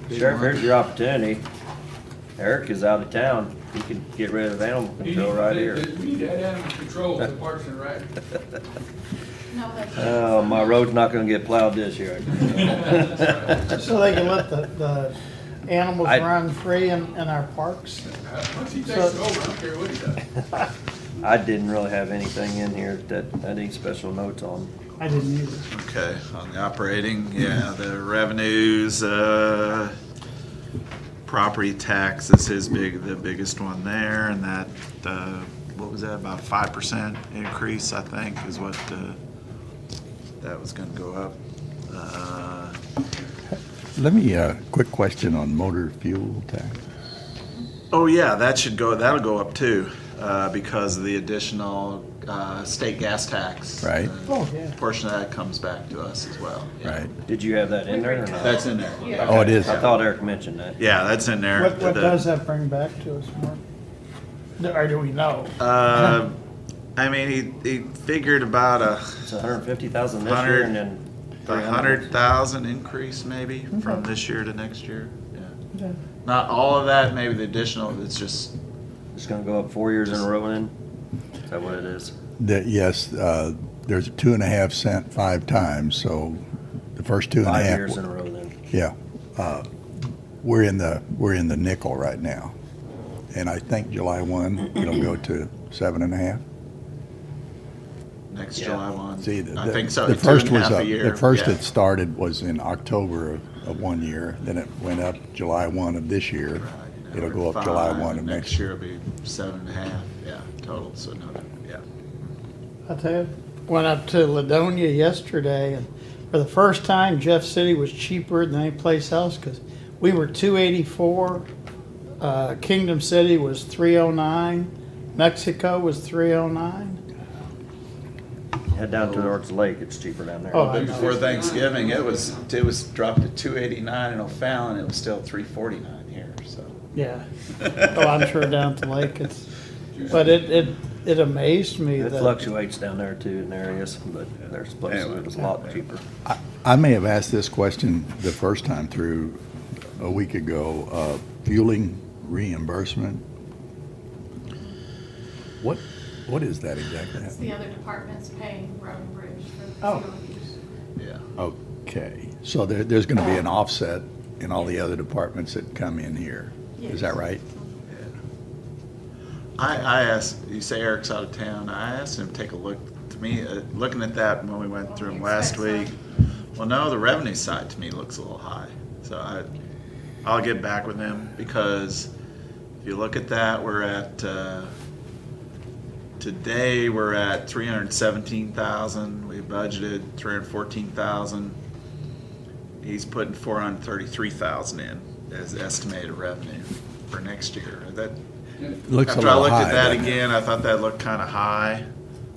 big Sheriff, one. here's your opportunity. Eric is out of town. He can get rid of animal control right here. We need to add animal control to Parks and Rec. No, that's. Oh, my road's not gonna get plowed this year. So they can let the animals I- run free in our parks? Once he takes it over, I don't care what he does. I didn't really have anything in here that I need special notes on. I didn't either. Okay, on the operating, yeah, the revenues, property tax is the biggest one there, and that, what was that, about 5% increase, I think, is what, that was gonna go up. Let me, quick question on motor fuel tax. Oh, yeah, that'll go up too, because of the additional, state gas tax. Right. Oh, yeah. Portion of that comes back to us as well. Yeah. Right. Did you have that in there or not? That's in there. Yeah. Oh, it is. I thought Eric mentioned that. Yeah, that's in there. What The- does that bring back to us, Mark? Or do we know? I mean, he figured about It's 150,000 this year and then 300. 100,000 increase maybe from this year to next year. Yeah. Yeah. Not all of that, maybe the additional, it's just, It's gonna go up 4 years in a row then? Is that what it is? Yes, there's a 2.5 cent 5 times, so the first 2.5. 5 years in a row then. Yeah. We're in the nickel right now. And I think July 1, it'll go to 7.5. next Yeah. July 1. See, I think so, the two first and a was half a up, year. the first Yeah. it started was in October of 1 year, then it went up July 1 of this year. Right, now It'll we're go at up July 5, 1 of and next year. year will be 7.5, yeah, total, so no, yeah. I tell you, went up to Ladonia yesterday, and for the first time, Jeff City was cheaper than any place else, because we were $284, Kingdom City was $309, Mexico was $309. Head down towards the lake, it's cheaper down there. Oh, But I know. before Thanksgiving, it was dropped to 289 in O'Fallon, it was still 349 here, so. Yeah. Oh, I'm sure down at the lake, but it amazed me It that. fluctuates down there too in areas, but there's places Anyway. it was a lot cheaper. I may have asked this question the first time through a week ago, fueling reimbursement. What is that exactly? It's the other departments paying road and bridge for the Oh. fuel use. Yeah. Okay, so there's gonna be an offset in all the other departments that come in here. Is that Yes. right? I asked, you say Eric's out of town, I asked him to take a look, to me, looking at that when we went through them last week. Well, no, the revenue side to me looks a little high, so I'll get back with him, because if you look at that, we're at today we're at 317,000. We budgeted 314,000. He's putting 433,000 in as estimated revenue for next year. That Looks a after I little looked high. at that doesn't it? again, I thought that looked kind of high.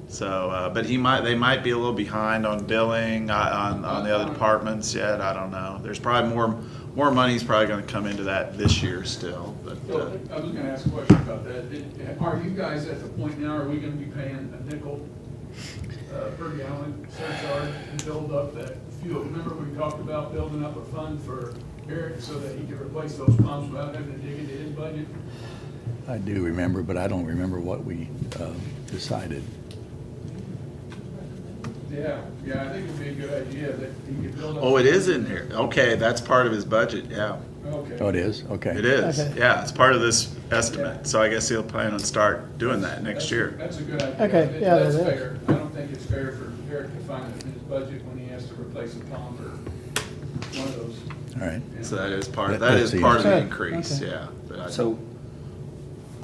So, but they might be a little behind on billing on the other departments yet. I don't know. There's probably more money's probably going to come into that this year still. But I was gonna ask a question about that. Are you guys at the point now, are we gonna be paying a nickel per gallon surcharge and build up that fuel? Remember we talked about building up a fund for Eric so that he could replace those pumps without having to dig into his budget? I do remember, but I don't remember what we decided. Yeah, I think it'd be a good idea that he could build up. oh, it is in here. Okay, that's part of his budget. Yeah, Okay. Oh, it is? Okay. it is. Okay. Yeah, it's part of this estimate. So I guess he'll plan on start doing that next year. That's a good idea. Okay, yeah, That's that is. fair. I don't think it's fair for Eric to find it in his budget when he has to replace a pump or one of those. All right. So that is part of That's the the answer. increase. Okay. Yeah. But So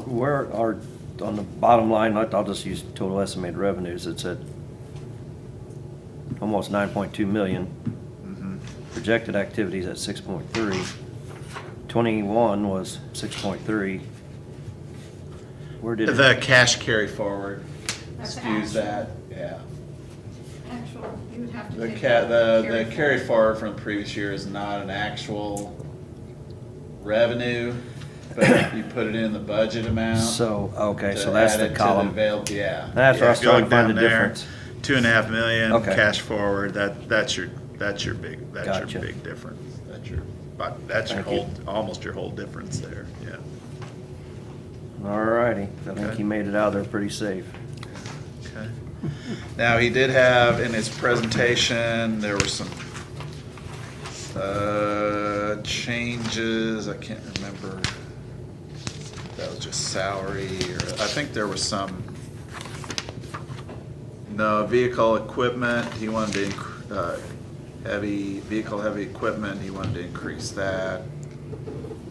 where are, on the bottom line, I'll just use total estimated revenues, it's at almost 9.2 million. Mhm. Projected activities at 6.3. 21 was 6.3. Where did the it? cash carry forward. That's Excuse actual. that. Yeah. Actual, you would have to The take that the carry forward from the previous year is not an actual revenue, but you put it in the budget amount. So, okay, to so that's add the it to column. available, yeah. That's what I was If you trying look to find down the there, difference. 2.5 million Okay. cash forward. That's your big Gotcha. difference. That's your Thank you. almost your whole difference there. Yeah. All righty, I think Okay. he made it out there pretty safe. Okay. Now, he did have in his presentation, there were some changes. I can't remember if that was just salary or, I think there was some, no, vehicle equipment, he wanted to, heavy equipment, he wanted to increase that.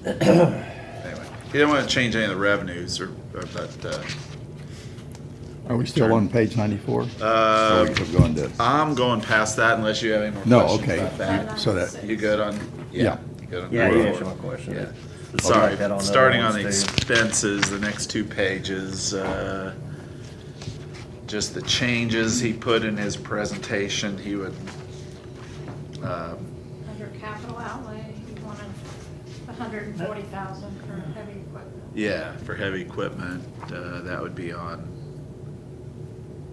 Anyway, he didn't want to change any of the revenues but, Are we still on page 94? Or Uh, we going to? I'm going past that unless you have any more No, questions okay. about that. So that, You good on? Yeah. You good on? Yeah, that? you answered my question. Yeah. I'll Sorry, write that on the starting other on the ones, too. expenses, the next two pages, just the changes he put in his presentation, he would, Under capital outlay, you wanted 140,000 for heavy equipment. yeah, for heavy equipment, that would be on,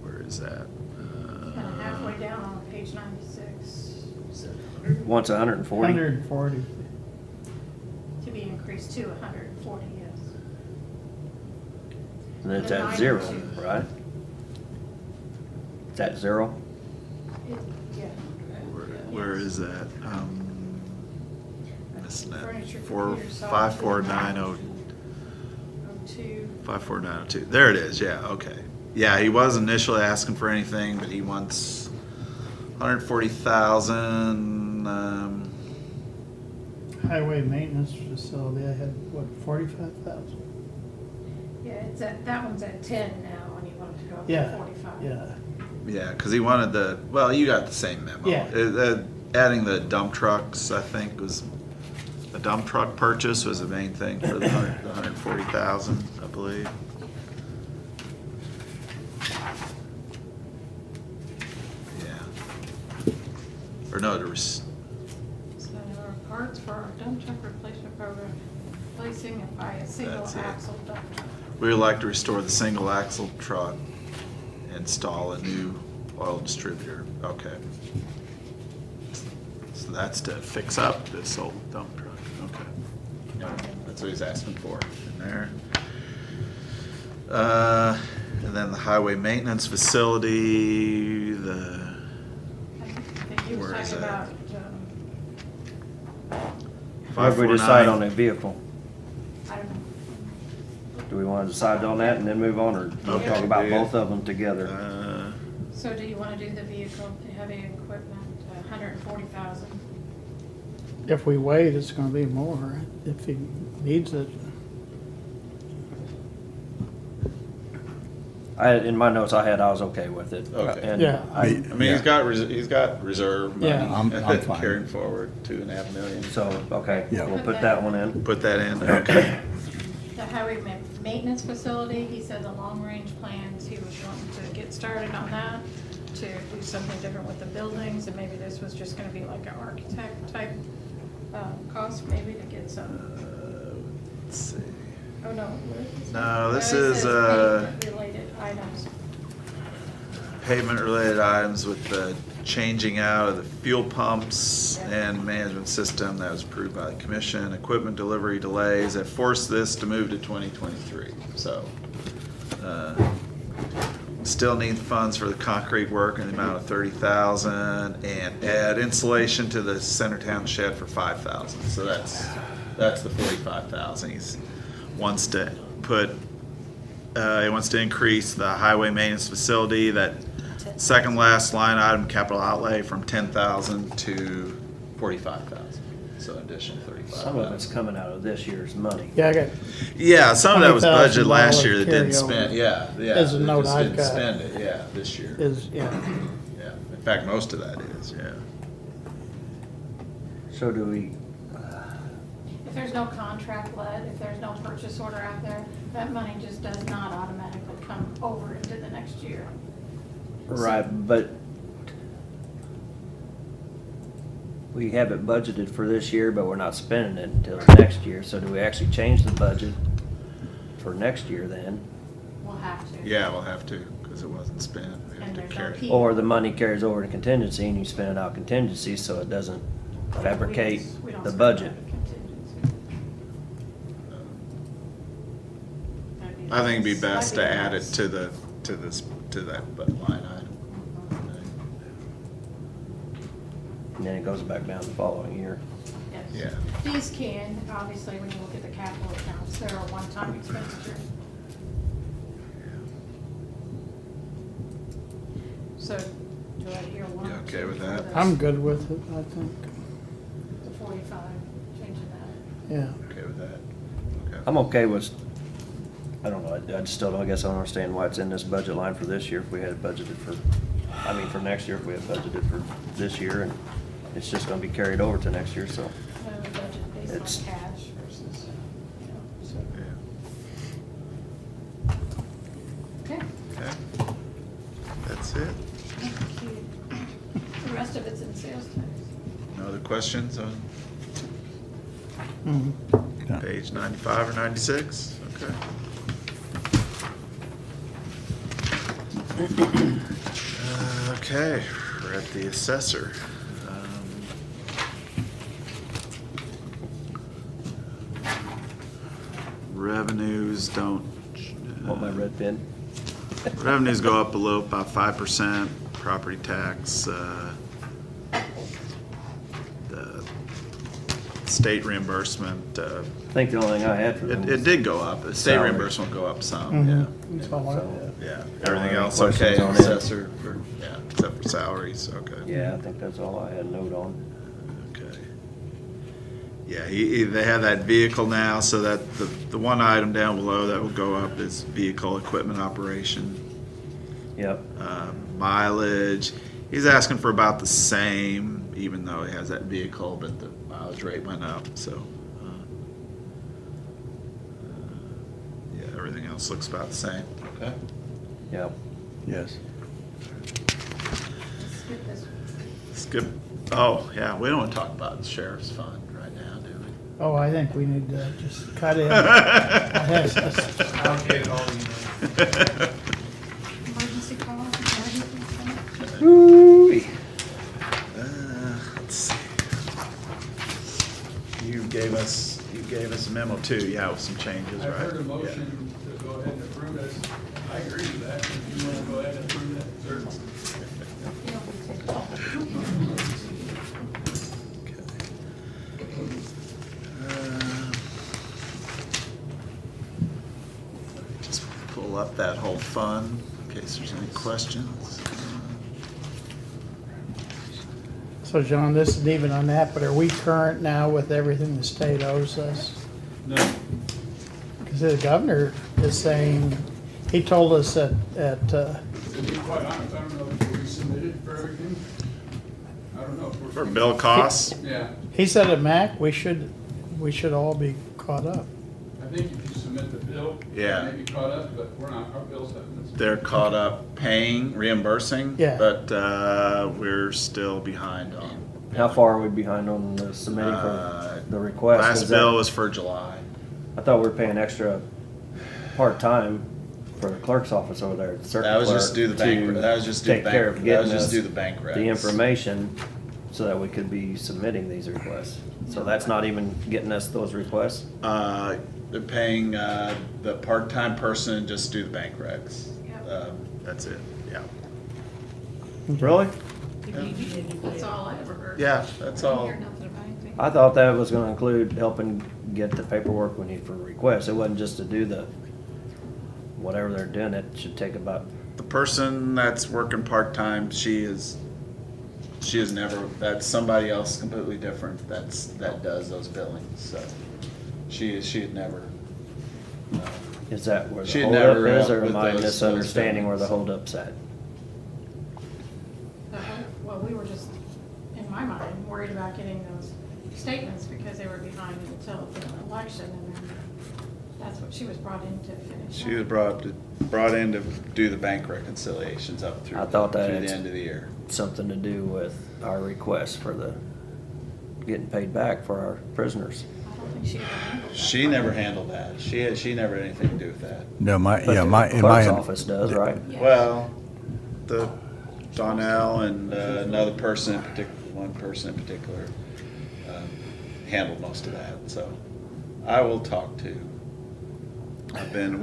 where is that? And halfway down on page 96, Once 140? 140. to be increased to 140, yes. And it's The at 0, 92. right? It's at 0? Yeah. Where is that? Missing that. Furniture, Four, computer, software, 54902. 02. 54902. There it is. Yeah. Okay. Yeah, he was initially asking for anything, but he wants 140,000. Highway maintenance facility, I had, what, 45,000? Yeah, it's at, that one's at 10 now, and you want it to go up Yeah, to 45. yeah. Yeah, because he wanted the. Well, you got the same memo. Yeah. Adding the dump trucks, I think, was the dump truck purchase was the main thing for the 140,000, I believe. Yeah. Or no, to So there are parts for our dump truck replacement program, replacing it by a single That's it. axle dump truck. we would like to restore the single axle truck, install a new oil distributor. Okay. So that's to fix up this old dump truck. Okay. Yeah, that's what he's asking for in there. And then the highway maintenance facility, the, I think he was Where is talking that? about, Where did we decide 549. on a vehicle? I don't know. Do we want to decide on that and then move on, or do we Okay. talk about both of them together? So do you want to do the vehicle, the heavy equipment, 140,000? If we wait, it's gonna be more, if he needs it. in my notes I was okay with it. Okay. And Yeah. I mean, he's got reserve money. Yeah. I'm fine. Carrying forward, 2.5 million. So, okay, Yeah. we'll put that one in. Put that in, okay. The highway maintenance facility, he said the long-range plans, he was wanting to get started on that, to do something different with the buildings, and maybe this was just gonna be like an architect type cost, maybe to get some, Let's see. oh no. what is this? No, this it is, says pavement-related items. Pavement-related items with the changing out of the fuel pumps and management system that was approved by the commission. Equipment delivery delays that forced this to move to 2023. So, still need funds for the concrete work in the amount of 30,000 and add insulation to the Centertown shed for 5,000. So that's the 45,000. He wants to increase the highway maintenance facility, that second last line item, capital outlay, from 10,000 to 45,000. So additional 35,000. Some of it's coming out of this year's money. Yeah, I got, Yeah, some of that was budgeted last $20,000 year that didn't carryover. spend, yeah. Is a they note just I've didn't got. spend it, yeah, this year. yeah. Yeah, in fact, most of that is, yeah. So do we, If there's no contract led, if there's no purchase order out there, that money just does not automatically come over into the next year. right, but we have it budgeted for this year, but we're not spending it until next year. So do we actually change the budget for next year then? We'll have to. Yeah, we'll have to, because it wasn't spent. We have And to there's no carry. P. Or the money carries over to contingency and you spend it out contingency so it doesn't fabricate We don't the spend budget? that contingency. That'd be I think it'd be nice. best to That'd be add it nice. to that line item. And then it goes back down the following year. Yes. Yeah. These can, obviously, when you look at the capital accounts, they're a one-time expenditure. So, do I hear one? You okay with that? I'm good with it, I think. The 45, changing that. Yeah. Okay with that? Okay. I'm okay with, I don't know, I just still don't, I guess I don't understand why it's in this budget line for this year if we had it budgeted for, I mean, for next year if we had budgeted for this year and it's just gonna be carried over to next year, so. The budget based It's- on cash versus, so. Yeah. Okay. Okay. That's it. Thank you. The rest of it's in sales tax. No other questions on Mhm. page 95 or 96? Okay. Okay, we're at the assessor. Revenues don't. Want my red pen? Revenues go up a little, about 5%, property tax, the state reimbursement, I think the only thing I had for them it was. did go up, the state Salary. reimbursement go up some, yeah. Mhm. That's all I So, had. Yeah, I don't everything have else any okay, questions on it. assessor, yeah, except for salaries, okay. Yeah, I think that's all I had a note on. Okay. Yeah, they have that vehicle now, so that the one item down below that will go up is vehicle equipment operation. Yep. Mileage, he's asking for about the same, even though he has that vehicle, but the mileage rate went up, so. Yeah, everything else looks about the same. Okay. Yep. Yes. Let's skip this one. Skip, oh, yeah, we don't want to talk about the sheriff's fund right now, do we? Oh, I think we need to just cut in. Yes, yes. Allocate all the Emergency calls, emergency Woo-wee. Let's see. You gave us a memo too, yeah, with some changes, right? I've heard a motion to go ahead and approve it. I agree with that. If you want to go ahead and approve that, certainly. Just pull up that whole fund in case there's any questions. So John, this is even on that, but are we current now with everything the state owes us? No, Because the governor is saying he told us at, To be quite honest, I don't know if we submitted for everything. I don't know if we're. For bill costs, Yeah, he said at MAC, we should all be caught up. I think if you submit the bill. Yeah. Maybe caught up, but we're not, our bills haven't. they're caught up paying, reimbursing. Yeah. But, we're still behind on. How far are we behind on the submitting for the request? Last Is that- bill was for July. I thought we were paying extra part-time for the clerk's office over there. Circuit That was just clerk, do the bank, to that was just do take care of bank, that was getting just us do the bank recs. the information so that we could be submitting these requests. So that's not even getting us those requests? They're paying, the part-time person just do the bank recs. Yep. That's it, yeah. Really? That's all I ever heard. Yeah, that's I didn't all. hear nothing about anything. I thought that was gonna include helping get the paperwork we need for requests. It wasn't just to do the, whatever they're doing, it should take about, The person that's working part-time, she is never, that's somebody else completely different that does those billings, so. She had never, is that where She the had holdup never is, helped or with am I those misunderstanding where the billings. holdup's at? Well, we were just, in my mind, worried about getting those statements because they were behind until the election, and then that's what she was brought in to finish. she was brought in to do the bank reconciliations up through, I thought that through the it's- end of the year. Something to do with our request for the, getting paid back for our prisoners. I don't think she ever handled that. She never handled that. She never had anything to do with that. No, But yeah, the my, in clerk's my. office does, right? Yeah. Well, the Donnell and another person in particular, one person in particular, handled most of that, so I will talk to. I've been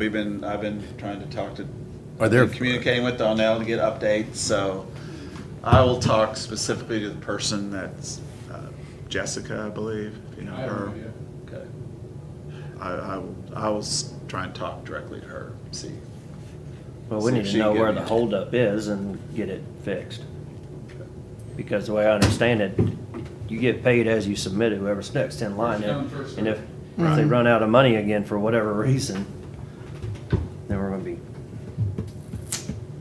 trying to talk to, Are there- communicating with Donnell to get updates, so I will talk specifically to the person that's Jessica, I believe, you know I have no her. idea. Okay. I will try and talk directly to her, see. Well, See we if need she to know can where give the me- holdup is and get it fixed. Because the way I understand it, you get paid as you submit it, whoever's next in line. First come, first And if served. they run out of money again for whatever reason, then we're gonna be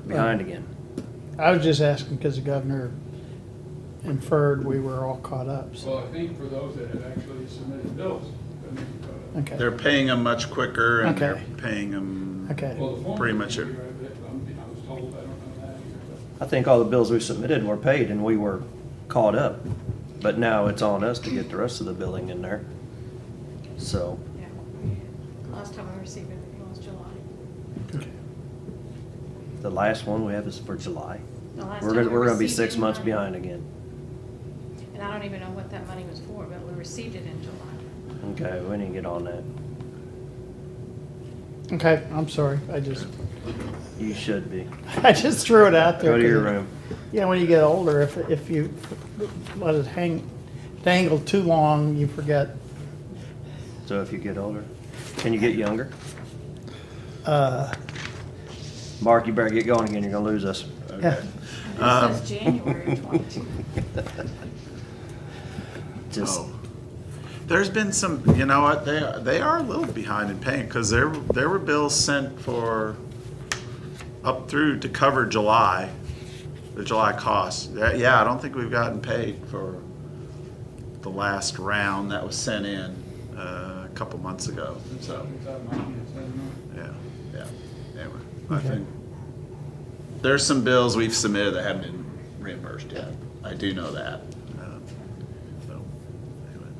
behind again. I was just asking because the governor inferred we were all caught up, so, Well, I think for those that have actually submitted bills, that may be caught up. okay. They're paying them much quicker and they're Okay. paying them Okay. Well, the form pretty may much be it. right, but I was told, I don't know that either, I think all the bills we submitted were paid and we were caught up. But now it's on us to get the rest of the billing in there. So, Yeah. Last time I received anything was July. the last one we have is for July. The last We're time gonna, we we're gonna be received 6 any months money- behind again. And I don't even know what that money was for, but we received it in July. Okay, we need to get on that. Okay, I'm sorry, You should be. I just threw it out there. Go to your 'cause- room. Yeah, when you get older, if you let it dangle too long, you forget. So if you get older, can you get younger? Mark, you better get going again, you're gonna lose us. Yeah. This says January of 22. Just, Oh. There's been some, you know what, they are a little behind in paying, because there were bills sent for up through to cover July, the July costs. Yeah, I don't think we've gotten paid for the last round that was sent in a couple months ago, so, but that might be, I don't know. yeah. Anyway, I Okay. think, there's some bills we've submitted that haven't been reimbursed yet. I do know that. So, anyway.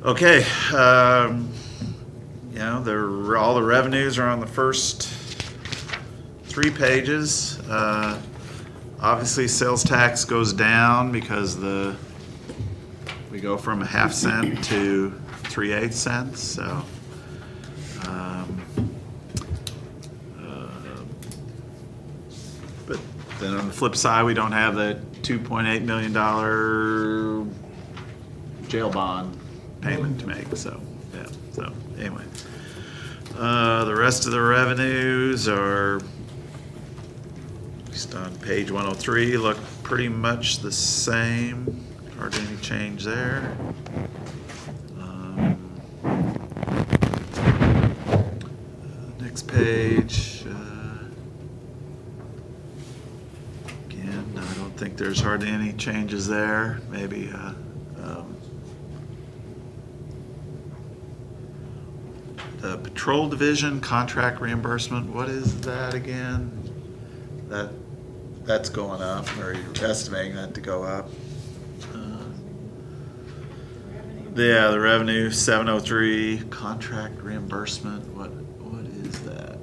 Okay, you know, all the revenues are on the first 3 pages. Obviously, sales tax goes down because we go from a half cent to 3/8 cents, so. But then on the flip side, we don't have the $2.8 million jail bond payment to make, so, yeah, so, anyway. The rest of the revenues are, at least on page 103, look pretty much the same, hardly any change there. Next page, again, I don't think there's hardly any changes there. Maybe, the patrol division contract reimbursement, what is that again? That's going up, or you're estimating that to go up. Yeah, the revenue, 703, contract reimbursement, what is that?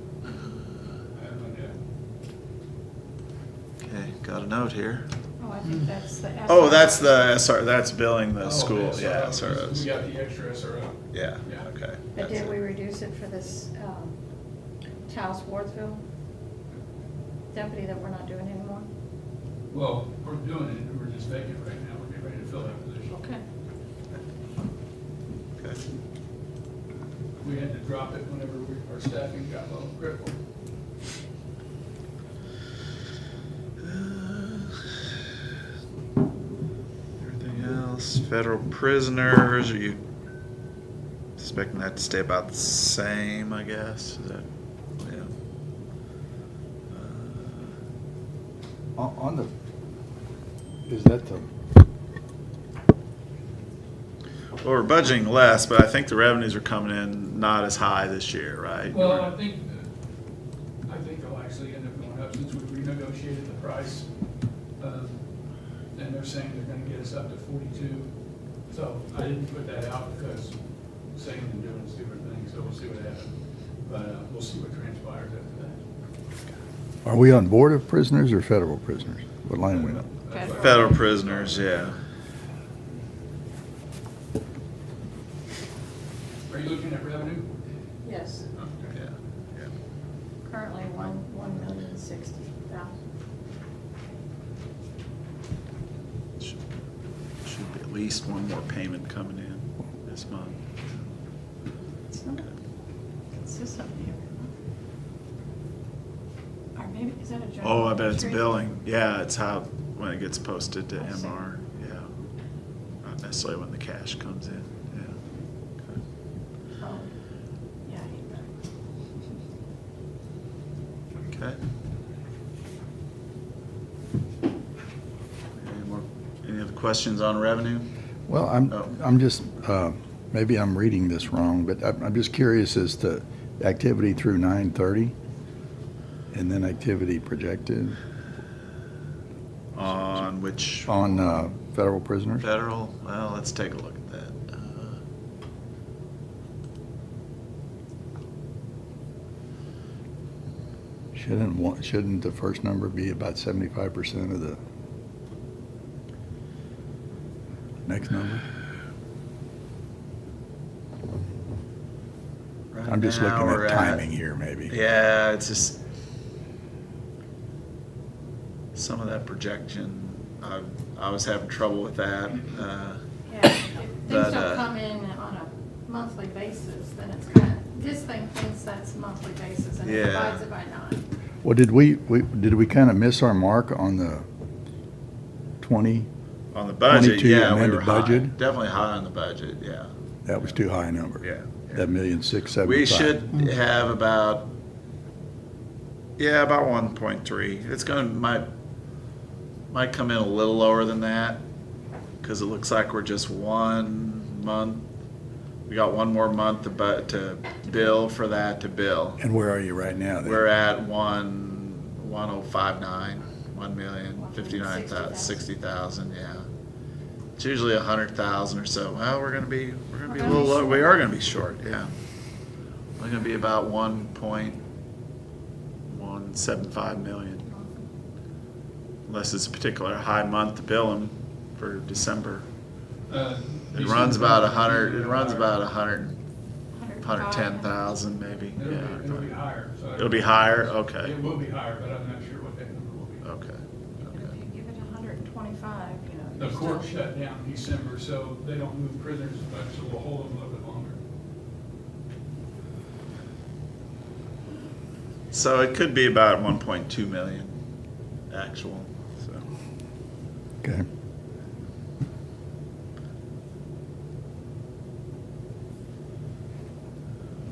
Okay, got a note here. Oh, I think that's the. Oh, that's the SR, that's billing the school, SRO. yeah, We SROs. got the extra SRO. Yeah, Yeah. okay. But That's did it. we reduce it for this Taos Wardsville deputy that we're not doing anymore? Well, we're doing it, we're just vacant right now, we're getting ready to fill that position. Okay. Okay. We had to drop it whenever our staffing got low, critical. Everything else, federal prisoners, are you expecting that to stay about the same, I guess? Is that, yeah. On the, is that the, Well, we're budgeting less, but I think the revenues are coming in not as high this year, right? Well, I think they'll actually end up going up since we renegotiated the price. And they're saying they're gonna get us up to 42. So I didn't put that out because saying and doing is different things, so we'll see what happens. But we'll see what transpires after that. are we on Board of Prisoners or Federal Prisoners? What line are we on? That's why- Federal prisoners, yeah. Are you looking at revenue? Yes, Yeah, yeah. currently 1,060,000. Should be at least one more payment coming in this month. It's not consistent here. Or maybe, is that a journal? Oh, I bet it's entry? billing. Yeah, it's how, when it gets posted to I see. MR, yeah. Not necessarily when the cash comes in, yeah. Oh, yeah, you're right. Okay. Any other questions on revenue? Well, Oh. I'm just, maybe I'm reading this wrong, but I'm just curious as to activity through 9/30 and then activity projected On which on federal prisoners. federal? Well, let's take a look at that. Shouldn't the first number be about 75% of the next number? Right I'm just now looking we're at timing here, maybe. Yeah, it's just some of that projection. I was having trouble with that. Yeah, if things But, don't come in on a monthly basis, then it's kind of, this thing thinks that's monthly basis and it Yeah. divides it by 9. Well, did we kind of miss our mark on the 20? On the budget, 22 yeah, we amended were high. budget? Definitely high on the budget, yeah. That was too high a number. Yeah. That 1,675,000. We should have about 1.3. It's might come in a little lower than that, because it looks like we're just 1 month. We got one more month to bill for that to bill. And where are you right now then? We're at 1,059, 1,059,060,000, yeah. It's usually 100,000 or so. Well, we're gonna be a little low. We are gonna be short, yeah. We're gonna be about 1.175 million. Unless it's a particular high month to bill them for December. It runs about 100, it runs about 110,000 maybe, It'll be yeah. higher. So It'll be higher, okay, It will be higher, but I'm not sure what that number will be. okay, And okay. if you give it 125, you know. The you're court still- shut down in December, so they don't move prisoners as much, so we'll hold them a little bit longer. So it could be about 1.2 million actual, so. Okay.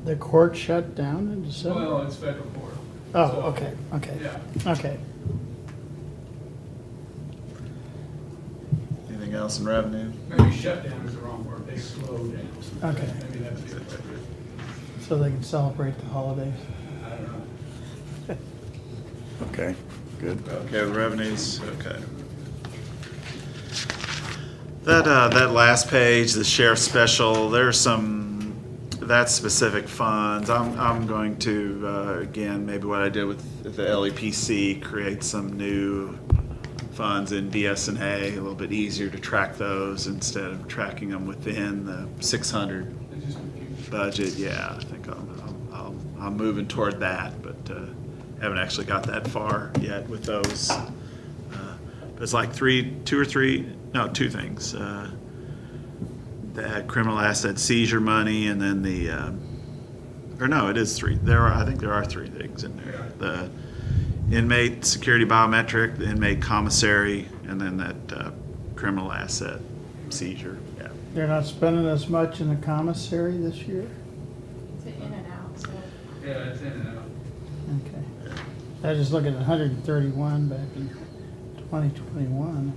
The court shut down in December? Well, it's federal court. Oh, So, okay, okay, Yeah. okay. Anything else in revenue? Maybe shutdown is the wrong word, they slowed down. Okay. Maybe that's the right word. So they can celebrate the holidays. I don't know. Okay, good. Okay, with revenues, okay. That last page, the sheriff's special, there's some, that's specific funds. I'm going to, again, maybe what I did with the LEPC, create some new funds in BS&A, a little bit easier to track those instead of tracking them within the 600 It's just confusing. budget. Yeah, I think I'm moving toward that, but haven't actually got that far yet with those. It's like two things. The criminal asset seizure money, and then it is three. I think there are three things in there. The inmate security biometric, the inmate commissary, and then that criminal asset seizure. Yeah. They're not spending as much in the commissary this year? It's in and out, so. Yeah, it's in and out. Okay. I was just looking at 131 back in 2021.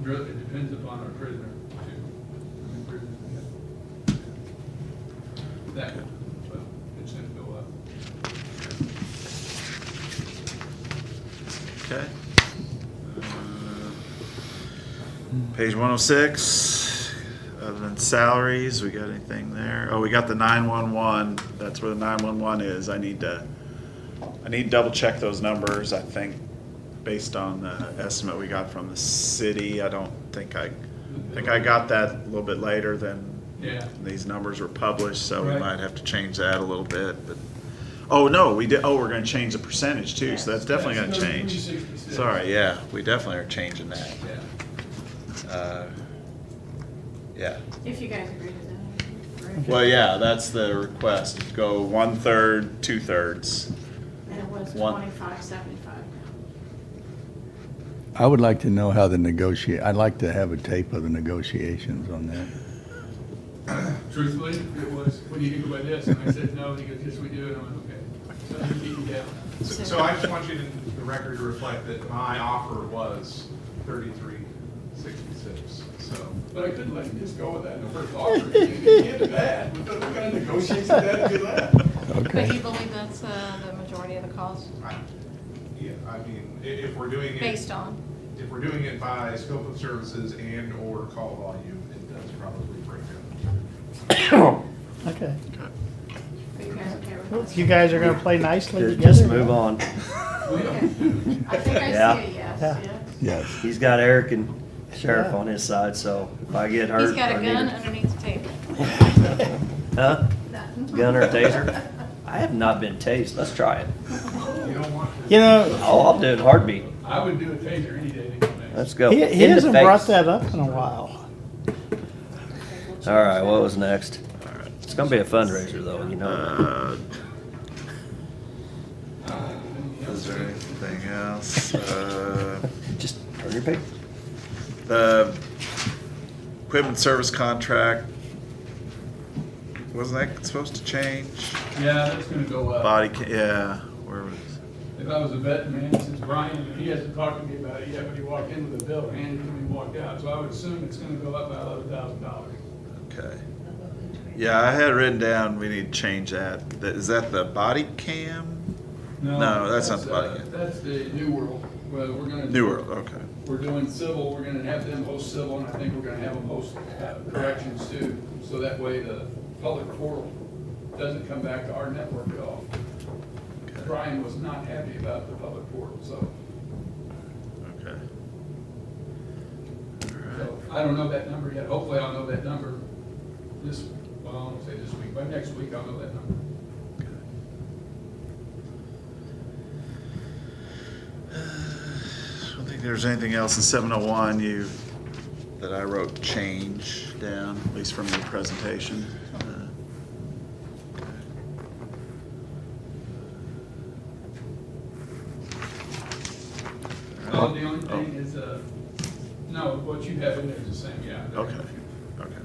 Really, it depends upon our prisoner, too. I mean, prisoners, yeah. That, well, it's gonna go up. Okay. Page 106, other than salaries, we got anything there? Oh, we got the 911, that's where the 911 is. I need to double check those numbers, I think, based on the estimate we got from the city. I think I got that a little bit later than Yeah. these numbers were published, so we Right. might have to change that a little bit, but, oh, no, we're gonna change the percentage too, so that's definitely gonna That's change. 366. Sorry, yeah, we definitely are changing that. Yeah. Yeah, If you guys agree to that. well, yeah, that's the request, go 1/3, 2/3. And it was One. 25.75. I would like to know how I'd like to have a tape of the negotiations on that. Truthfully, it was, what do you think about this? And I said, no, and he goes, yes, we do, and I went, okay. So he beat me down. So I just want you to, the record to reflect that my offer was 33.66, so. But I couldn't let him just go with that in the first offer. He did it bad. What kind of negotiation that and do that? But Okay. you believe that's the majority of the cost Yeah, I mean, if we're doing it. based on? If we're doing it by scope of services and or call volume, it does probably break down. Okay. Are you guys okay with Well, that? you guys are gonna play nicely together? Just move on. Okay. I think I Yeah. see a yes, Yeah. yes. Yes. He's got Eric and Sheriff Yeah. on his side, so if I get hurt. He's got a or need gun to- underneath the table. Huh? Nothing. Gun or a taser? I have not been tased. Let's try it. You don't want to. You know, Oh, I'll do it heartbeat. I would do a taser any day to come in. Let's go. he In the hasn't brought face. that up in a while. All right, what was next? It's gonna be a fundraiser though, you know. Is there anything else? Just turn your page. The equipment service contract, wasn't that supposed to change? Yeah, that's gonna go up. Yeah, where was? If I was a vet man, since Brian, he hasn't talked to me about it yet, but he walked in with a bill, handed it to me, and walked out. So I would assume it's gonna go up by $11,000. Okay. Yeah, I had written down, we need to change that. Is that the body cam? No, that's not the body cam. That's the New World. Well, we're gonna. New World, okay. We're doing civil, we're gonna have them host civil, and I think we're gonna have them host corrections too. So that way the public portal doesn't come back to our network at all. Okay. Brian was not happy about the public portal, so. Okay. So, I don't know that number yet. Hopefully I'll know that number well, I won't say this week, by next week I'll know that number. I don't think there's anything else in 701 that I wrote change down, at least from your presentation. Well, the only thing is, no, what you have in there is the same, yeah. Okay, okay.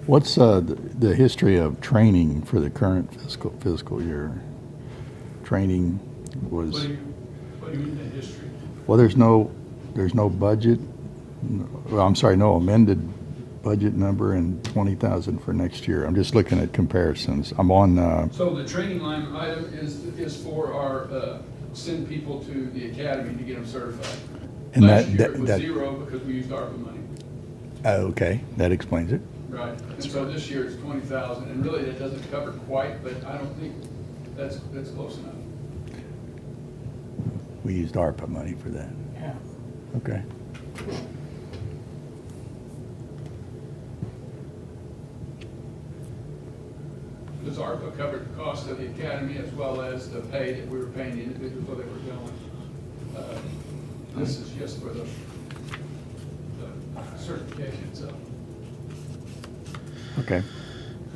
What's the history of training for the current fiscal year? Training was, What do you mean the history? well, there's no budget, well, I'm sorry, no amended budget number and 20,000 for next year. I'm just looking at comparisons. I'm on, So the training line item is for our, send people to the academy to get them certified. And Last that- year it was that- 0 because we used ARPA money. okay, that explains it. Right, and so this year it's 20,000, and really that doesn't cover quite, but I don't think that's close enough. We used ARPA money for that. Yeah. Okay. Because ARPA covered the cost of the academy as well as the pay that we were paying the individuals while they were going. This is just for the certification itself. Okay.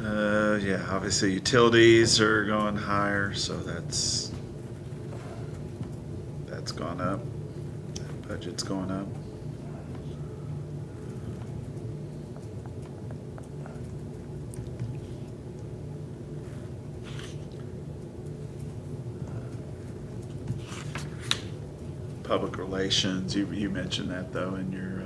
Yeah, obviously utilities are going higher, so that's gone up. That budget's going up. Public relations, you mentioned that though in your,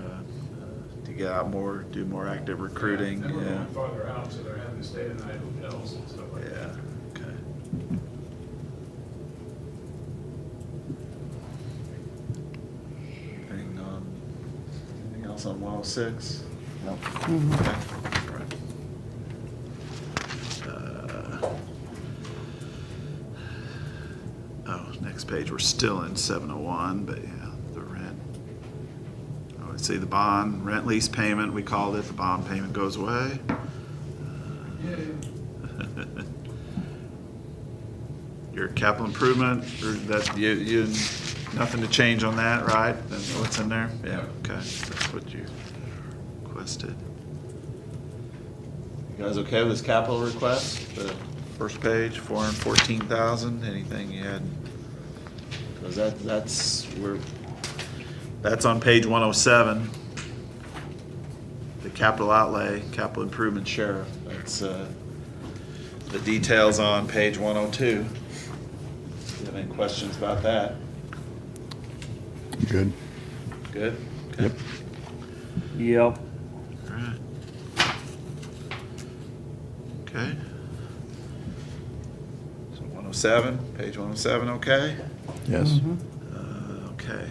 to get out more, do more active recruiting. And we're Yeah, going farther out, so they're having to stay the night hotels and stuff like that. yeah, okay. Anything else on 106? No. Okay. Oh, next page, we're still in 701, but yeah, the rent. Oh, let's see, the bond, rent lease payment, we called it, the bond payment goes away. Yeah. Your capital improvement, or that, you, nothing to change on that, right? That's what's in there? Yeah, okay, that's what you requested. You guys okay with this capital request? The first page, 414,000, anything you had? Because that's on page 107. The capital outlay, capital improvement sheriff, that's, the details on page 102. Do you have any questions about that? Good. Good? Okay. Yep. Yep. All right. Okay. So 107, page 107, okay? Yes. Okay.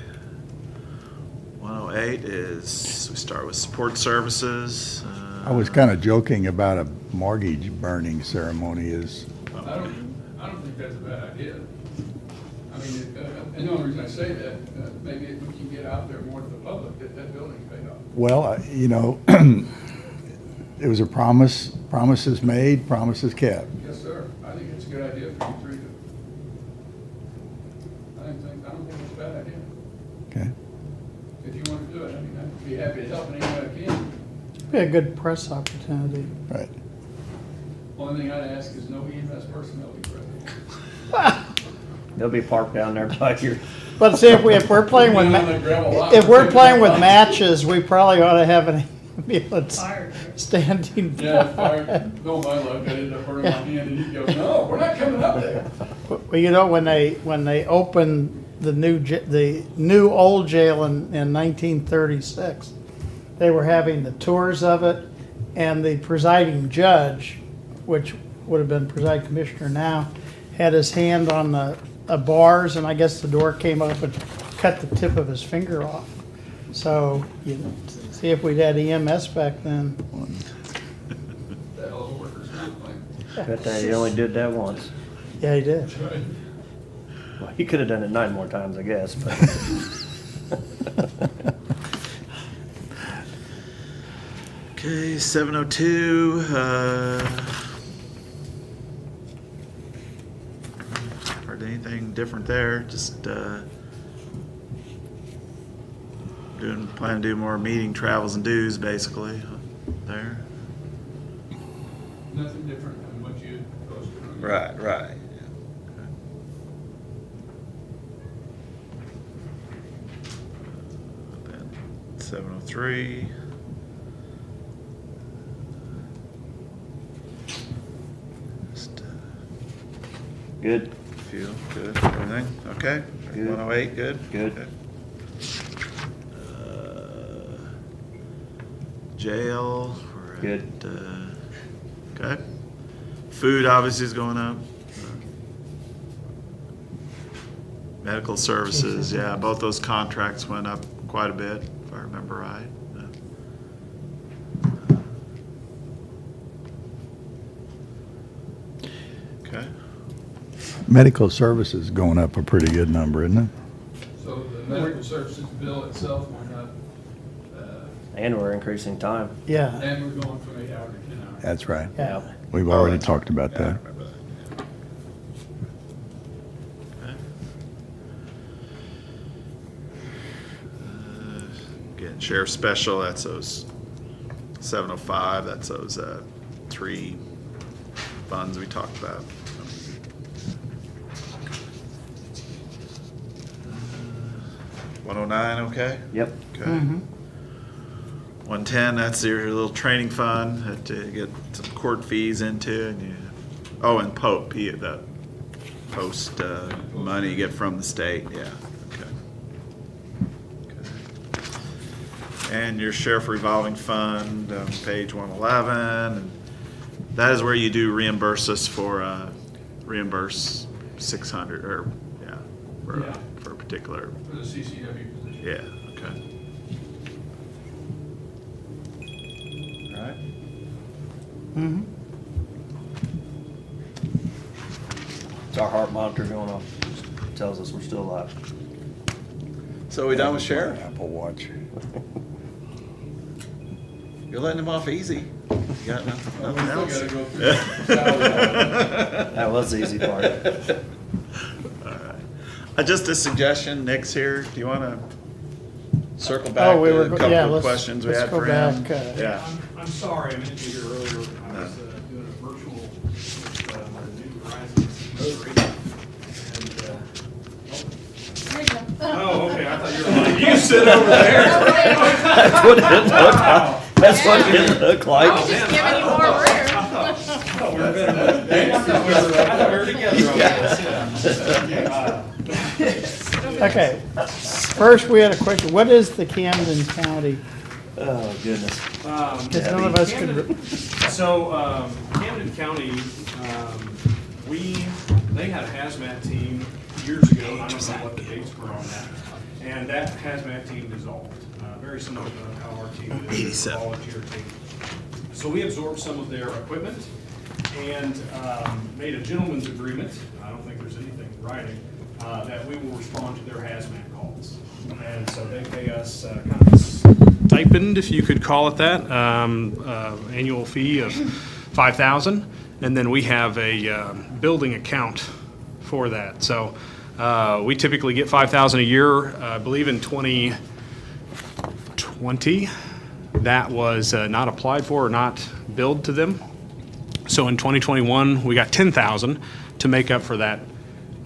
108 is, we start with support services. I was kind of joking about a mortgage burning ceremony is, I don't think that's a bad idea. I mean, and the only reason I say that, maybe if we can get out there more to the public, that building's paid off. well, you know, it was a promises made, promises kept. Yes, sir. I think it's a good idea for you three to. I don't think it's a bad idea. Okay. If you want to do it, I mean, I'd be happy to help in any way I can. Be a good press opportunity. Right. Only thing I'd ask is no EMS personnel be present. They'll be parked down there by your, But see, if we're playing with, Down on the gravel lot. if we're playing with matches, we probably ought to have an ambulance Fire. standing Yeah, by. fire, no, my luck, I ended up hurting my hand, and he goes, no, we're not coming up there. Well, you know, when they opened the new old jail in 1936, they were having the tours of it, and the presiding judge, which would have been presiding commissioner now, had his hand on the bars, and I guess the door came up and cut the tip of his finger off. So, you know, see if we'd had EMS back then. That whole workers' comp thing. bet that he only did that once. Yeah, he did. That's right. Well, he could have done it 9 more times, I guess, but. Okay, 702, heard anything different there, just, plan to do more meeting travels and dues, basically, there. Nothing different than what you posted on. Right, right. Then 703. Good, Fuel, good, everything, okay? Good. 108, good? Good. Okay. Jail, we're at, Good. Okay. Food obviously is going up. Medical services, yeah, both those contracts went up quite a bit, if I remember right. Okay. Medical services going up a pretty good number, isn't it? So the medical services bill itself went up, and we're increasing time. Yeah, and we're going from 8 hours to 10 hours. That's right. yeah. We've Oh, already that's talked about Yeah, I that. remember that, yeah. Okay. Again, sheriff special, that's those 705, that's those 3 funds we talked about. 109, okay? Yep. Okay. 110, that's your little training fund that to get some court fees into, and and POPE, the post money you get from the state, yeah, okay. And your sheriff revolving fund, page 111, and that is where you do reimburse us for, reimburse 600, or, yeah, Yeah. for a particular, For the CCW position. yeah, okay. All right. Mm-hmm. It's our heart monitor going off, tells us we're still alive. So we done with sheriff? Apple Watch. You're letting him off easy. You got nothing, Well, we nothing still else? gotta go through the salary audit. That was the easy part. All right. Just a suggestion, Nick's here, do you wanna circle back Oh, we to were a go- couple yeah, of let's- questions we let's had go for him? back, Yeah, I'm sorry, I meant to be here earlier. I was doing a virtual with the New Horizons Rotary. And, There you go. oh, okay, I thought you were like, you sit over there. That's what it looked like. That's what it looked like. Just giving you more room. I thought we were better. I thought we were together on this. Okay, first we had a question, what is the Camden County? Oh, goodness. Because none of us could, So, Camden County, they had a hazmat team years ago, and I don't know what the dates were on that. And that hazmat team dissolved, very similar to how our team is, it's a 87. volunteer team. So we absorbed some of their equipment and made a gentleman's agreement, I don't think there's anything in writing, that we will respond to their hazmat calls. And so they pay us kind of a stipend, if you could call it that, annual fee of $5,000, and then we have a building account for that. So we typically get $5,000 a year. I believe in 2020, that was not applied for or not billed to them. So in 2021, we got $10,000 to make up for that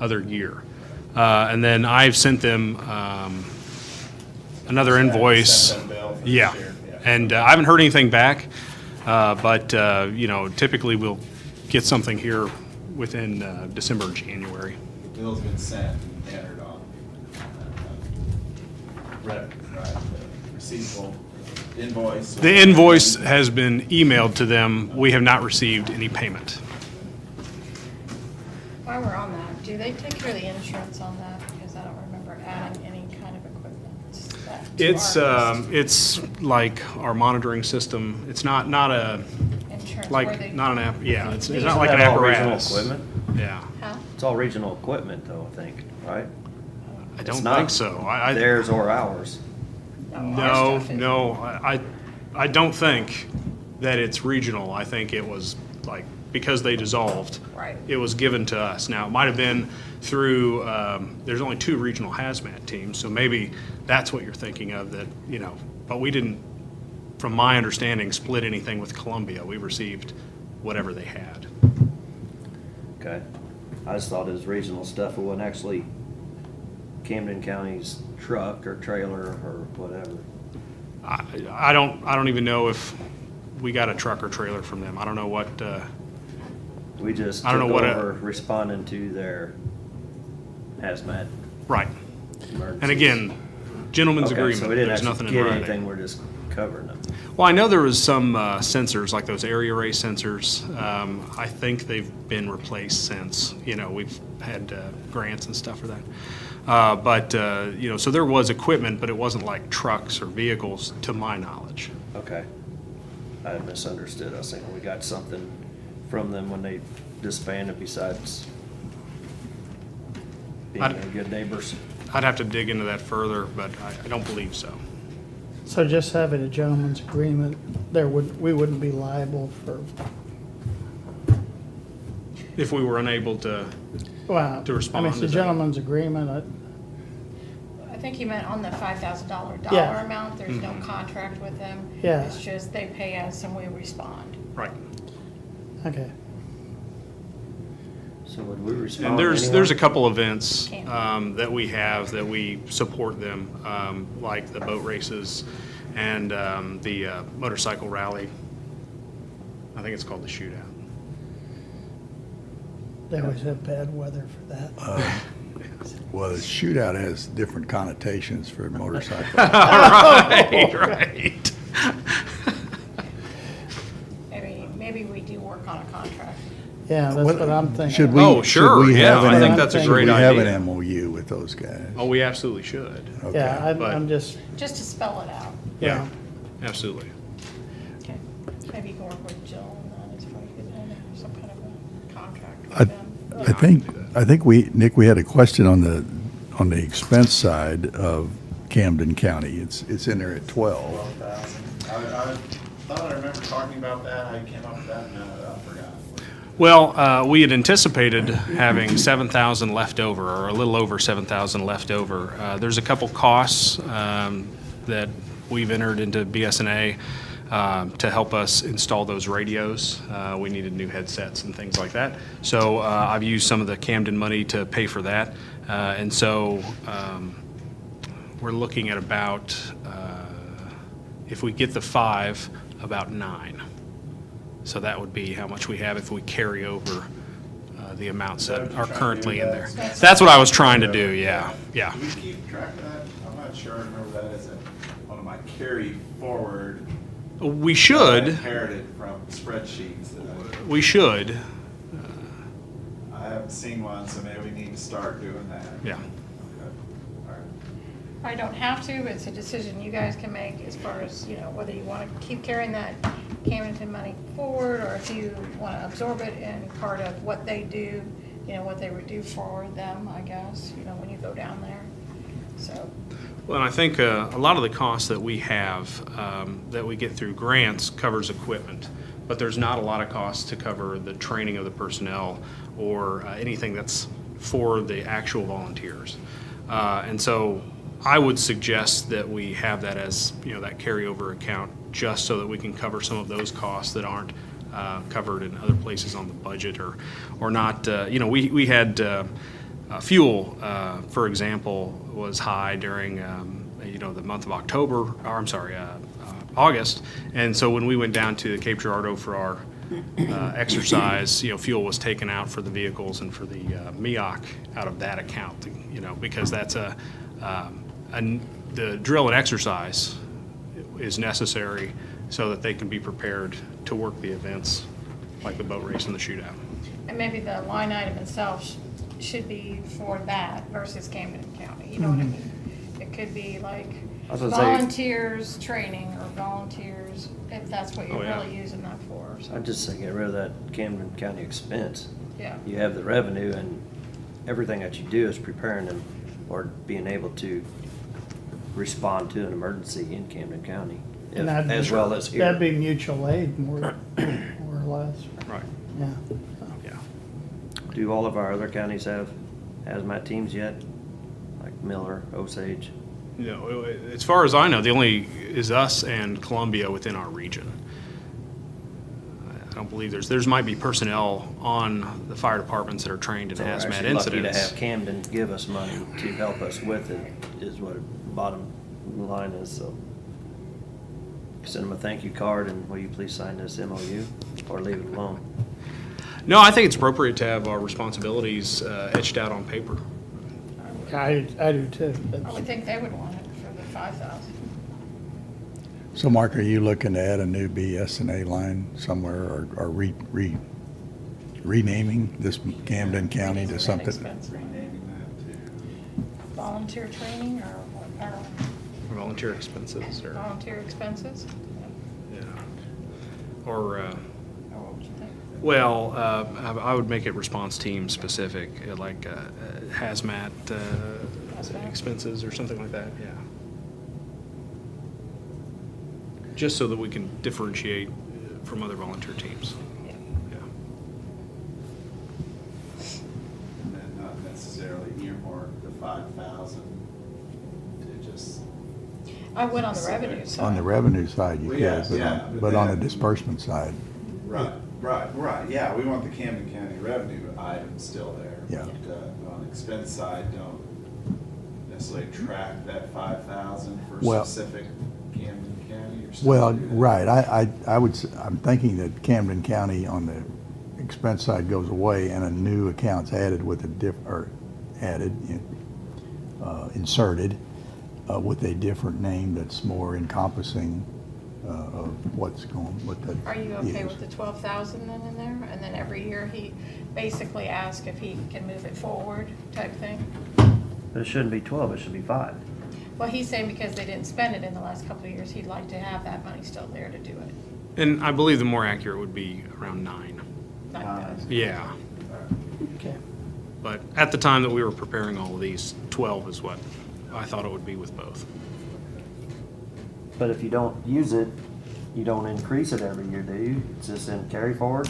other year. And then I've sent them another invoice. Sent them bill for this Yeah, year, yeah. and I haven't heard anything back, but typically we'll get something here within December or January. Bill's been sent and entered on. Right, receivable invoice. The invoice has been emailed to them. We have not received any payment. While we're on that, do they take care of the insurance on that? Because I don't remember adding any kind of equipment. to our It's like our monitoring system. It's not a, insurance, where they- not an app, yeah, it's Isn't not like an that all regional apparatus. equipment? Yeah, Huh? It's all regional equipment though, I think, right? I don't not think so. Theirs or ours. No, our stuff is- no, I don't think that it's regional. I think it was like, because they dissolved. Right. It was given to us. Now, it might have been through, there's only 2 regional hazmat teams, so maybe that's what you're thinking of, that, but we didn't, from my understanding, split anything with Columbia. We received whatever they had. Okay. I just thought it was regional stuff. It wasn't actually Camden County's truck or trailer or whatever. I don't even know if we got a truck or trailer from them. I don't know what, We just I don't took know what over responding to their hazmat right. emergencies. And again, gentleman's Okay, agreement, so we didn't there's actually nothing in get writing. anything, we're just covering them. Well, I know there was some sensors, like those area array sensors. I think they've been replaced since, we've had grants and stuff for that. But so there was equipment, but it wasn't like trucks or vehicles, to my knowledge. Okay. I misunderstood. I was thinking we got something from them when they disbanded besides being good neighbors. I'd have to dig into that further, but I don't believe so. So just having a gentleman's agreement, we wouldn't be liable for, If we were unable to, well, To respond, I mean, it's a is that- gentleman's agreement. I think he meant on the $5,000 Yeah. dollar amount, there's no Mm-hmm. contract with them. Yeah. It's just they pay us and we respond. right. Okay. So would we respond And there's anyway? a couple events Can. that we have that we support them, like the boat races and the motorcycle rally. I think it's called the Shootout. They always have bad weather for that. Well, the shootout has different connotations for motorcycles. Right. Maybe we do work on a contract. Yeah, that's what I'm thinking. Should we? Oh, sure, should we yeah, have I an- think that's a great Should we have idea. an MOU with those guys? Oh, we absolutely should. Okay. Yeah, but- I'm just, Just to spell it out. Yeah, absolutely. Okay. Maybe you can work with Jill on that. It's probably good to have some kind of a contract I, with them. I think Nick, we had a question on the expense side of Camden County. It's in there at 12. 12,000. I thought I remember talking about that, how you came up with that, and I forgot. Well, we had anticipated having 7,000 left over, or a little over 7,000 left over. There's a couple costs that we've entered into BSNA to help us install those radios. We needed new headsets and things like that. So I've used some of the Camden money to pay for that. And so we're looking at about, if we get the 5, about 9. So that would be how much we have if we carry over the amounts that that what you're are trying to currently do, in guys? there. That's what I was trying to do, yeah. Do we keep track of that? I'm not sure I remember that as one of my carry forward. We that I should, inherited from spreadsheets. we should, I haven't seen one, so maybe we need to start doing that. yeah. Okay. All right. I don't have to, it's a decision you guys can make as far as, whether you want to keep carrying that Camden money forward, or if you want to absorb it in part of what they do, what they would do for them, I guess, when you go down there. So, Well, and I think a lot of the costs that we have, that we get through grants covers equipment, but there's not a lot of costs to cover the training of the personnel or anything that's for the actual volunteers. And so I would suggest that we have that as, that carryover account, just so that we can cover some of those costs that aren't covered in other places on the budget or not. We had fuel, for example, was high during the month of October, or I'm sorry, August. And so when we went down to Cape Girardeau for our exercise, fuel was taken out for the vehicles and for the MEOC out of that account, because that's the drill and exercise is necessary so that they can be prepared to work the events like the boat race and the shootout. and maybe the line item itself should be for that versus Camden County, you know what I mean? It could be like I was gonna say- volunteers training or volunteers, if that's what you're Oh, yeah. really using that for, so, I'd just say get rid of that Camden County expense. yeah. You have the revenue, and everything that you do is preparing them or being able to respond to an emergency in Camden County, and that'd be- as well as here. That'd be mutual aid, more or less, Right. yeah. Yeah. Do all of our other counties have hazmat teams yet? Like Miller, Osage? As far as I know, the only is us and Columbia within our region. I don't believe there might be personnel on the fire departments that are trained in So we're hazmat actually lucky to incidents. have Camden give us money to help us with it, is what bottom line is, so. Send them a thank you card, and will you please sign this MOU, or leave it alone? No, I think it's appropriate to have our responsibilities etched out on paper. I do too. I would think they would want it for the 5,000. So Mark, are you looking to add a new BSNA line somewhere or renaming this Camden County to something? Renaming that too. Volunteer training or what, or Volunteer expenses or, volunteer expenses? yeah. Or, Or what would you think? well, I would make it response team specific, like hazmat Hazmat. expenses or something like that, yeah. Just so that we can differentiate from other volunteer teams. Yeah. Yeah. And then not necessarily earmark the 5,000 to just. I would on the revenue side. On the revenue side, you Well, could, yes, but yeah, on, but but on the then- disbursement side, Right, yeah, we want the Camden County revenue item still there. Yeah. But, on the expense side, don't necessarily track that 5,000 for Well- specific Camden County or something. well, right, I'm thinking that Camden County on the expense side goes away and a new account's added with inserted with a different name that's more encompassing of what's going, what that is. Are you okay with the 12,000 then in there? And then every year he basically asks if he can move it forward type thing? But it shouldn't be 12, it should be 5. Well, he's saying because they didn't spend it in the last couple of years, he'd like to have that money still there to do it. And I believe the more accurate would be around 9. 9,000. Yeah. Okay. But at the time that we were preparing all of these, 12 is what I thought it would be with both. But if you don't use it, you don't increase it every year, do you? It's just in carry forward?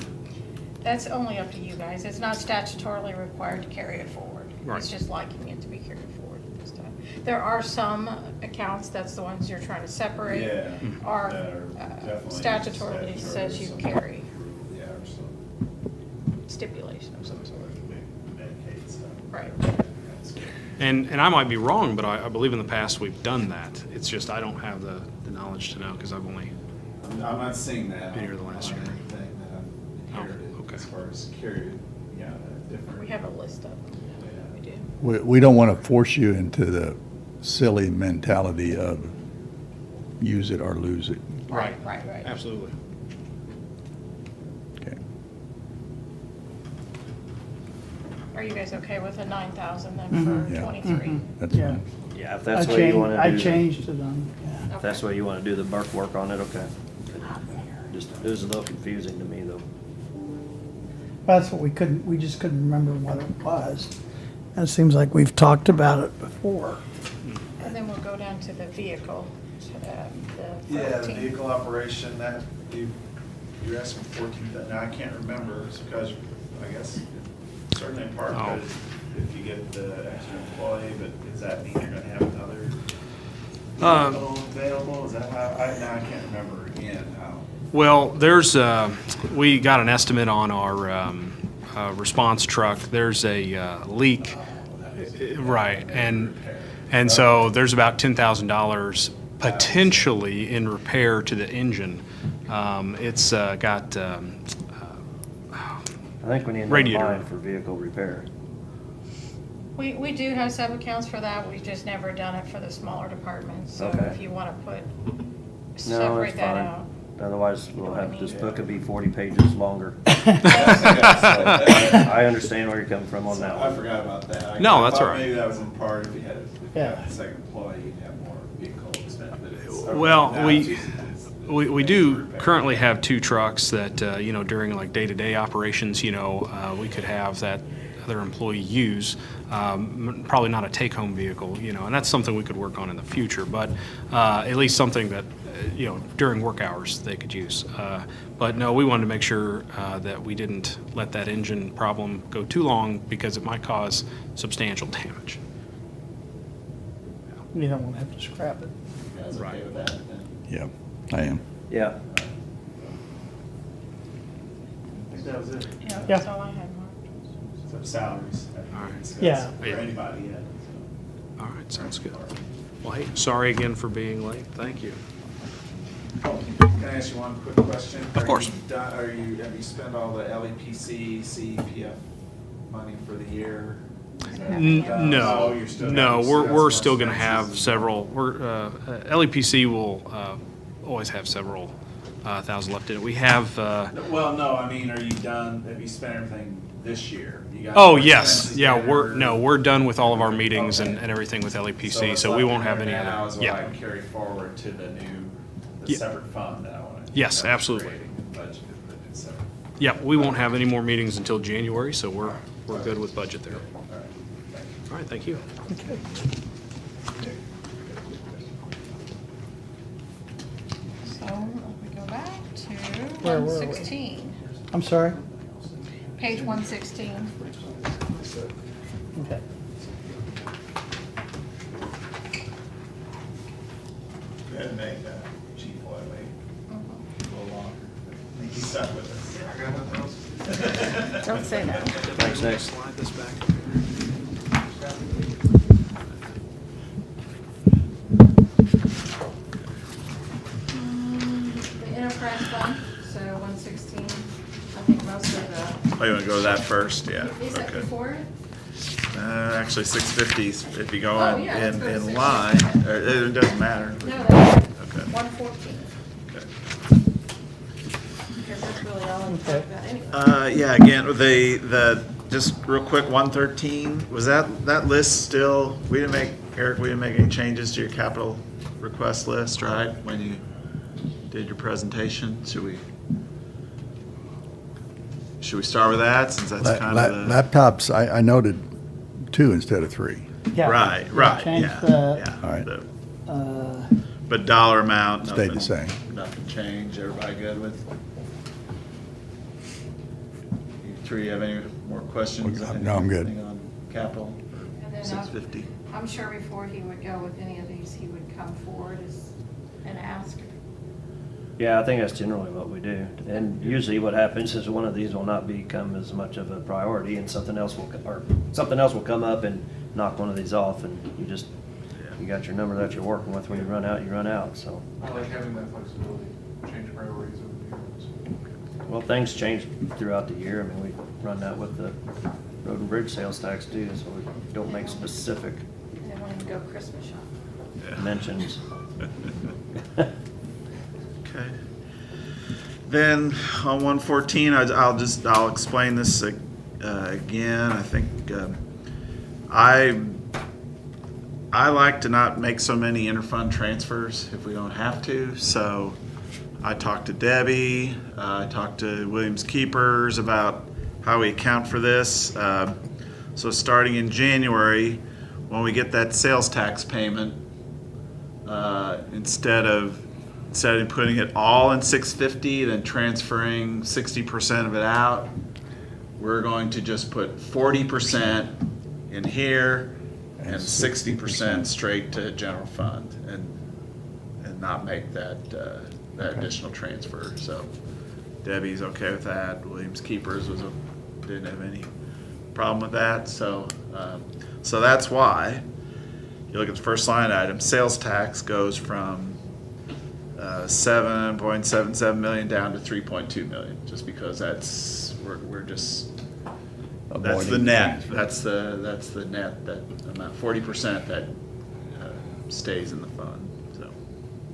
That's only up to you guys. It's not statutorily required to carry it forward. Right. It's just liking it to be carried forward this time. There are some accounts, that's the ones you're trying to separate. Yeah. Are that are definitely statutorily says you carry Yeah, or some stipulation of some sort. Medicaid stuff. Right. And I might be wrong, but I believe in the past we've done that. It's just I don't have the knowledge to know because I've only, I'm not seeing that. Been here the last on year. anything that I've inherited okay. as far as carried, yeah, different. We have a list of them. We do. We don't want to force you into the silly mentality of use it or lose it. Right. absolutely. Okay. Are you guys okay with the 9,000 then Mhm. for Yeah. 23? That's Yeah. fine. Yeah, if that's the way you want to do I it. changed it on, yeah. If that's the way you want to do the work on it, okay. Just, it was a little confusing to me, though. That's what we just couldn't remember what it was. And it seems like we've talked about it before. And then we'll go down to the vehicle, the Yeah, the 14. vehicle operation, that, you're asking 14, now I can't remember, it's because, I guess, certainly in part Oh. because if you get the extra employee, but does that mean you're gonna have another vehicle available? Is that how, now I can't remember again how. Well, there's, we got an estimate on our response truck. There's a leak, right, and so there's about $10,000 potentially in repair to the engine. It's got, I think we need another Radiator. line for vehicle repair. We do have sub-accounts for that, we've just never done it for the smaller departments. So Okay. if you want to put, No, separate that's that fine. out. Otherwise, You know we'll what I have, this mean? book could be 40 pages longer. I understand where you're coming from on that I one. forgot about that. No, I that's thought all right. Maybe that was in part, if you had Yeah. a second employee, you'd have more vehicle expense, but it's. Well, now we- it's just- we do currently have 2 trucks that, during like day-to-day operations, we could have that other employee use. Probably not a take-home vehicle, and that's something we could work on in the future, but at least something that, during work hours they could use. But no, we wanted to make sure that we didn't let that engine problem go too long because it might cause substantial damage. You don't want to have to scrap it. You guys okay with that then? Yeah, I am. Yeah, I think that was it. Yeah, Yeah. that's all I had marked. So salaries. I think All right. we discussed Yeah. For anybody yet. All right, sounds good. Well, hey, sorry again for being late. Thank you. Can I ask you one quick question? Of course. Have you spent all the LEPC, CPF money for the year? Is that done? Oh, No, you're still no, having- we're that's still more gonna have expenses. several, LEPC will always have several thousand left in it. We have, Well, no, I mean, are you done? Have you spent everything this year? You got oh, more yes, expenses yeah, there? we're done with all of our meetings and Okay. everything with LEPC, what's so we left won't in have there any now other. is what I Yeah, can carry forward to the Yeah. separate fund that I want to. Yes, absolutely. Budgeted, but it's separate. yeah, we won't have any more meetings until January, so we're good with budget there. All right, thank you. All right, thank you. So if we go back to Where were we? 116, I'm sorry? page 116. Okay. Go ahead and make Chief Floyd wait a little longer. I think he's stuck with us. Don't say that. Thanks, Nick. Slide this back. The enterprise fund, so 116, I think most of Oh, you want to go to that first? Yeah, the, is that okay. before it? Actually, 650, if you go Oh, in, yeah, let's go to in 650. line, or it doesn't matter. No, that's Okay. 114, Okay. because that's really all I'm talking about anyway. Yeah, again, just real quick, 113, was that list still, Eric, we didn't make any changes to your capital request list, right? When you did your presentation, should we start with that, since that's kind of the. Laptops, I noted 2 instead of 3. Yeah. Right, Change yeah, that. yeah. All right. But dollar amount, Stayed the nothing- same. Nothing changed, everybody good with? You three have any more questions? No, I'm good. Anything on capital, And then 650? I'm sure before he would go with any of these, he would come forward and ask. Yeah, I think that's generally what we do. And usually what happens is one of these will not become as much of a priority and something else will come up and knock one of these off, and you got your number that you're working with. When you run out, you run out, so. I like having that flexibility, change priorities over the years. Well, things change throughout the year. I mean, we run that with the road and bridge sales tax too, so we don't make specific And then when he go Christmas shop. Yeah. mentions. Okay. Then on 114, I'll explain this again. I think I like to not make so many interfund transfers if we don't have to. So I talked to Debbie, I talked to Williams Keepers about how we account for this. So starting in January, when we get that sales tax payment, instead of putting it all in 650, then transferring 60% of it out, we're going to just put 40% in here and 60% straight to general fund, and not make that additional transfer. So Debbie's okay with that. Williams Keepers didn't have any problem with that. So that's why you look at the first line item. Sales tax goes from 7.77 million down to 3.2 million, just because we're just. That's the Avoiding net. transfer. That's the net, that amount, 40% that stays in the fund. So,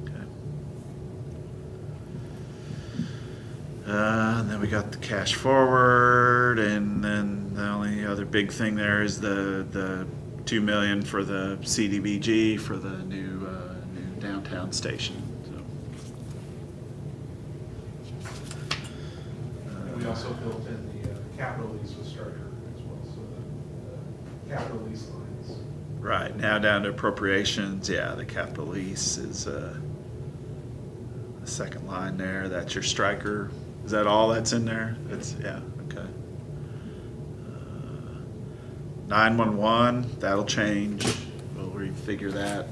okay. And then we got the cash forward, and then the only other big thing there is the 2 million for the CDBG for the new downtown station. And we also built in the capital lease with Stryker as well, so the capital lease lines. Right, now down to appropriations, yeah, the capital lease is the second line there, that's your Stryker. Is that all that's in there? That's, yeah, okay. 911, that'll change, we'll refigure that.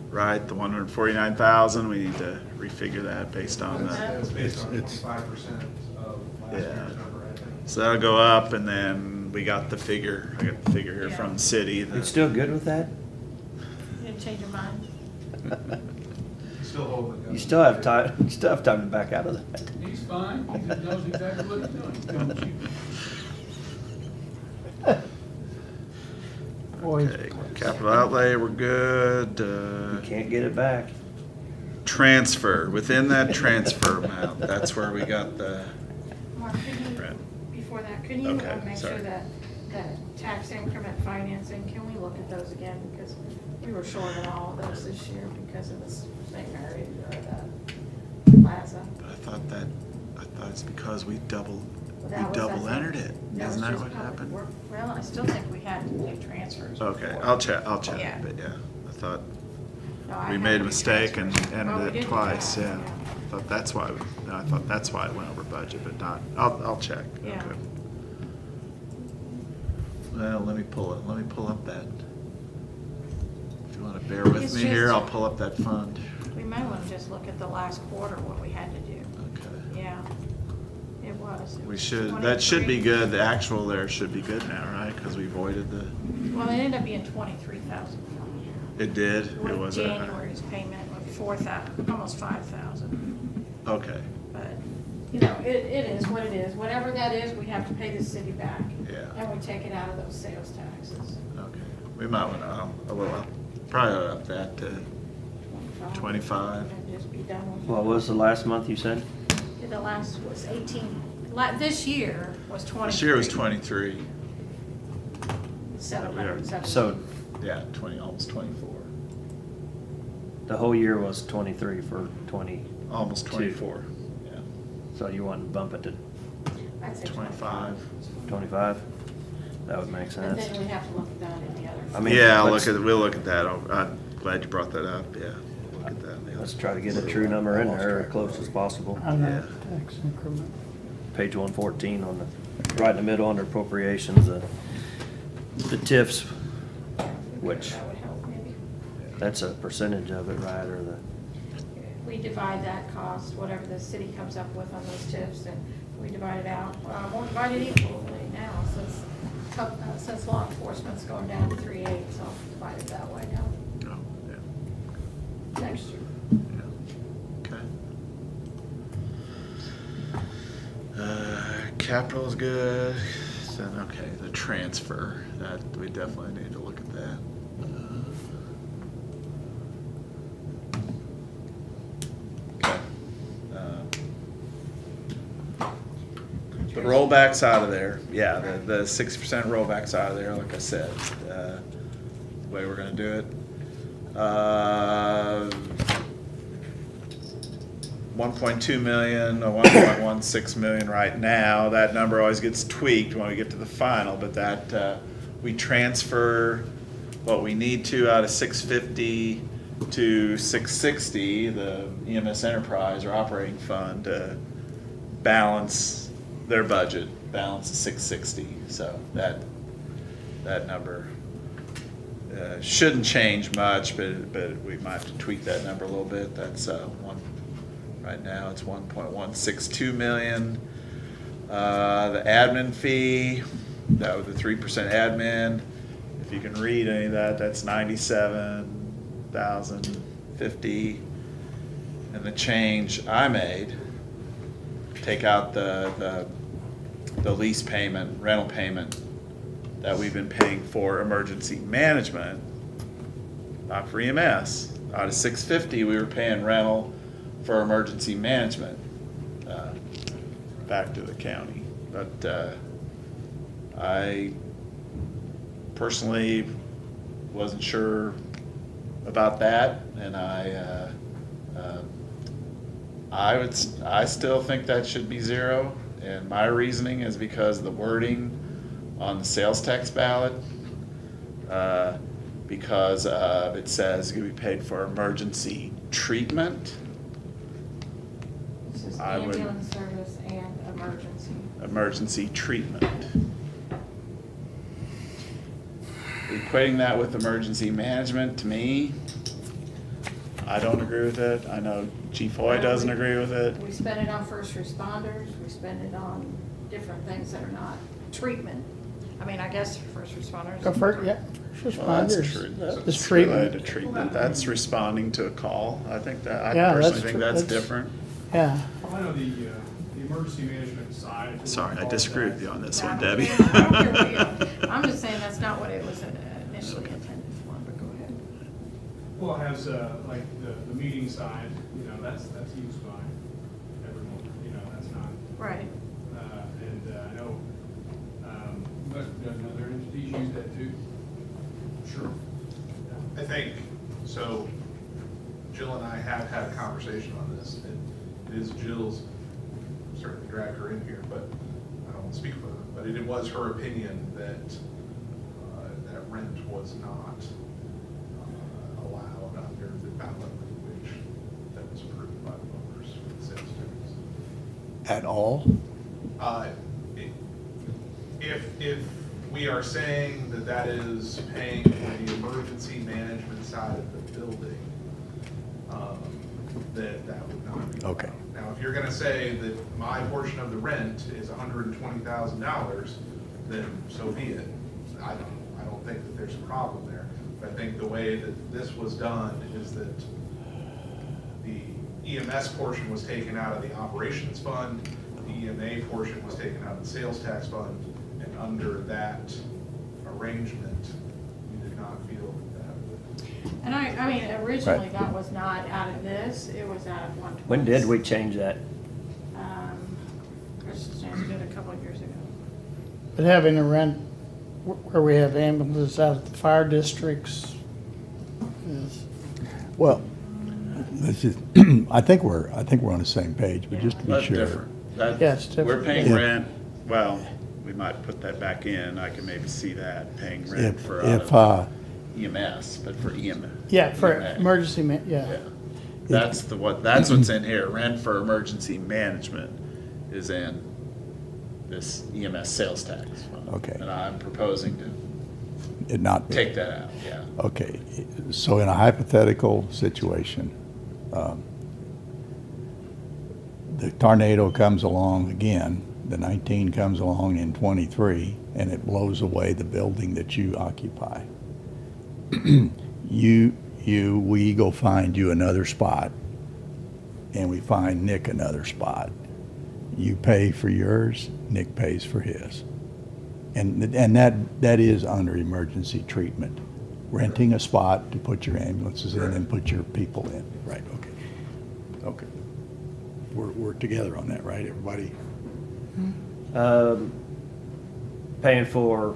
Right, the 149,000, we need to refigure that based on the. That's based on It's- 25% of last year's Yeah. number, I think. So that'll go up, and then we got the figure, I got the figure here from the city. You still good with that? You didn't change your mind? still holding the gun. You still have time, you still have time to back out of that. He's fine, he knows exactly what he's doing. He's gonna shoot. Boy, Okay, capital outlay, we're good. You can't get it back. Transfer, within that transfer amount, that's where we got the, Mark, can you, Right. before that, can you Okay, make sorry. sure that tax increment financing, can we look at those again? Because we were short on all of those this year because of this St. Mary's or the plaza. but I thought it's because we double That was, I think, entered it. was Isn't that just what public happened? work. Well, I still think we had to do transfers. Okay, before. I'll check, Yeah. but yeah, I thought No, I we had made a to do mistake and transfers. Oh, we ended did it do twice, that, yeah. I thought that's why it went over budget, but not, I'll check. Yeah. Okay. Well, let me pull up that. If you wanna bear with It's me here, just- I'll pull up that fund. We might want to just look at the last quarter, what we had to do. Okay. Yeah, it was. It We was should, that should 23. be good, the actual there should be good now, right? Because we voided the, Well, it ended up being 23,000. it did, it With was. January's payment of 4,000, almost 5,000. Okay, But, you know, it is what it is. Whatever that is, we have to pay the city back. Yeah. And we take it out of those sales taxes. okay. We might want to, probably up that to 25. And just be done with it. What was the last month you said? The last was 18, this year was 23. This year was 23, 717. So yeah, 20, almost 24, the whole year was 23 for 20, almost 24, yeah. so you want to bump it to I'd say 25. 25? That would make And sense. then we have to look at that in the other. I mean, Yeah, let's- we'll look at that. I'm glad you brought that up, yeah. We'll look at that. Let's try to get a true number in there, as close as possible. on that Yeah. tax increment. Page 114 on the, right in the middle under appropriations, the TIFs, which, That would help maybe. that's a percentage of it, right, or the, We divide that cost, whatever the city comes up with on those tips, and we divide it out. Well, we'll divide it equally now, since law enforcement's going down to 3/8, so I'll divide it that way now, Oh, yeah, next year. yeah. Okay. Capital's good. Then, okay, the transfer, that, we definitely need to look at that. Okay. The rollbacks out of there, yeah, the 60% rollbacks out of there, like I said, the way we're gonna do it. 1.2 million, or 1.16 million right now. That number always gets tweaked when we get to the final, but that, we transfer what we need to out of 650 to 660, the EMS Enterprise or operating fund, to balance their budget, balance the 660. So that number shouldn't change much, but we might have to tweak that number a little bit. That's right now it's 1.162 million. The admin fee, that was the 3% admin. If you can read any of that, that's 97,050. And the change I made, take out the lease payment, rental payment that we've been paying for emergency management, not for EMS. Out of 650, we were paying rental for emergency management back to the county. But I personally wasn't sure about that, and I still think that should be zero. And my reasoning is because the wording on the sales tax ballot, because it says it can be paid for emergency treatment. This is I would- ambulance service and Emergency treatment. Equating that with emergency management, to me, I don't agree with it. I know Chief Hoy doesn't agree with it. We spend it on first responders, we spend it on different things that are not treatment. I mean, I guess first responders. Go for it, yeah. First Well, that's responders. true. This That's treatment. related to treatment. That's responding to a call. I think that, I Yeah, personally that's think true. that's That's- different. Yeah, Well, I know the emergency management side. if we Sorry, I call it disagree that, with you on this Yeah, one, I Debbie. don't care what you- I'm just saying that's not what it was initially intended for, but go ahead. Well, it has, like, the meeting side, you know, that's used by everyone, you know, that's not, Right. and I know, but other entities use that too. Sure. I think, so Jill and I have had a conversation on this, and it is Jill's, certainly drag her in here, but I don't want to speak for her, but it was her opinion that that rent was not allowed under the ballot language that was approved by the voters for the sales tax. At all? If we are saying that that is paying for the emergency management side of the building, that would not be allowed. Okay. Now, if you're gonna say that my portion of the rent is $120,000, then so be it. I don't think that there's a problem there. But I think the way that this was done is that the EMS portion was taken out of the operations fund, the EMA portion was taken out of the sales tax fund, and under that arrangement, we did not feel that would. And I mean, originally that was not out of this, it was out of 120. When did we change that? Chris changed it a couple of years ago. but having a rent where we have ambulances out at the fire districts is, Well, this is, I think we're on the same page, but just to be That's sure. different. That- Yeah, it's different. We're paying Yeah. rent, well, we might put that back in. I can maybe see that, paying rent If, for if, EMS, but for EMA. yeah, for EMA. emergency, yeah. Yeah. That's that's what's in here. Rent for emergency management is in this EMS sales tax fund. Okay. And I'm proposing to it not. take that out, yeah. Okay, so in a hypothetical situation, the tornado comes along again, the 19 comes along in 23, and it blows away the building that you occupy. We go find you another spot, and we find Nick another spot. You pay for yours, Nick pays for his. And that is under emergency treatment. Renting a spot to put your ambulances in and put your people in. Right, okay. Okay. We're together on that, right, everybody? Paying for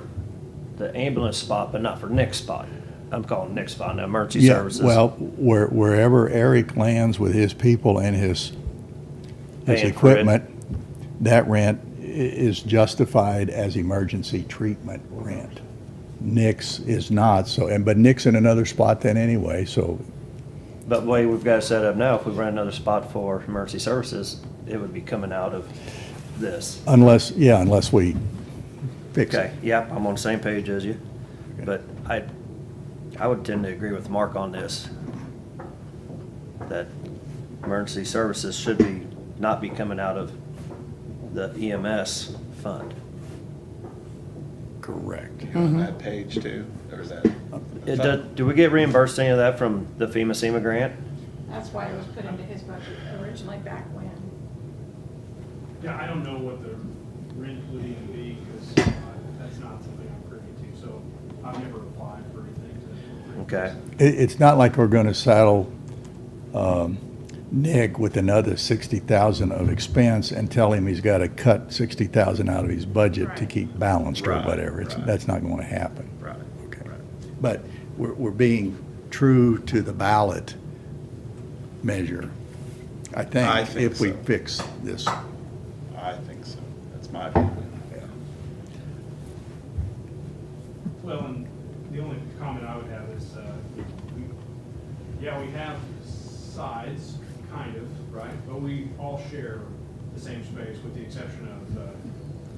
the ambulance spot, but not for Nick's spot. I'm calling Nick's spot now, emergency services. Well, wherever Eric lands with his people and his Paying for it. equipment, that rent is justified as emergency treatment rent. Nick's is not, but Nick's in another spot then anyway, so, But the way we've got it set up now, if we rent another spot for emergency services, it would be coming out of this. unless we fix Okay, it. yep, I'm on the same page as you. But I would tend to agree with Mark on this. That emergency services should not be coming out of the EMS fund. Correct. On that page too, or is that? Do we get reimbursed any of that from the FEMA SEMA grant? That's why it was put into his budget originally back when. Yeah, I don't know what the rent would even be, because that's not something I'm privy to, so I've never applied for anything to. Okay. It's not like we're gonna saddle, Nick with another 60,000 of expense and tell him he's gotta cut 60,000 out of his budget to Right. keep balanced or Right, whatever. right. That's not gonna happen. Right. Okay. Right. But we're being true to the ballot measure, I I think, think if we so. fix this. I think so. That's my view. Well, and the only comment I would have is, we have sides, kind of, right? But we all share the same space, with the exception of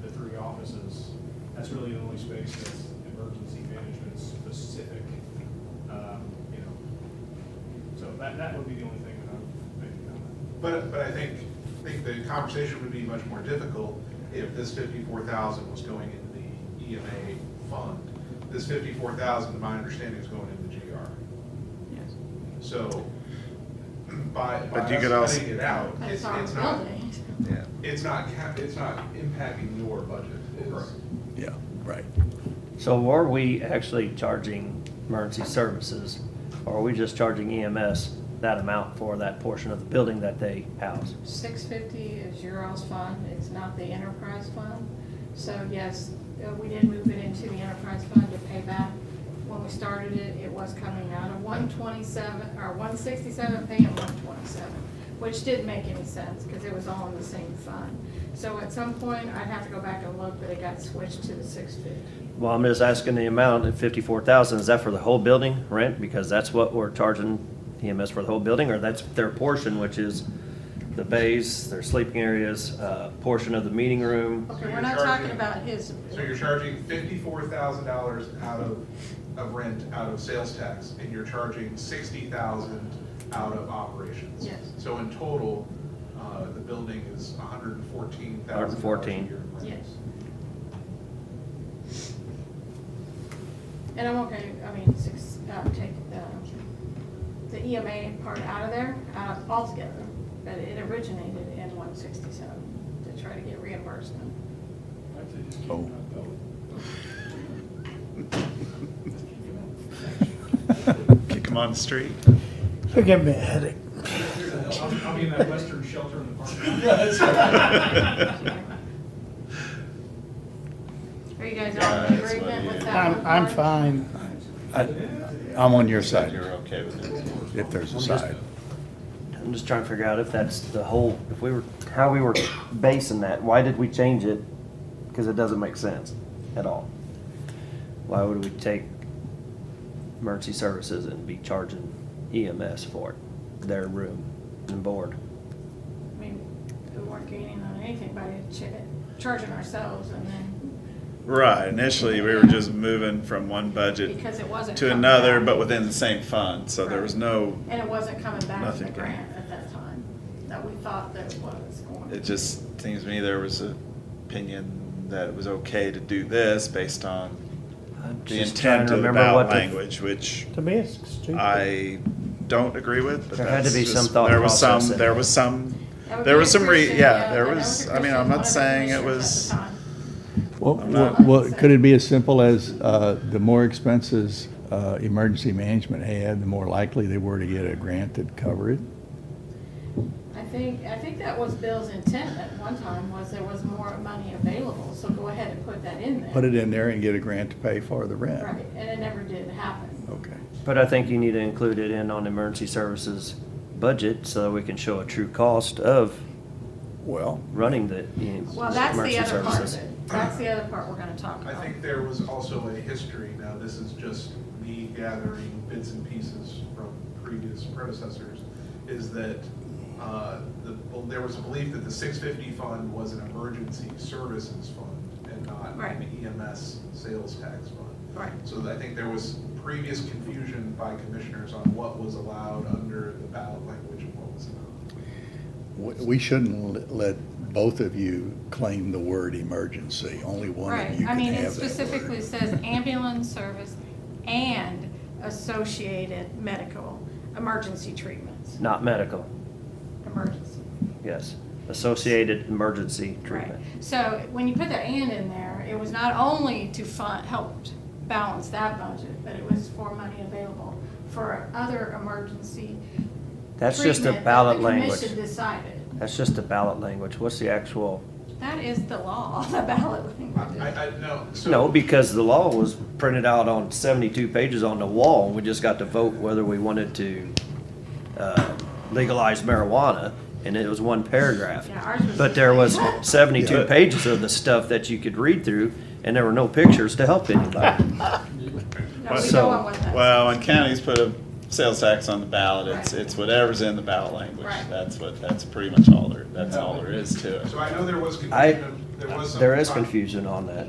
the three offices. That's really the only space that's emergency management specific, you know. So that would be the only thing that I would make a comment. But I think the conversation would be much more difficult if this 54,000 was going into the EMA fund. This 54,000, to my understanding, is going into GR. Yes. So by But you us could also- cutting it out, That's it's our not, building. Yeah. it's not impacting your budget. It's- Yeah, right. So are we actually charging emergency services, or are we just charging EMS that amount for that portion of the building that they house? 650 is your all's fund, it's not the enterprise fund. So yes, we did move it into the enterprise fund to pay back. When we started it, it was coming out of 127, or 167, paying 127, which didn't make any sense because it was all in the same fund. So at some point, I'd have to go back and look, but it got switched to the 650. Well, I'm just asking the amount at 54,000, is that for the whole building rent? Because that's what we're charging EMS for the whole building, or that's their portion, which is the bays, their sleeping areas, portion of the meeting room? Okay, So we're you're not charging- talking about his. So you're charging $54,000 out of rent, out of sales tax, and you're charging 60,000 out of operations. Yes. So in total, the building is $114,000. 114. a year in rent. Yes. And I'm okay, I mean, take the EMA part out of there, altogether, but it originated in 167 to try to get reimbursement. Oh. Kick them on the street. It'll give me a headache. I'll be in that western shelter in the park. Are you guys Yeah, all in that's what agreement with he- that? I'm one? fine. I'm on your side, You're okay with it? if there's a side. I'm just trying to figure out if that's the whole, if we were, how we were basing that. Why did we change it? Because it doesn't make sense at all. Why would we take emergency services and be charging EMS for it, their room and board? I mean, we weren't gaining on anything by charging ourselves and then, Right, initially, we were just moving from one budget because it wasn't. to coming another, back. but within the same fund, so there was no, And it wasn't coming back from the Nothing. grant at that time, that we thought that it was going. it just seems to me there was an opinion that it was okay to do this based on I'm the just trying intent to of the remember ballot what the- language, which To me, it's stupid. I don't agree with, but There had to that's be just- some thought there was process some, in there it. was some, That would there be was a some Christian, yeah, there that was, I mean, Christian, I'm one not of the saying it commissioners was, at the time. Well, I'm not- well, could it be as simple as, the more expenses, emergency management had, the more likely they were to get a grant that'd cover it? I think that was Bill's intent at one time, was there was more money available, so go ahead and put that in there. Put it in there and get a grant to pay for the rent? Right, and it never did happen. Okay. But I think you need to include it in on emergency services budget so that we can show a true cost of Well, running the Well, that's the emergency other part of services. it. That's the other part we're gonna talk I about. think there was also a history, now this is just me gathering bits and pieces from previous predecessors, is that there was a belief that the 650 fund was an emergency services fund and not Right. an EMS sales tax fund. Right. So I think there was previous confusion by commissioners on what was allowed under the ballot language and what was not. we shouldn't let both of you claim the word emergency. Only one of Right, you I can mean, it have that word. specifically says ambulance service and associated medical emergency treatments, Not medical, emergency. yes. Associated emergency Right, treatment. so when you put the "and" in there, it was not only to help balance that budget, but it was for money available for other emergency That's just a treatment that ballot the language. commission decided. That's just a ballot language. What's the actual? That is the law, the ballot language. No, so. No, because the law was printed out on 72 pages on the wall, and we just got to vote whether we wanted to legalize marijuana, and it was one paragraph. Yeah, ours was- But there was 72 Yeah. pages of the stuff that you could read through, and there were no pictures to help anybody. No, we So- know what that. well, when counties put a sales tax on the ballot, Right. it's whatever's in the ballot language. Right. That's pretty much all that's all there is to it. So I know there was I, confusion, there was some. there is confusion on that.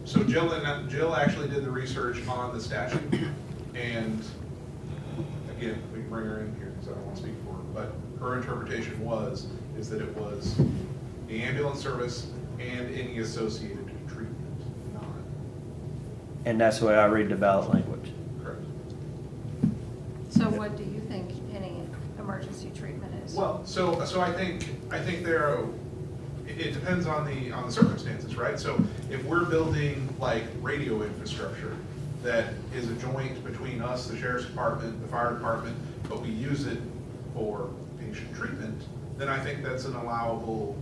So Jill actually did the research on the statute, and again, we can bring her in here because I don't want to speak for her, but her interpretation is that it was the ambulance service and any associated treatment, not And that's the way I read the ballot language. Correct. So what do you think any emergency treatment is? Well, so I think it depends on the circumstances, right? So if we're building like radio infrastructure that is a joint between us, the sheriff's department, the fire department, but we use it for patient treatment, then I think that's an allowable,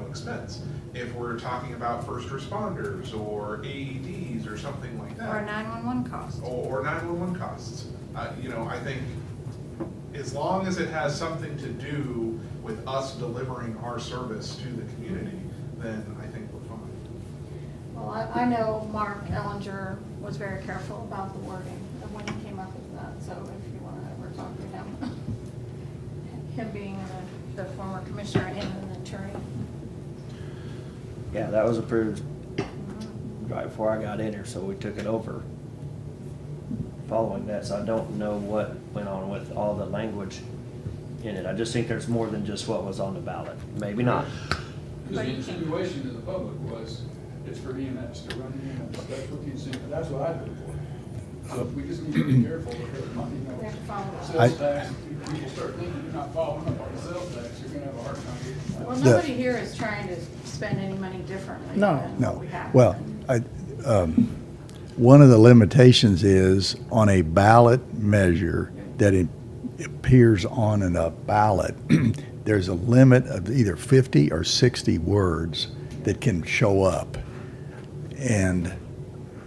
expense. If we're talking about first responders or AEDs or something like that. Or 911 costs? Or 911 costs. I think as long as it has something to do with us delivering our service to the community, then I think we're fine. Well, I know Mark Ellinger was very careful about the wording of when he came up with that, so if you want to ever talk to him, him being the former commissioner and an attorney. Yeah, that was approved right before I got in here, so we took it over following that. So I don't know what went on with all the language in it. I just think there's more than just what was on the ballot. Maybe not. Because the insinuation to the public was, it's for EMS, to run EMS. That's what the insinuation, that's what I do for. So we just need to be careful because money, We have to follow up. sales tax, if people start thinking you're not following up on the sales tax, you're gonna have a hard time getting Well, that. nobody here is trying to spend any money differently No. than No, what we have. well, one of the limitations is on a ballot measure that it appears on a ballot, there's a limit of either 50 or 60 words that can show up. And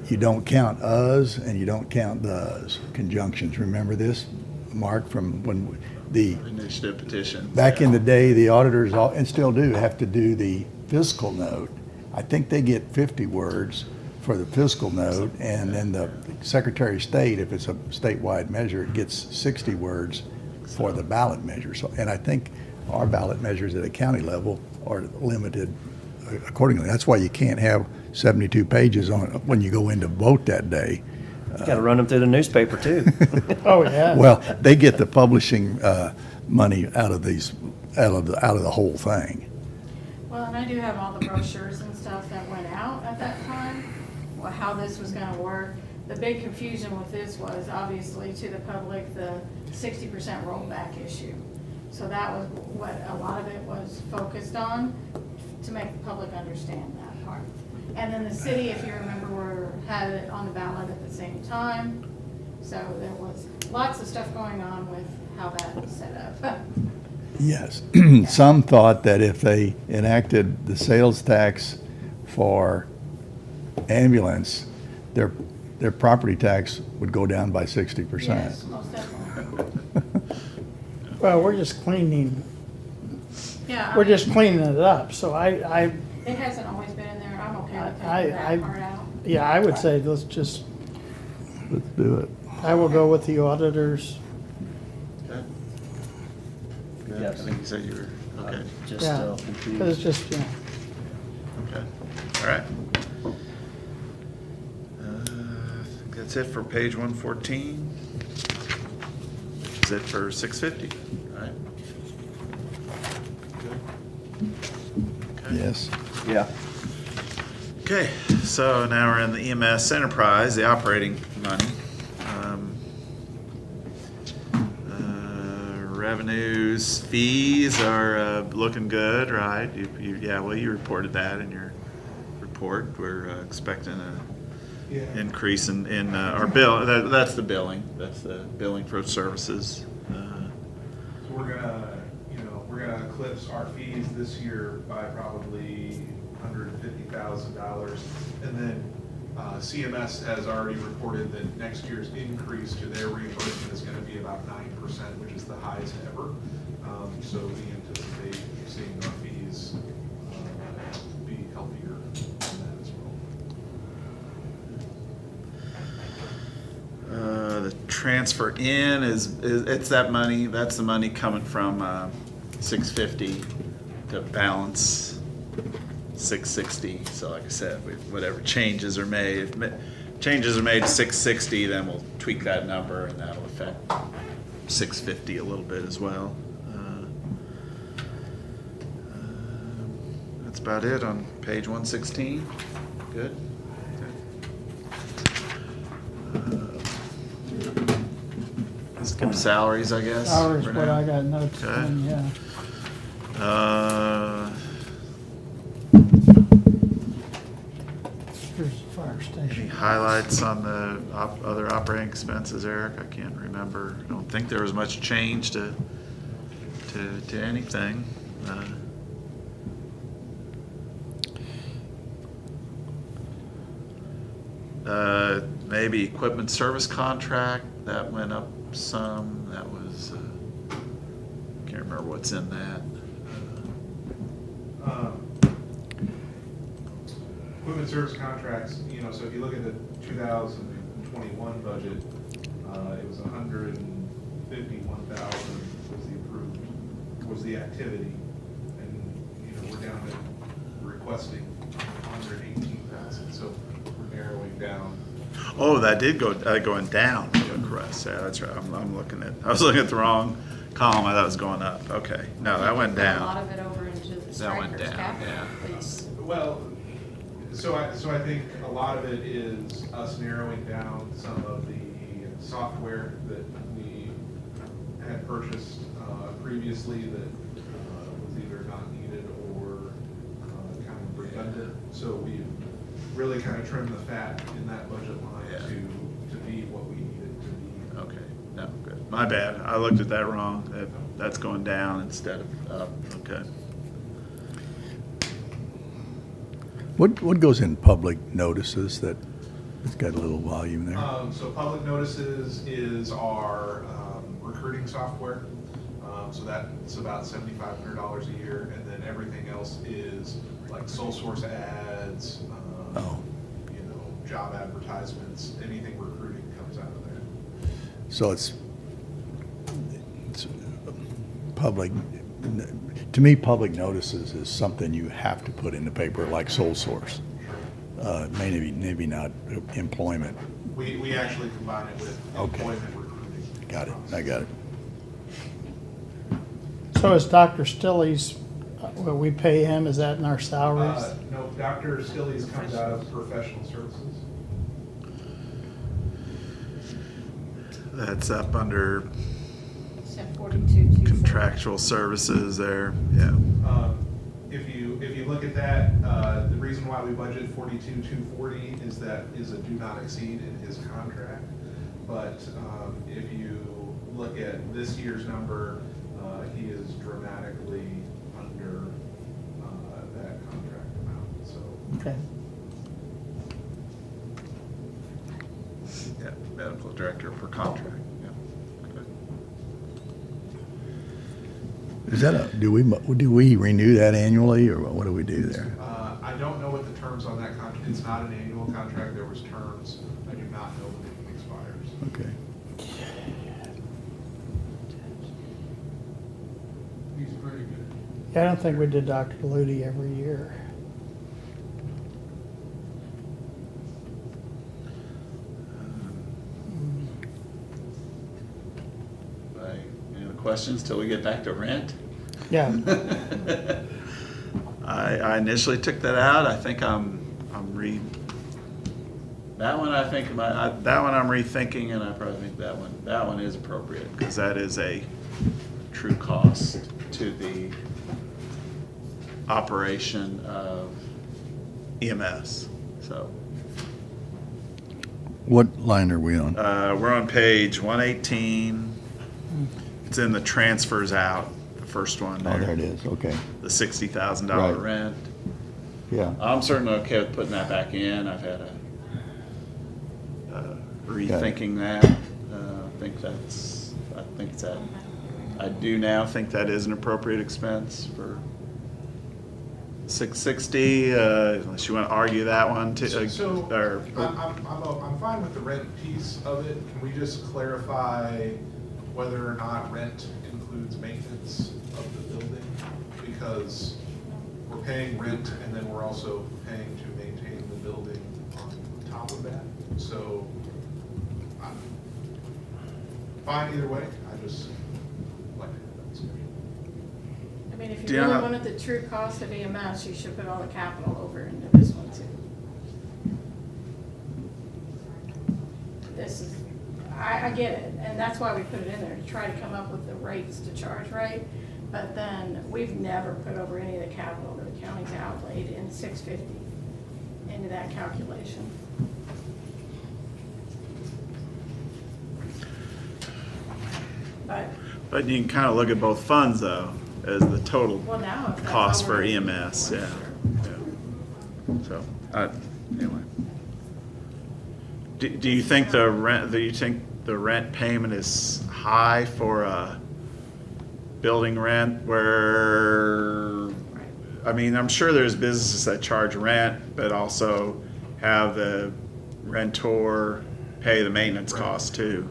you don't count us and you don't count thes, conjunctions. Remember this, Mark, from when the Initiative petition. back in the day, the auditors, and still do, have to do the fiscal note. I think they get 50 words for the fiscal note, and then the Secretary of State, if it's a statewide measure, it gets 60 words for the ballot measure. So, and I think our ballot measures at a county level are limited accordingly. That's why you can't have 72 pages on it when you go in to vote that day. You gotta run them through the newspaper too. Oh, yeah. Well, they get the publishing money out of the whole thing. Well, and I do have all the brochures and stuff that went out at that time, well, how this was gonna work. The big confusion with this was obviously to the public, the 60% rollback issue. So that was what a lot of it was focused on, to make the public understand that part. And then the city, if you remember, had it on the ballot at the same time. So there was lots of stuff going on with how that was set up. Yes. Some thought that if they enacted the sales tax for ambulance, their property tax would go down by 60%. Yes, most definitely. Well, we're just cleaning, Yeah. we're just cleaning it up, so I, It hasn't always been in there, I'm okay with I- taking I- that part out. yeah, I would say let's just, Let's do it. I will go with the auditors. Okay. Good. I Yes. think you said you were, okay, Just Yeah, still because it's confused. just, okay, all right. I think that's it for page 114. That's it for 650, all right? Good. Okay. Yes. Yeah. Okay, so now we're in the EMS enterprise, the operating money. Revenues, fees are looking good, right? You reported that in your report. We're expecting a increase in our bill. That's the billing. That's the billing for services. So we're gonna eclipse our fees this year by probably $150,000. And then CMS has already reported that next year's increase to their reimbursement is gonna be about 9%, which is the highest ever. So we anticipate seeing our fees be healthier than that as well. The transfer in it's that money. That's the money coming from 650 to balance 660. So like I said, whatever changes are made, if changes are made to 660, then we'll tweak that number and that'll affect 650 a little bit as well. That's about it on page 116. Good. skip salaries, I guess. Hours, for what now. I got notes Okay. on, yeah. Here's the fire Any station. highlights on the other operating expenses, Eric? I can't remember. I don't think there was much change to anything. Maybe equipment service contract, that went up some. That was, can't remember what's in that. Equipment service contracts, you know, so if you look at the 2021 budget, it was 151,000 was the approved, was the activity. And, you know, we're down to requesting 118,000, so we're narrowing down. Oh, that did go, going down, Crest. Yeah, that's right. I'm looking at, I was looking at the wrong column. I thought it was going up. Okay. No, that went A lot down. of it over into the That went strikers down, capital, yeah. please. Well, so I think a lot of it is us narrowing down some of the software that we had purchased previously that was either not needed or kind of redundant. So we've really kind of trimmed the fat in that budget line Yeah. to be what we need it to be. Okay. No, good. My bad. I looked at that wrong. That's going down instead of up. Okay. What goes in public notices that, it's got a little volume there? So public notices is our recruiting software. So that's about $7,500 a year, and then everything else is like sole source ads, Oh. you know, job advertisements, anything recruiting comes out of there. So it's public, to me, public notices is something you have to put in the paper, like sole source. Maybe not employment. We actually combine it with Okay. employment recruiting. Got it, I got it. So is Dr. Stilley's, well, we pay him, is that in our salaries? No, Dr. Stilley's comes out of professional services. That's up under Except 42,240. contractual services there. Yeah. If you look at that, the reason why we budget 42,240 is that is a do not exceed in his contract. But if you look at this year's number, he is dramatically under that contract amount. So Okay. Yeah. Medical director per contract. Yeah. Good. Is that do we renew that annually, or what do we do there? I don't know what the terms on that contract. It's not an annual contract. There was terms. I do not know when it expires. Okay. He's pretty good. Yeah, I don't think we did Dr. Ludi every year. Any other questions till we get back to rent? Yeah, I initially took that out. I think that one I think that one I'm rethinking, and I probably think that one is appropriate, because that is a true cost to the operation of EMS. So What line are we on? we're on page 118. It's in the transfers out, the first one Oh, there. there it is, okay. The $60,000 Right. rent. Yeah, I'm certainly okay with putting that back in. I've had rethinking that. I do now think that is an appropriate expense for 660, unless you want to argue that one too. So, or- I'm fine with the rent piece of it. Can we just clarify whether or not rent includes maintenance of the building? Because we're paying rent and then we're also paying to maintain the building on top of that. So, I'm fine either way. I just like to have that discussion. I mean, if Do you you really know- wanted the true cost of EMS, you should put all the capital over into this one too. This is, I get it, and that's why we put it in there, to try to come up with the rates to charge right. But then, we've never put over any of the capital that the county's outlaid in 650 into that calculation. But you can kind of look at both funds though, as the total Well, now, if that's cost all for we're gonna do, EMS, we're yeah. sure. Yeah. So, anyway. Do you think the rent payment is high for a building rent where, I mean, I'm sure there's businesses that charge rent, but also have the rentor pay the maintenance costs too.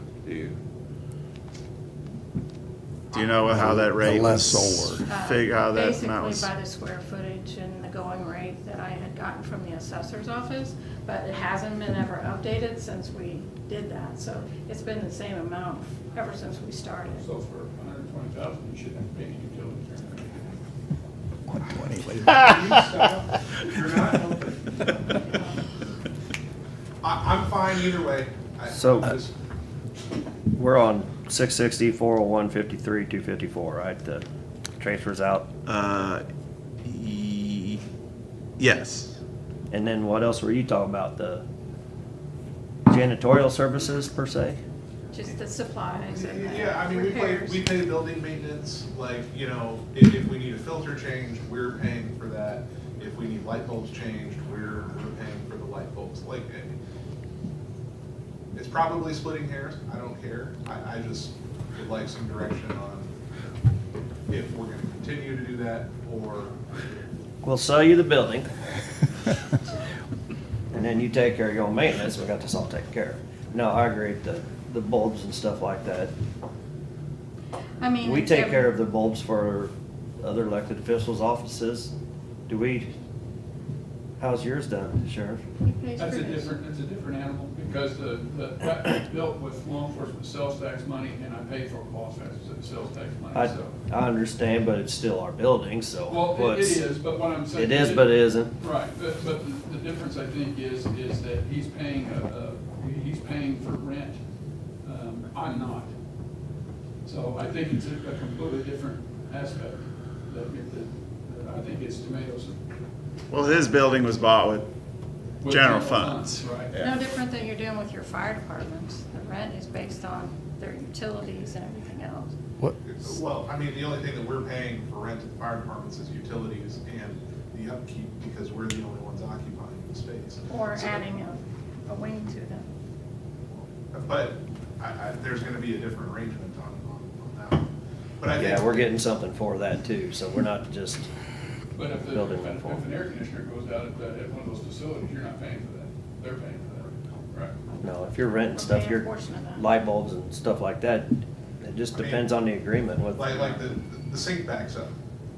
Do you know how that rate The was? lessor. Figure how that Basically amount was? by the square footage and the going rate that I had gotten from the assessor's office, but it hasn't been ever updated since we did that, so it's been the same amount ever since we started. So for 120,000, you should have to pay utilities. 120, wait a minute. You're not. I'm fine either way. So- We're on 660, 401, 53, 254, right? The transfers out. Yes. And then what else were you talking about? The janitorial services per se? Just the supplies and the Yeah, I mean, repairs. we pay building maintenance, like, you know, if we need a filter change, we're paying for that. If we need light bulbs changed, we're paying for the light bulbs. Like, it's probably splitting hairs, I don't care. I just would like some direction on if we're gonna continue to do that, or, We'll sell you the building. And then you take care of your own maintenance, we got this all taken care of. No, I agree, the bulbs and stuff like that. I mean. We it's take every- care of the bulbs for other elected officials' offices. Do we, how's yours done, Sheriff? He pays That's for a his. different animal, because that was built with law enforcement sales tax money, and I pay for law enforcement sales tax money, I, so. I understand, but it's still our building, so Well, it what's? is, but what I'm saying. It is, but it isn't. Right, but the difference, I think, is that he's paying he's paying for rent. I'm not. So I think it's a completely different aspect, that I think it's tomatoes. Well, his building was bought with with general funds. Right. Yeah. No different than you're doing with your fire departments. The rent is based on their utilities and everything else. What, well, I mean, the only thing that we're paying for rent at the fire departments is utilities and the upkeep, because we're the only ones occupying the space. Or So- adding a wing to them. But there's gonna be a different arrangement on that one. But I think. Yeah, we're getting something for that too, so we're not just, But if Building one if for an air conditioner goes out at one of those facilities, you're not paying for that. They're paying for that. Right. no, if you're renting We're stuff, paying your a portion of that. light bulbs and stuff like that, it just I mean, depends on the agreement with. Like the sink backs up.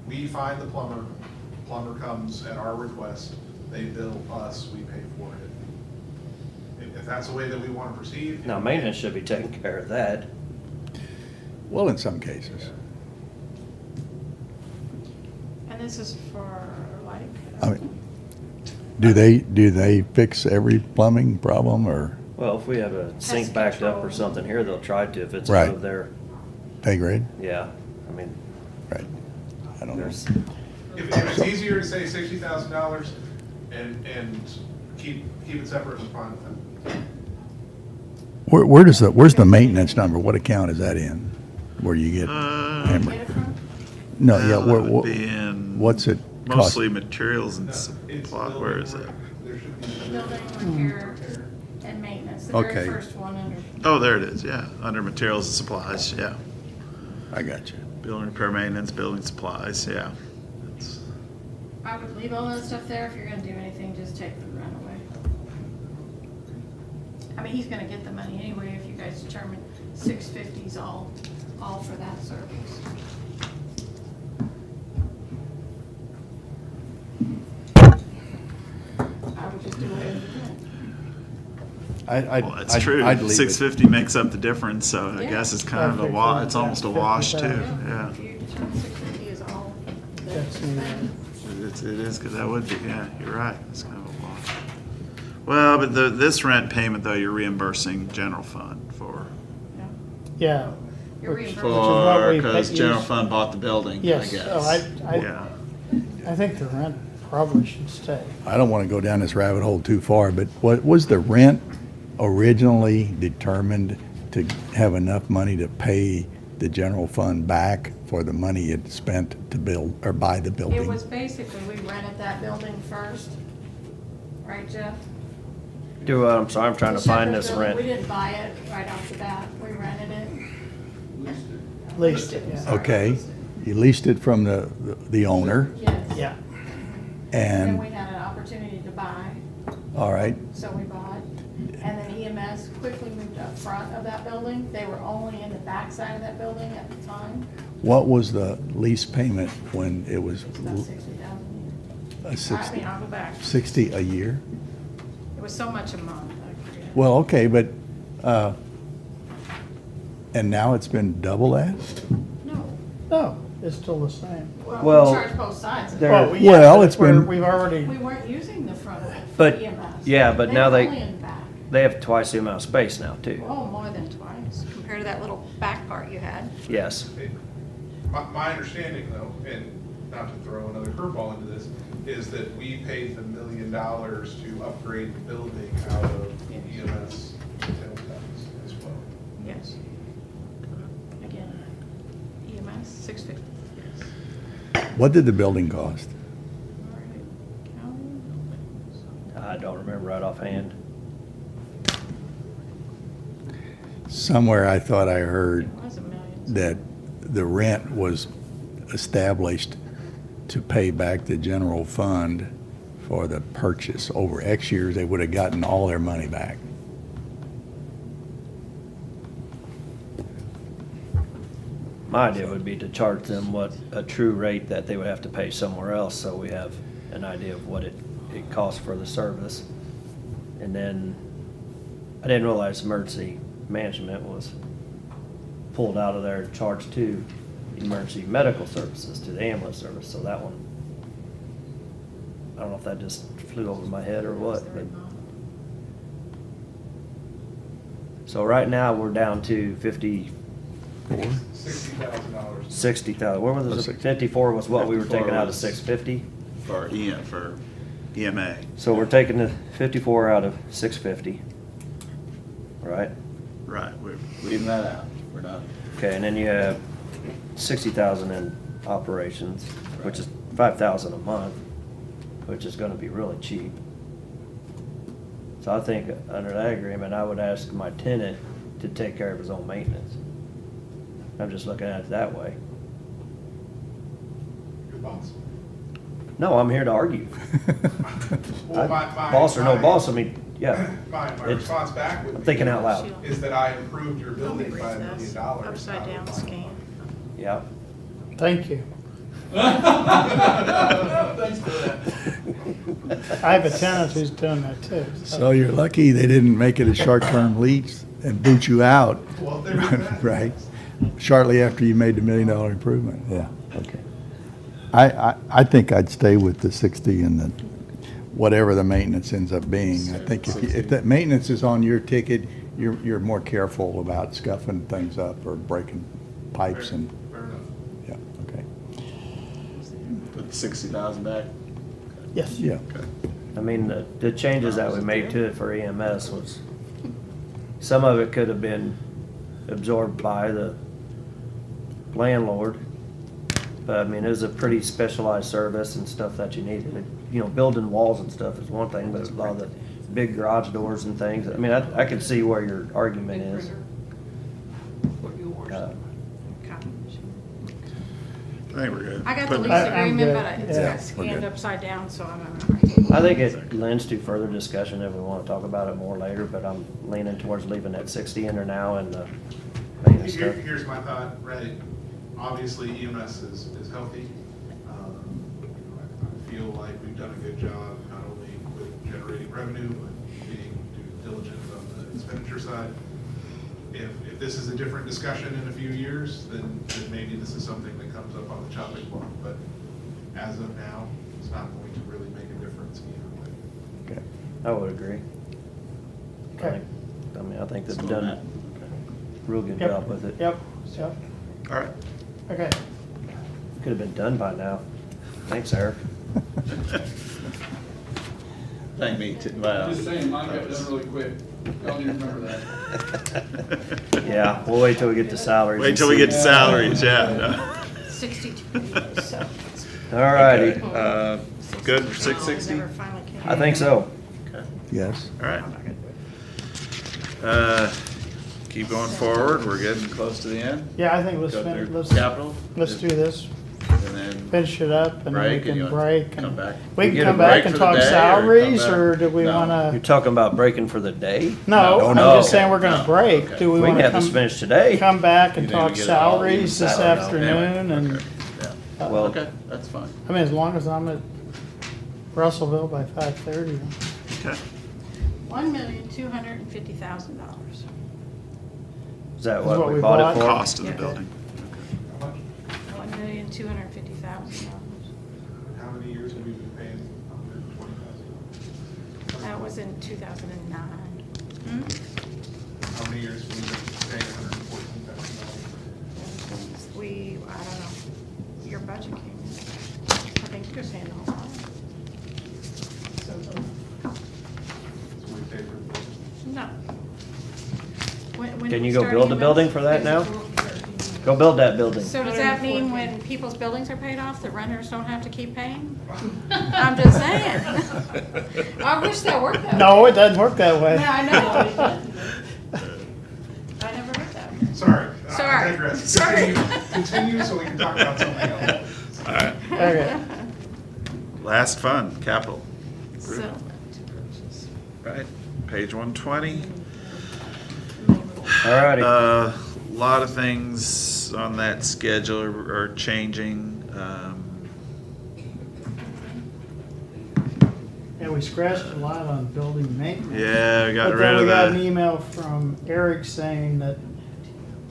We find the plumber comes at our request, they bill us, we pay for it. If that's the way that we want to proceed. Now, maintenance should be taking care of that. well, in some cases. And this is for like. I mean, do they fix every plumbing problem, or Well, if we have a sink Pest backed up or control. something here, they'll try to, if it's Right. out of their, pay grade? yeah, I mean, Right. I don't know. there's, If it's easier to say $60,000 and keep it separate, I'm fine with that. Where's the maintenance number? What account is that in? Where you get hammered? Get it from? No, yeah, Well, that would be in what's it cost? mostly materials and No, it's supply. Where is it? There should be. Building, repair, and maintenance, the very Okay. first one under. Oh, there it is, yeah, under materials and supplies, yeah. I got you. Building repair maintenance, building supplies, yeah. That's- I would leave all that stuff there. If you're gonna do anything, just take the rent away. I mean, he's gonna get the money anyway if you guys determine 650's all for that service. I would just do away with the rent. Well, that's true. I'd leave it. 650 makes up the difference, so I Yeah. guess it's kind of a wa, it's almost a wash too, yeah. If you determine 650 is all there That's to spend. It is, 'cause that would be, yeah, you're right, it's kind of a wash. Well, but this rent payment though, you're reimbursing general fund for, Yeah, You're Which- reimbursed. what For, we because pay- general use. fund bought the building, I yes, guess. so Yeah. I think the rent probably should stay. I don't want to go down this rabbit hole too far, but what was the rent originally determined to have enough money to pay the general fund back for the money it spent to build or buy the It building? was basically, we rented that building first, right, Jeff? I'm sorry, I'm trying to The find Shepherd this building, rent. We didn't buy it right off the bat, we rented it. Leased it, yeah. Sorry, Okay, leased it. you leased it from the owner, Yes. Yeah, Then we and, had an opportunity to buy, all right, so we bought. And then EMS quickly moved up front of that building. They were only in the back side of that building at the time. what was the lease payment when it was It was about 60,000 a a year. I 60, mean, I'll go back. 60 a year? It was so much a month, I forget. Well, okay, but, and now it's been double that? No, no, it's still the same. well, Well, we charged both sides. there- Well, Well, but it's been- We've already, We weren't using the front of it for But- EMS. yeah, but now were they- only in the back. They have twice the amount of space now, too. Oh, more than twice, compared to that little back part you had. Yes. My understanding though, and not to throw another curveball into this, is that we paid the $1 million to upgrade the building out of EMS sales tax as well. Yes. Again, EMS, 650. What did the building cost? I don't remember right offhand. Somewhere I thought I heard It was a million. that the rent was established to pay back the general fund for the purchase. Over X years, they would have gotten all their money back. My idea would be to charge them what a true rate that they would have to pay somewhere else, so we have an idea of what it costs for the service. And then, I didn't realize emergency management was pulled out of there and charged to emergency medical services, to the ambulance service, so that one, I don't know if that just flew over my head or what, but. So right now, we're down to $54? $60,000. 60,000. Where was Oh, it? 60. 54 was what we were 54 taking out of was- 650. For EMA. So we're taking the 54 out of 650. Right? Right, we're leaving that out. We're not, Okay, and then you have 60,000 in operations, which is 5,000 a month, which is gonna be really cheap. So I think under that agreement, I would ask my tenant to take care of his own maintenance. I'm just looking at it that way. Your boss. No, I'm here to argue. Well, my- Boss or no my- boss, I mean, yeah. My It's- response back would I'm be. thinking out loud. Is that I improved your Let me building read by $1 this. million. Upside down scan. Yeah. thank you. Thanks for that. I have a tenant who's doing that too. So you're lucky they didn't make it a short-term lease and boot you out. Well, there you go. Right? Shortly after you made the $1 million improvement, yeah, okay. I think I'd stay with the 60 and the, whatever the maintenance ends up being. I think if that maintenance is on your ticket, you're more careful about scuffing things up or breaking pipes and, Fair enough. yeah, okay. put the 60,000 back. Yes. Yeah. Okay. I mean, the changes that we made to it for EMS was, some of it could have been absorbed by the landlord. But I mean, it was a pretty specialized service and stuff that you needed. You know, building walls and stuff is one thing, but a lot of the big garage doors and things, I mean, I could see where your argument is. I think we're good. I got the Putting lease it- I'm agreement, good. but it's Yeah, got we're scanned good. upside down, so I'm. I think it lends to further discussion if we want to talk about it more later, but I'm leaning towards leaving that 60 in there now and the maintenance stuff. Here's my thought, right? Obviously EMS is healthy. I feel like we've done a good job, not only with generating revenue, but being due diligence on the expenditure side. If this is a different discussion in a few years, then maybe this is something that comes up on the chopping block. But as of now, it's not going to really make a difference either way. Okay. I would agree. Okay. I mean, I think they've So done that- it. real good Yep, job with it. Yep, yep, All right. okay. Could have been done by now. Thanks, Eric. Thank me, well. Just saying, mine got done really quick. Y'all need to remember that. Yeah, we'll wait till we get to salaries. Wait and till we see. get to salaries, yeah. 62 days, so. All righty. Okay, good for 660? Never finally came. I think so. Okay, Yes. all right. Keep going forward, we're getting close to the end. Yeah, I think let's, Go through let's capital. do this, And then finish it up, and then we break, and you can want break. to come and- back. We get can a come back break and for the talk day, or come salaries, back? or do we No. You're wanna? talking about breaking for the day? No, No. I'm No. just saying we're gonna No. break. Okay. Do we We can wanna have this come, finished today. come back and You didn't talk get it all, salaries even this salaries. afternoon? And, Okay, yeah. Well, Okay, that's fine. I mean, as long as I'm at Russellville by 5:30. Okay. $1,250,000. is that Is what what we we bought bought? it for? Cost of the Yeah. building. $1,250,000. How many years have we been paying $120,000? That was in 2009. How many years have we been paying $114,000? I don't know, your budget came in. I think you're saying the whole lot. So we pay for the building? No. When Can we you go started build a with- building for that now? Go build that building. So does that mean when people's buildings are paid off, the renters don't have to keep paying? I'm just saying. I wish that worked that way. No, it doesn't work that way. No, I know. I never heard that. Sorry. Sorry. I digress. Sorry. Continue so we can talk about something else. All right. Okay. Last fund, capital. Settlement to purchase. Right, page 120. All righty. A lot of things on that schedule are changing. Yeah, we scratched a lot on building maintenance. Yeah, we got But rid then of we got an the, email from Eric saying that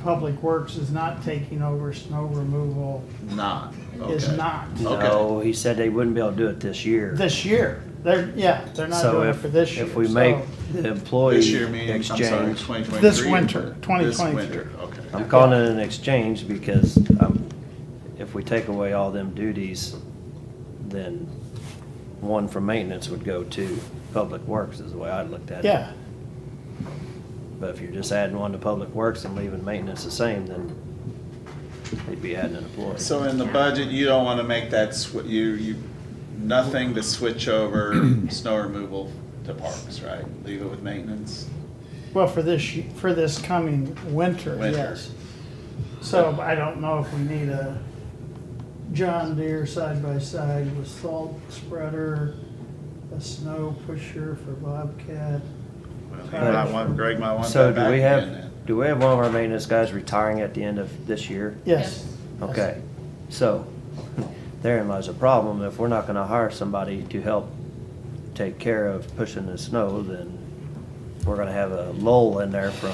Public Works is not taking over snow removal, not, is okay. not. No, he said they wouldn't be able to do it this year. This year. They're not So doing it if, for this year. if we so- make the employee This year meaning, I'm sorry, exchange, 2023? This winter, This 2023. winter, okay. I'm calling it an exchange because if we take away all them duties, then one from maintenance would go to Public Works is the way I looked at it. Yeah, But if you're just adding one to Public Works and leaving maintenance the same, then they'd be adding an employee. So in the budget, you don't want to make that, nothing to switch over snow removal to parks, right? Leave it with maintenance? well, for this coming winter, Winter. yes. So I don't know if we need a John Deere side-by-side with salt spreader, a snow pusher for Bobcat. Well, Greg might want So that back again then. do we have one of our maintenance guys retiring at the end of this year? Yes. Okay, so therein lies a problem. If we're not gonna hire somebody to help take care of pushing the snow, then we're gonna have a lull in there from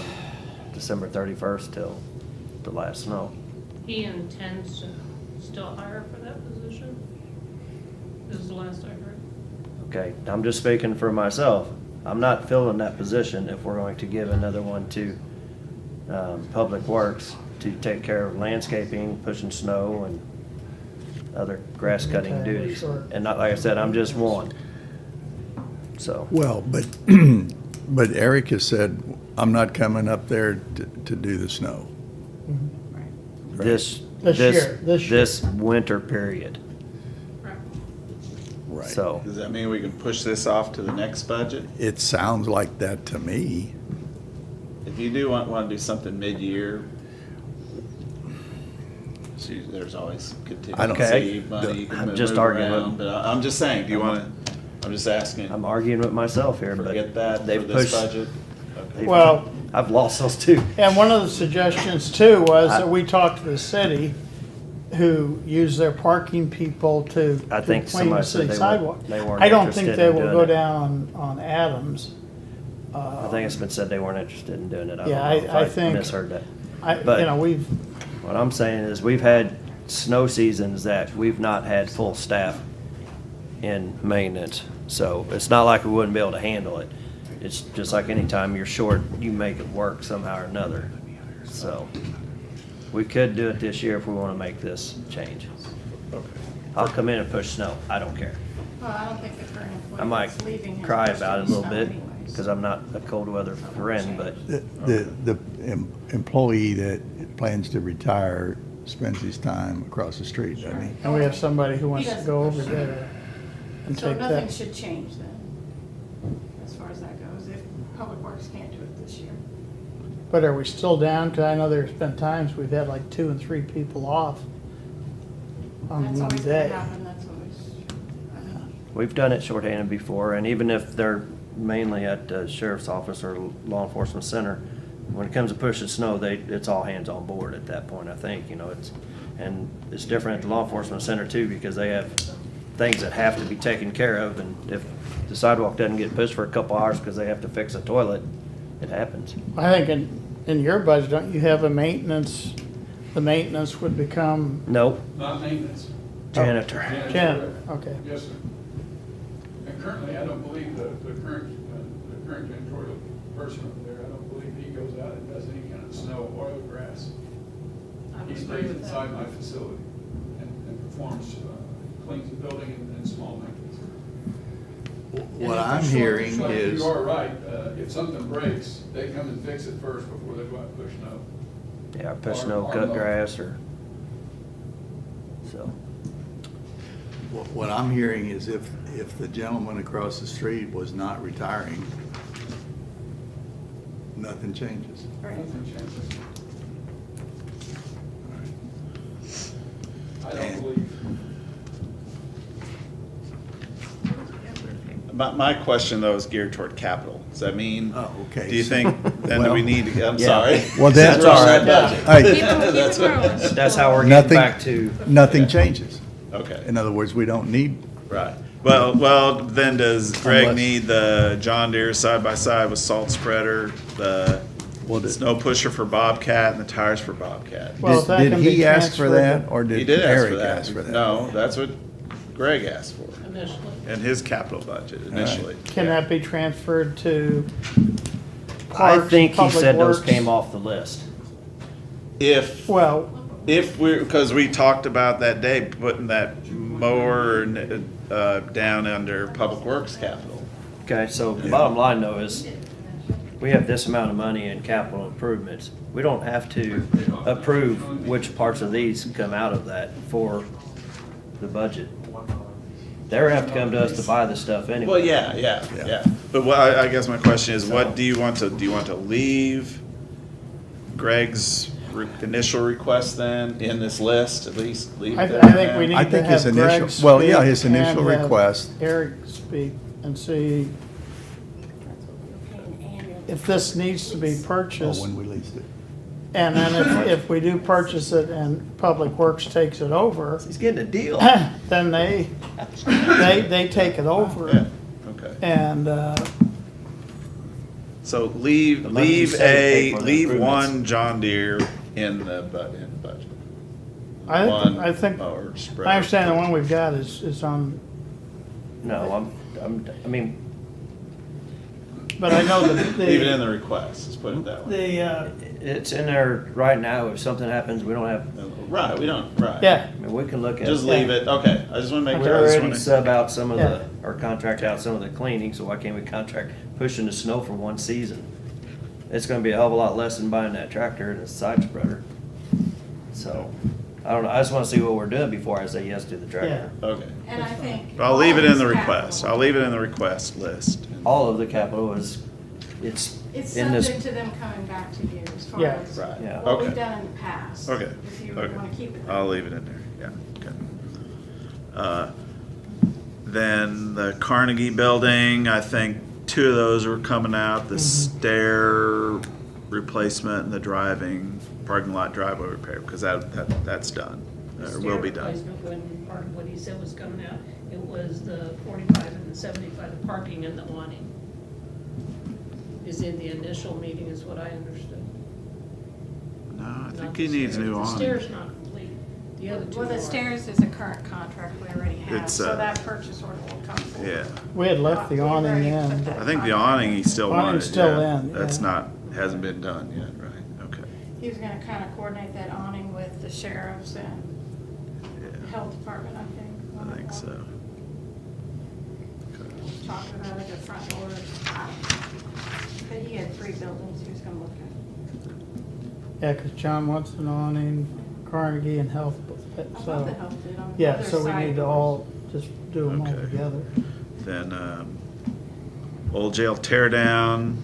December 31st till the last snow. He intends to still hire for that position? This is the last I heard. Okay, I'm just speaking for myself. I'm not filling that position if we're going to give another one to Public Works to take care of landscaping, pushing snow, and other grass cutting Okay, we're duties. short. And not, like I said, I'm just one. So, Well, but, but Eric has said, I'm not coming up there to do the snow. this This year. winter period. Right. So, Does that mean we can push this off to the next budget? It sounds like that to me. If you do want to do something mid-year, see, there's always I don't- contingency money you can I'm move just arguing with- around, but I'm just saying, do you want to, I'm just asking, I'm arguing with myself here, but forget that for they've this pushed. budget? Okay. Well, I've lost those two. and one of the suggestions too was that we talked to the city who use their parking people to I think clean the somebody said city they sidewalk. weren't I don't think interested they in will doing go it. down on Adams. I think it's been said they weren't interested in doing it. I Yeah, don't know if I think- misheard that. I, But- we've, What I'm saying is we've had snow seasons that we've not had full staff in maintenance. So it's not like we wouldn't be able to handle it. It's just like any time you're short, you make it work somehow or another. So, we could do it this year if we wanna make this change. Okay. I'll come in and push snow, I don't care. Well, I don't think the current I employee might that's leaving him. cry about it a little snow bit, anyways. cause I'm not a cold weather friend, but The employee that plans to retire spends his time across the street, doesn't he? And we have somebody who wants to go over there and So take nothing that. should change then, as far as that goes, if Public Works can't do it this year. But are we still down? Cause I know there's been times we've had like 2 and 3 people off on That's one always gonna day. happen, that's always, I mean, we've done it shorthanded before, and even if they're mainly at the sheriff's office or law enforcement center, when it comes to pushing snow, it's all hands on board at that point, I think, you know, and it's different at the law enforcement center too, because they have things that have to be taken care of, and if the sidewalk doesn't get pushed for a couple hours because they have to fix a toilet, it happens. I think in your budget, don't you have a maintenance, the maintenance would become Nope, Not maintenance. janitor. Jan, okay. Yes, sir. And currently, I don't believe the current janitorial person over there, I don't believe he goes out and does any kind of snow, oil, grass. I would He agree stays with that. inside my facility and performs, cleans the building and small maintenance. What And I'm if the hearing short- is, You are right, if something breaks, they come and fix it first before they go out and push snow. Yeah, push snow, cut grass, or, so. what I'm hearing is if the gentleman across the street was not retiring, nothing changes. Nothing changes. I don't believe. My question though is geared toward capital. Does that mean? Oh, okay. Do you think then that we Well- need to, I'm Yeah. sorry. Well, that's all right. Hey, Keep it growing. That's how we're getting Nothing- back to, nothing changes. Okay, In other words, we don't need, right. Well, then does Greg Unless- need the John Deere side by side with salt spreader, the Well, did- snow pusher for Bobcat and the tires for Bobcat? Well, if that did can be he ask for that, transferred- or He did did ask for Eric that. ask for that? No, that's what Greg asked for Initially. in his capital budget initially. Can Yeah. that be transferred to I Parks, think he Public said those Works? came off the list. If Well, because we talked about that day, putting that mower down under Public Works capital. Okay, so the bottom line though is, we have this amount of money in capital improvements. We don't have to approve which parts of these come out of that for the budget. They're have to come to us to buy the stuff anyway. Well, yeah. But what, I guess my question is, what do you want to leave Greg's initial request then in this list, at least? Leave I, it I there think we now? need I to think his have initial- Greg speak. well, yeah, his initial and have request. Eric speak and see if this needs to be oh, purchased. when we leased it. And then if we do purchase it and Public Works takes it over, He's getting a deal. then they take it Yeah, over. okay. And, So leave, The money you leave save pay a, for the leave improvements. one John Deere in the budget. I think, Mower spreader. I understand the one we've got is on, No, I mean, but I know that Leave it in the request, let's put it that way. it's in there right now. If something happens, we don't have, Right, we don't, right. yeah, I mean, we can look at. Just leave it, okay, I just wanna make We sure, I just already wanna. sub out some of Yeah. the, or contract out some of the cleaning, so why can't we contract pushing the snow for one season? It's gonna be a hell of a lot less than buying that tractor and a side spreader. So, I don't know, I just wanna see what we're doing before I say yes to the tractor. Okay, And I think. I'll leave it in the all request, capital. I'll leave it in the request list. All of the capital is, it's It's in this, subject to them coming back to you as far Yeah. as Right, Yeah. what we've okay, done in the past. okay, If you okay. want to keep it. I'll leave it in there, yeah, okay. Then the Carnegie Building, I think 2 of those were coming out, the stair replacement and the parking lot driveway repair, because that's done, or will be Stair done. replacement, when part of what he said was coming out, it was the 45 and the 75, the parking and the awning. Is in the initial meeting, is what I understood. No, I Not think the he needs stairs. new The awning. stairs not complete, the other 2 Well, the are. stairs is a current contract we already have, It's, so that purchase order will come forward. Yeah, we had left the awning in. I think the awning he still wanted. Awning's still yeah. in, That's yeah. not, hasn't been done yet, right, okay. He was gonna kind of coordinate that awning with the sheriffs and Yeah, health department, I think. I think so. Okay. Talking about it at front doors. But he had 3 buildings he was gonna look at. Yeah, because John wants an awning, Carnegie and Health, I love so, the health did on the yeah, other so we side need to doors. all just do them all Okay. together. Then, old jail tear down,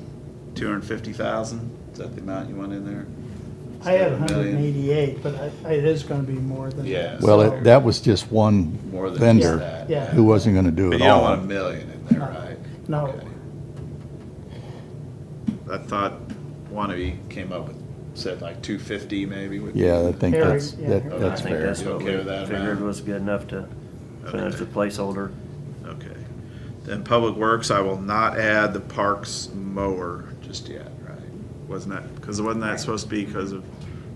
250,000. Is that the amount you want in there? I had Instead of a million? 188, but it is gonna be more than that. Yeah. Well, so- that was just one More than vendor just that. Yeah. who wasn't gonna do But it you don't all. want a million in there, No. right? No. Okay. I thought one of you came up with, said like 250 maybe. would be- Yeah, I think Harry, that's, yeah, that, Harry. I that's think fair. that's You what okay we with that figured amount? was good enough to finish the Okay. placeholder. Okay. Then Public Works, I will not add the parks mower just yet, right? Wasn't that, because wasn't that supposed to be because of,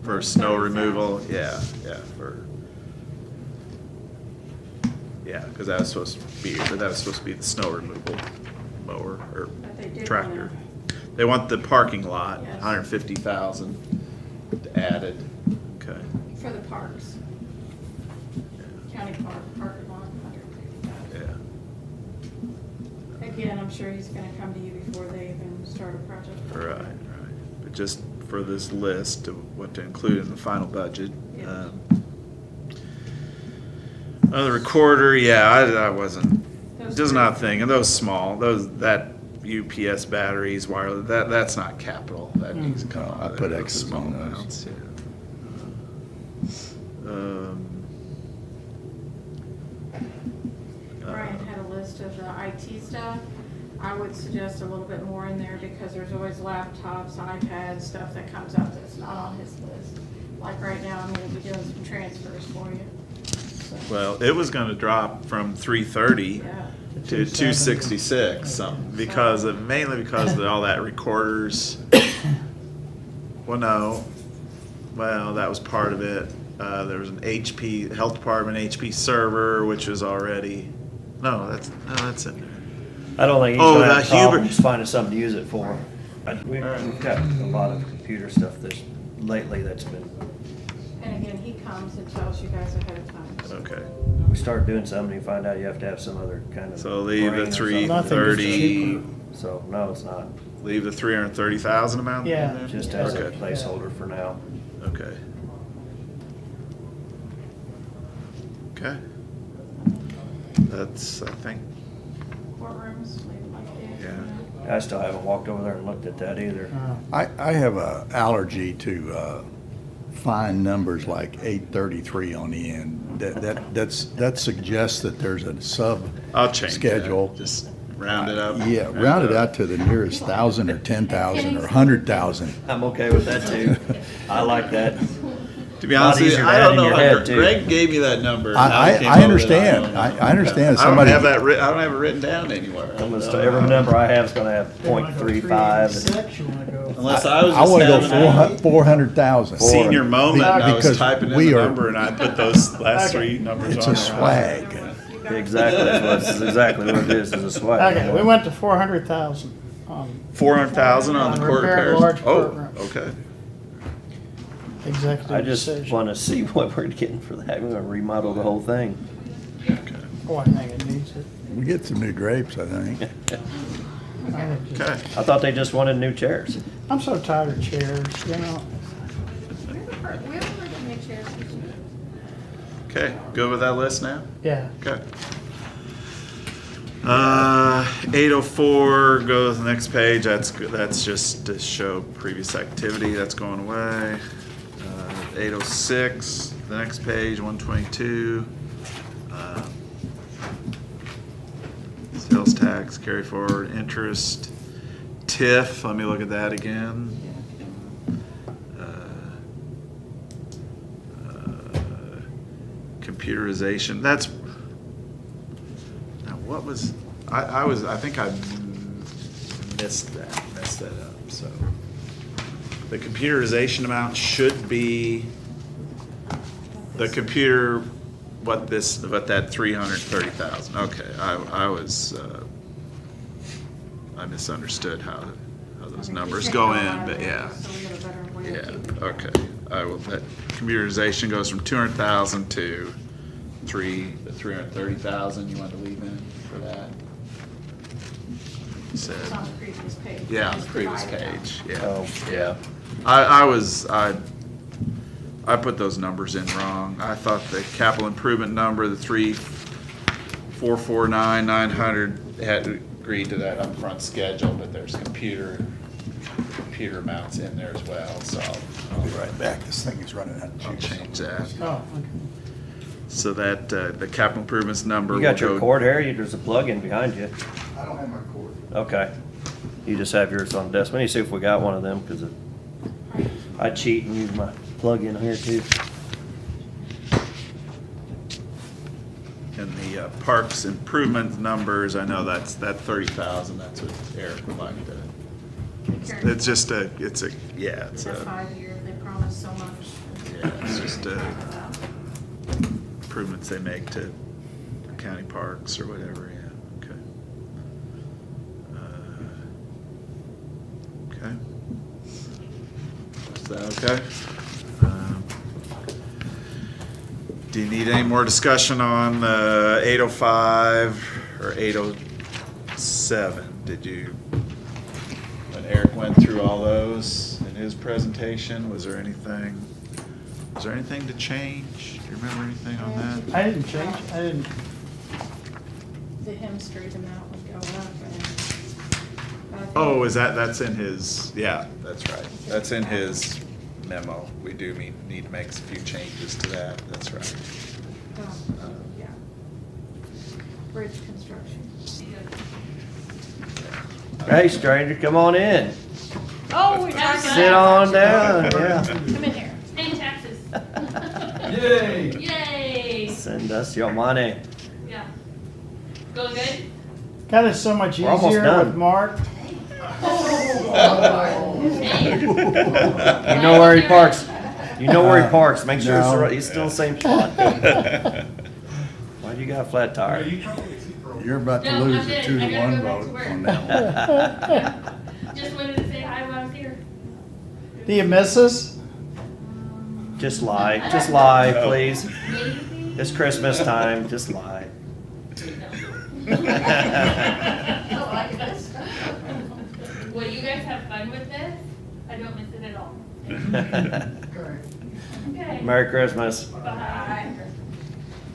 for snow removal? Yeah, yeah, because that was supposed to be, but that was supposed to be the snow removal mower or But they did tractor. They want the parking lot, Yes. 150,000 added. Okay. For the parks. County parking lot, 150,000. Yeah. Again, I'm sure he's gonna come to you before they even start a project. Right. But just for this list of what to include in the final budget. Yeah. The recorder, yeah, I wasn't, Those just three. not thinking, those small, that UPS batteries, wireless, that's not capital. That needs to come No, out I of put there, X's small on those. amounts, yeah. Brian had a list of the IT stuff. I would suggest a little bit more in there because there's always laptops, iPads, stuff that comes up that's not on his list. Like right now, I'm gonna be doing some transfers for you. So, Well, it was gonna drop from 330 yeah. to 266 something, mainly because of all that recorders. Well, no, well, that was part of it. There was an HP, Health Department HP server, which was already, no, that's in there. I don't think he's Oh, gonna the have Huber- problems finding something to use it for. We've got a lot of computer stuff lately that's been, And again, he comes and tells you guys ahead of time. Okay, we start doing something, you find out you have to have some other kind of. so leave brain the or something. Nothing is 330, cheaper. So, no, it's not. leave the 330,000 amount in Yeah. there? Just as a Okay. placeholder for now. Okay. Okay. That's, I think, Courtrooms, leave it like this. Yeah. I still haven't walked over there and looked at that either. I have a allergy to, find numbers like 833 on the end. That suggests that there's a sub. I'll change that. Schedule. Just round it up. Yeah, round it out to the nearest 1,000 or 10,000 or 100,000. I'm okay with that too. I like that. To be A lot honest with you, easier to I add don't in know, your how head, too. Greg gave me that number. and how I it came I over, understand. don't know. I understand. I don't Somebody. have that I don't have it written down anywhere. I'm gonna start, every number I have is gonna have .35. Six, you wanna go? Unless I was I just want to go having a 400,000. senior moment, and I was Because typing in we the are- number, and I put those last Okay. 3 numbers It's on a there. swag. Exactly, that's exactly what it is a swag. Okay, we went to 400,000 on 400,000 on the On court repair repairs. large Oh, courtrooms. okay. executive I just decision. wanna see what we're getting for that. We're gonna remodel the whole thing. Oh, I think it needs it. We get some new drapes, I think. I think just- Okay. I thought they just wanted new chairs. I'm so tired of chairs, you know. We haven't heard of new chairs this year. Okay. Good with that list now? Yeah. Okay. 804, go to the next page. That's good. That's just to show previous activity. That's going away. 806, the next page, 122. Sales tax, carry forward, interest, TIF. Let me look at that again. Computerization. That's. Now, what was, I think I messed that up, so. The computerization amount should be the computer, what that 330,000, okay, I misunderstood how those numbers go in, but yeah. So we get a better we're Yeah, keeping. okay. I will, that computerization goes from 200,000 to 330,000 you want to leave in for that? You said, It's on the previous page. yeah, on the It's previous divided out. page, yeah. Oh, yeah. I put those numbers in wrong. I thought the capital improvement number, the 3,449,900 had agreed to that upfront schedule, but there's computer amounts in there as well, so I'll be right back. This thing is running out of I'll juice. change that. Oh, okay. So that, the capital improvements number You will got your go. cord, Harry? There's a plug in behind you. I don't have my cord. Okay. You just have yours on the desk. We need to see if we got one of them, because I cheat and use my plug in here too. And the parks improvement numbers, I know that 30,000, that's what Eric would like to. It's just it's a It's a 5 year, they promise so much. Yeah, it's just improvements they make to county parks or whatever, yeah, okay. Okay. Is that okay? Do you need any more discussion on 805 or 807? Did you, when Eric went through all those in his presentation, was there anything to change? Do you remember anything on that? I didn't change, I didn't, The Hem Street amount would go up and. Oh, that's in his, yeah, that's right. That's in his memo. We do need to make a few changes to that, that's right. Yeah. Bridge construction. Hey, stranger, come on in. Oh, we're talking. Sit on down, yeah. Come in here. Paying taxes. Yay! Yay! Send us your money. Yeah. Going good? got it so much We're almost easier done. with Mark. You know where he parks. You know where he parks. Make sure it's the No. right, he's still the same spot. Why do you got a flat tire? You're about to No, lose I'm a good. 2-1 I gotta go back vote to work. on that one. Just wanted to say hi while I was here. Do you miss us? Just lie, please. Maybe. It's Christmas time, just lie. Well, you guys have fun with this. I don't miss it at all. Okay. Merry Christmas. Bye.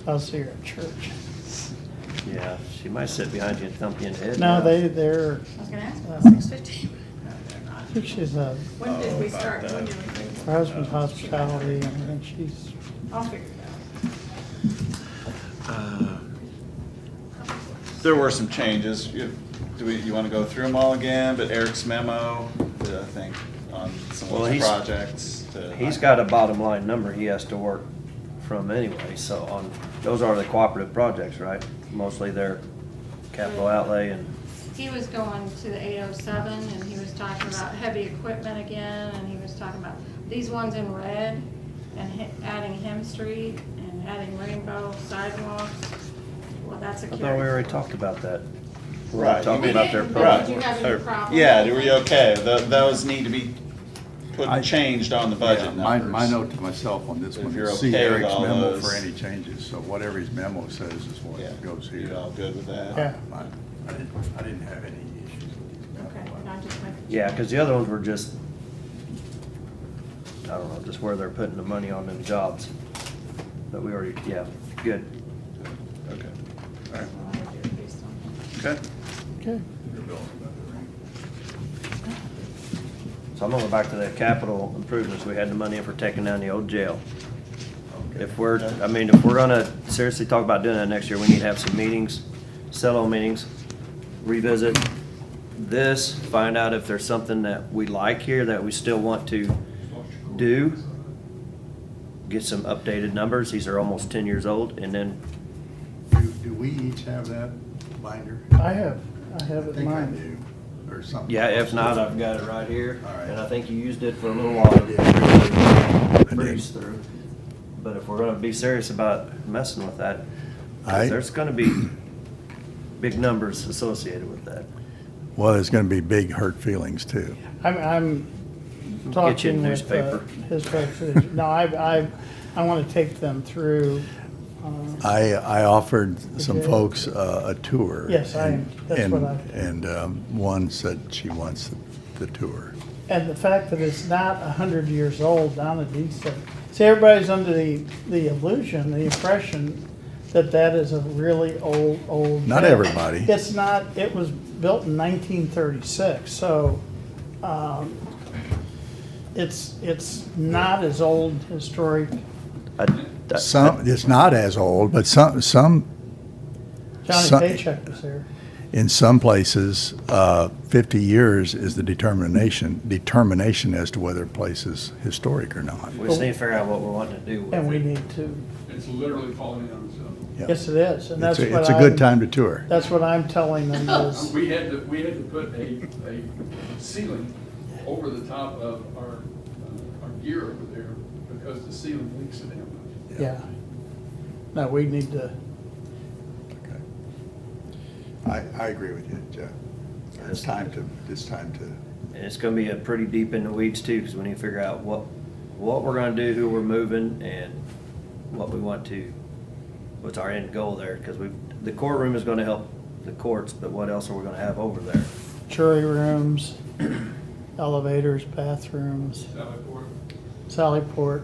I'll see her at church. Yeah, she might sit behind you and thump you in the head. No, now. they're, I was gonna ask Uh, about 6:15. I think she's When did we start? When did we? her husband's hospitality, and I think she's, I'll figure it There were some changes. You want to go through them all again? But Eric's memo, I think, on some of Well, those he's- projects. He's got a bottom line number he has to work from anyway, so those are the cooperative projects, right? Mostly their capital outlay and, He was going to the 807 and he was talking about heavy equipment again and he was talking about these ones in red and adding Hem Street and adding Rainbow sidewalks. Well, that's a I thought we carry. already talked about that. We're Right, talking you about their did, project. Did you have any problem? Yeah, were you okay? Those need to be I- changed on the budget Yeah, my numbers. note to myself on this If one you're is see okay with Eric's all memo those. for any changes, so whatever his memo says is what Yeah, goes here. you all good with that? yeah. I didn't have any issues with his memo. Okay, not just making. Yeah, because the other ones were just, I don't know, just where they're putting the money on them jobs. But we already, yeah, good. Okay, all right, Well, I do it based on- okay. Okay. So I'm gonna go back to the capital improvements. We had the money in for taking down the old jail. If we're gonna seriously talk about doing that next year, we need to have some meetings, settle meetings, revisit this, find out if there's something that we like here that we still want to do. Get some updated numbers. These are almost 10 years old, and then, Do we each have that binder? I have I it in think I mind. do, or something. yeah, if not, I've got it right here. All right. And I think you used it for a little I while. did. I Breeze did. through. But if we're gonna be serious about messing with that, 'cause I- there's gonna be big numbers associated with that. Well, there's gonna be big hurt feelings too. I'm you a talking with newspaper. Historic City. No, I want to take them through. I offered some Okay. folks a tour. Yes, that's and- what I. And one said she wants the tour. And the fact that it's not 100 years old, Donna Dean said, see, everybody's under the illusion, the impression that that is a really old. Not jail. everybody. It's not, it was built in 1936, so, it's not as old historic. It's not as old, but some, Johnny Some- Paycheck was there. in some places, 50 years is the determination as to whether a place is historic or not. We just need to figure out what we're wanting to do with And we it. need to, It's literally falling on itself. Yeah. yes, it is, and that's It's what a- it's a good I'm- time to tour. That's what I'm telling them is, We had to put a ceiling over the top of our gear over there because the ceiling leaks so damn much. yeah. No, we need to, I agree with you, Jeff. It's time to, And it's gonna be a pretty deep in the weeds too, because we need to figure out what we're gonna do, who we're moving, and what we want to, what's our end goal there, because the courtroom is gonna help the courts, but what else are we gonna have over there? jury rooms, elevators, bathrooms, Sally Port.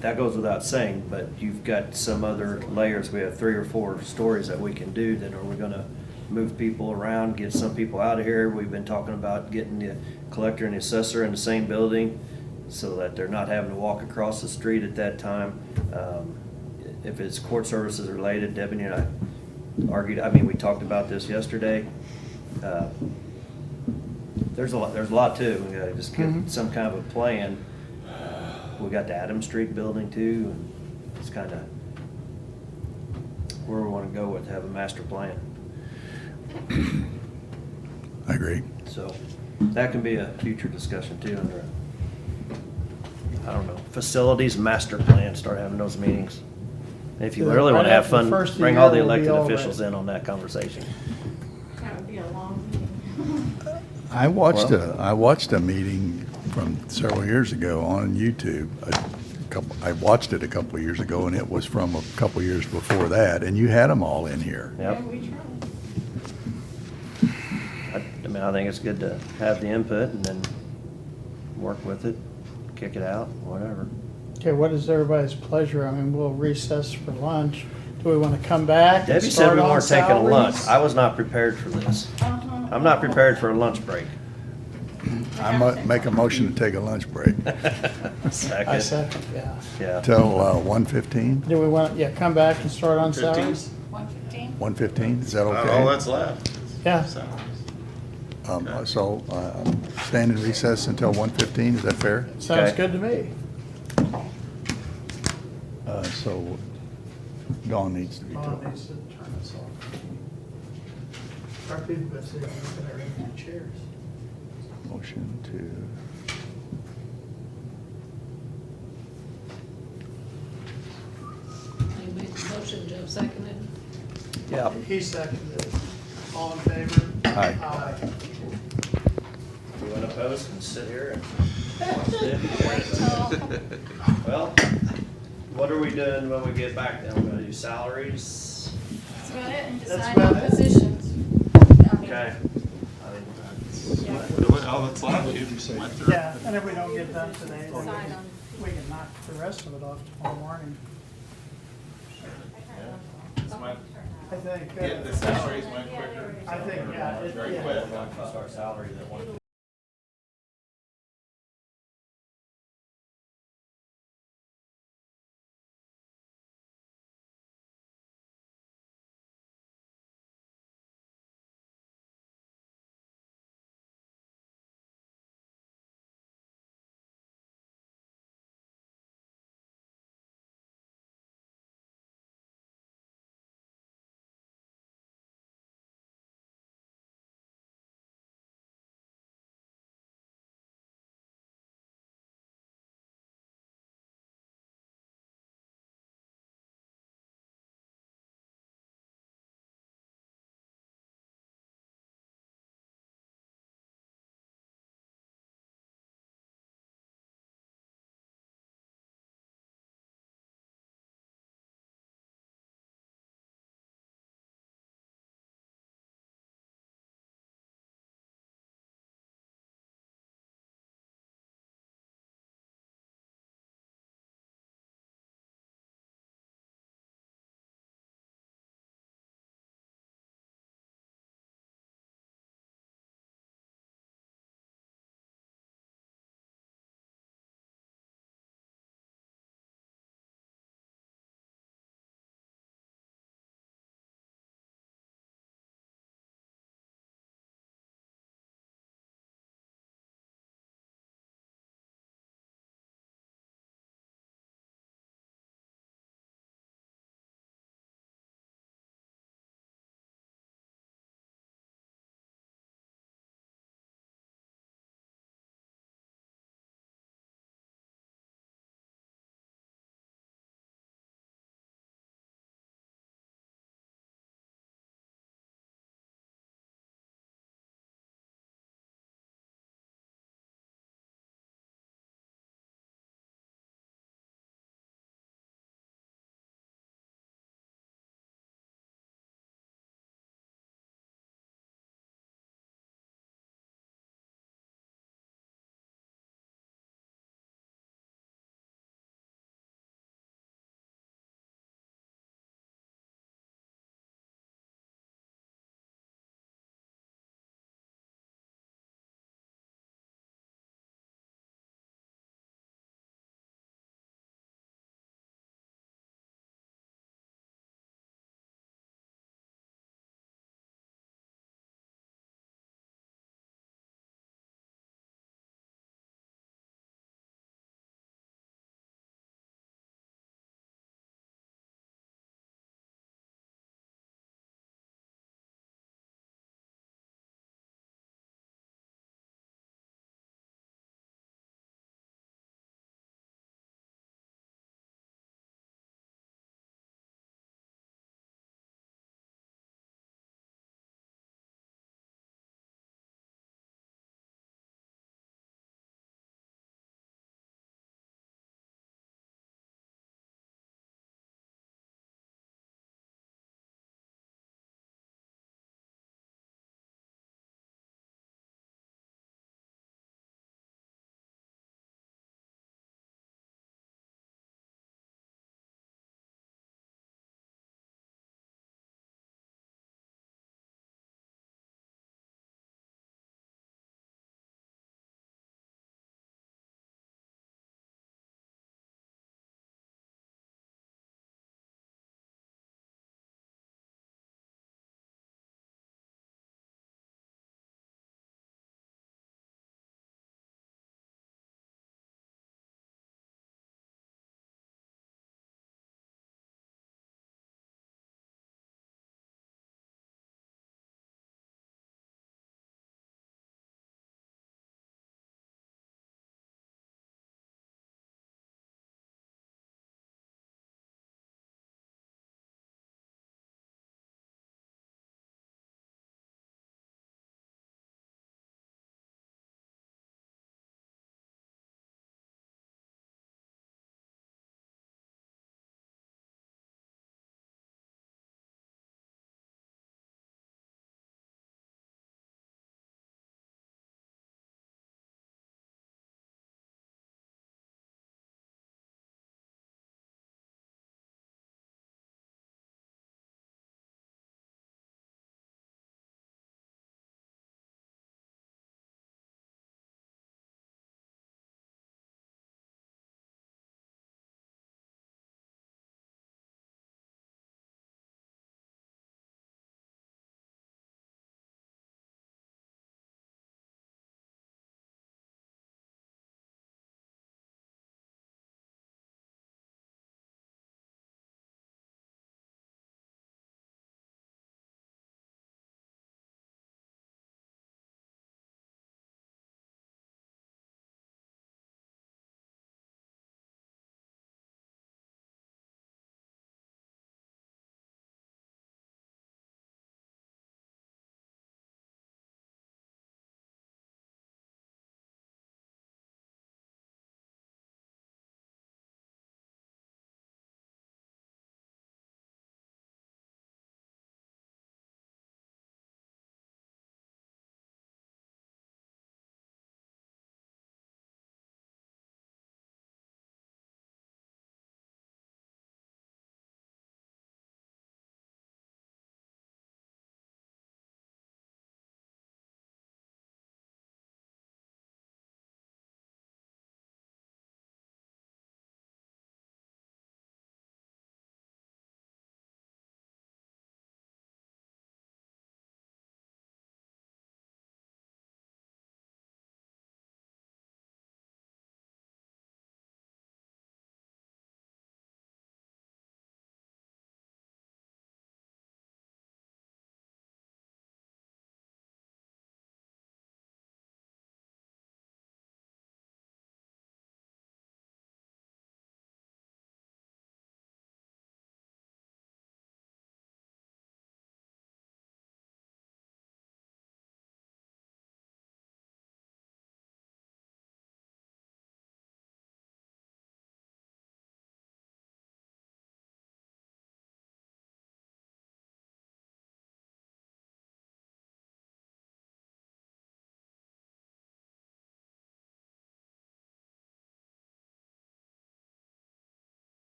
That goes without saying, but you've got some other layers. We have 3 or 4 stories that we can do. Then are we gonna move people around, get some people out of here? We've been talking about getting the collector and the assessor in the same building so that they're not having to walk across the street at that time. If it's court services related, Debbie and I argued, we talked about this yesterday. There's a lot to it. We gotta just get some kind of a plan. We got the Adams Street building too, and it's kind of where we want to go with, have a master plan. I agree. So that can be a future discussion too, under, I don't know, facilities master plan, start having those meetings. If you Yeah, really want to right have after the fun, first of the bring all the year, we'll be elected all officials right. in on that conversation. That would be a long meeting. I watched a meeting from several years ago on YouTube. I watched it a couple of years ago, and it was from a couple of years before that, and you had them all in here. Yep. And we tried. I think it's good to have the input and then work with it, kick it out, whatever. Okay, what is everybody's pleasure? We'll recess for lunch. Do we want to come back and Debbie said start we on weren't taking a lunch. salaries? I was not prepared for this. I'm not prepared for a lunch break. I make a motion to take a lunch break I Second. second, yeah. Yeah. till 1:15. Do we want, come back and start on 15? salaries? 115? 1:15, is that About okay? all that's left. Yeah. So stand in recess until 1:15, is that fair? Sounds Okay. good to me. So Dawn needs to be Oh, told. it needs to turn us off. Our people are sitting in their chairs. Motion to, You made the motion, Jeff seconded. Yeah. He seconded it. All in favor? Aye. Aye. You want to post and sit here and watch it? Wait till, Well, what are we doing when we get back then? We're gonna do salaries? that's about it, and That's decide about on it. positions. Okay. All that's left, you went through. Yeah, and if we don't get done today, then Decide on. we can knock the rest of it off tomorrow morning. I think. Get the salaries went quicker. I think, yeah. Start salaries at 1.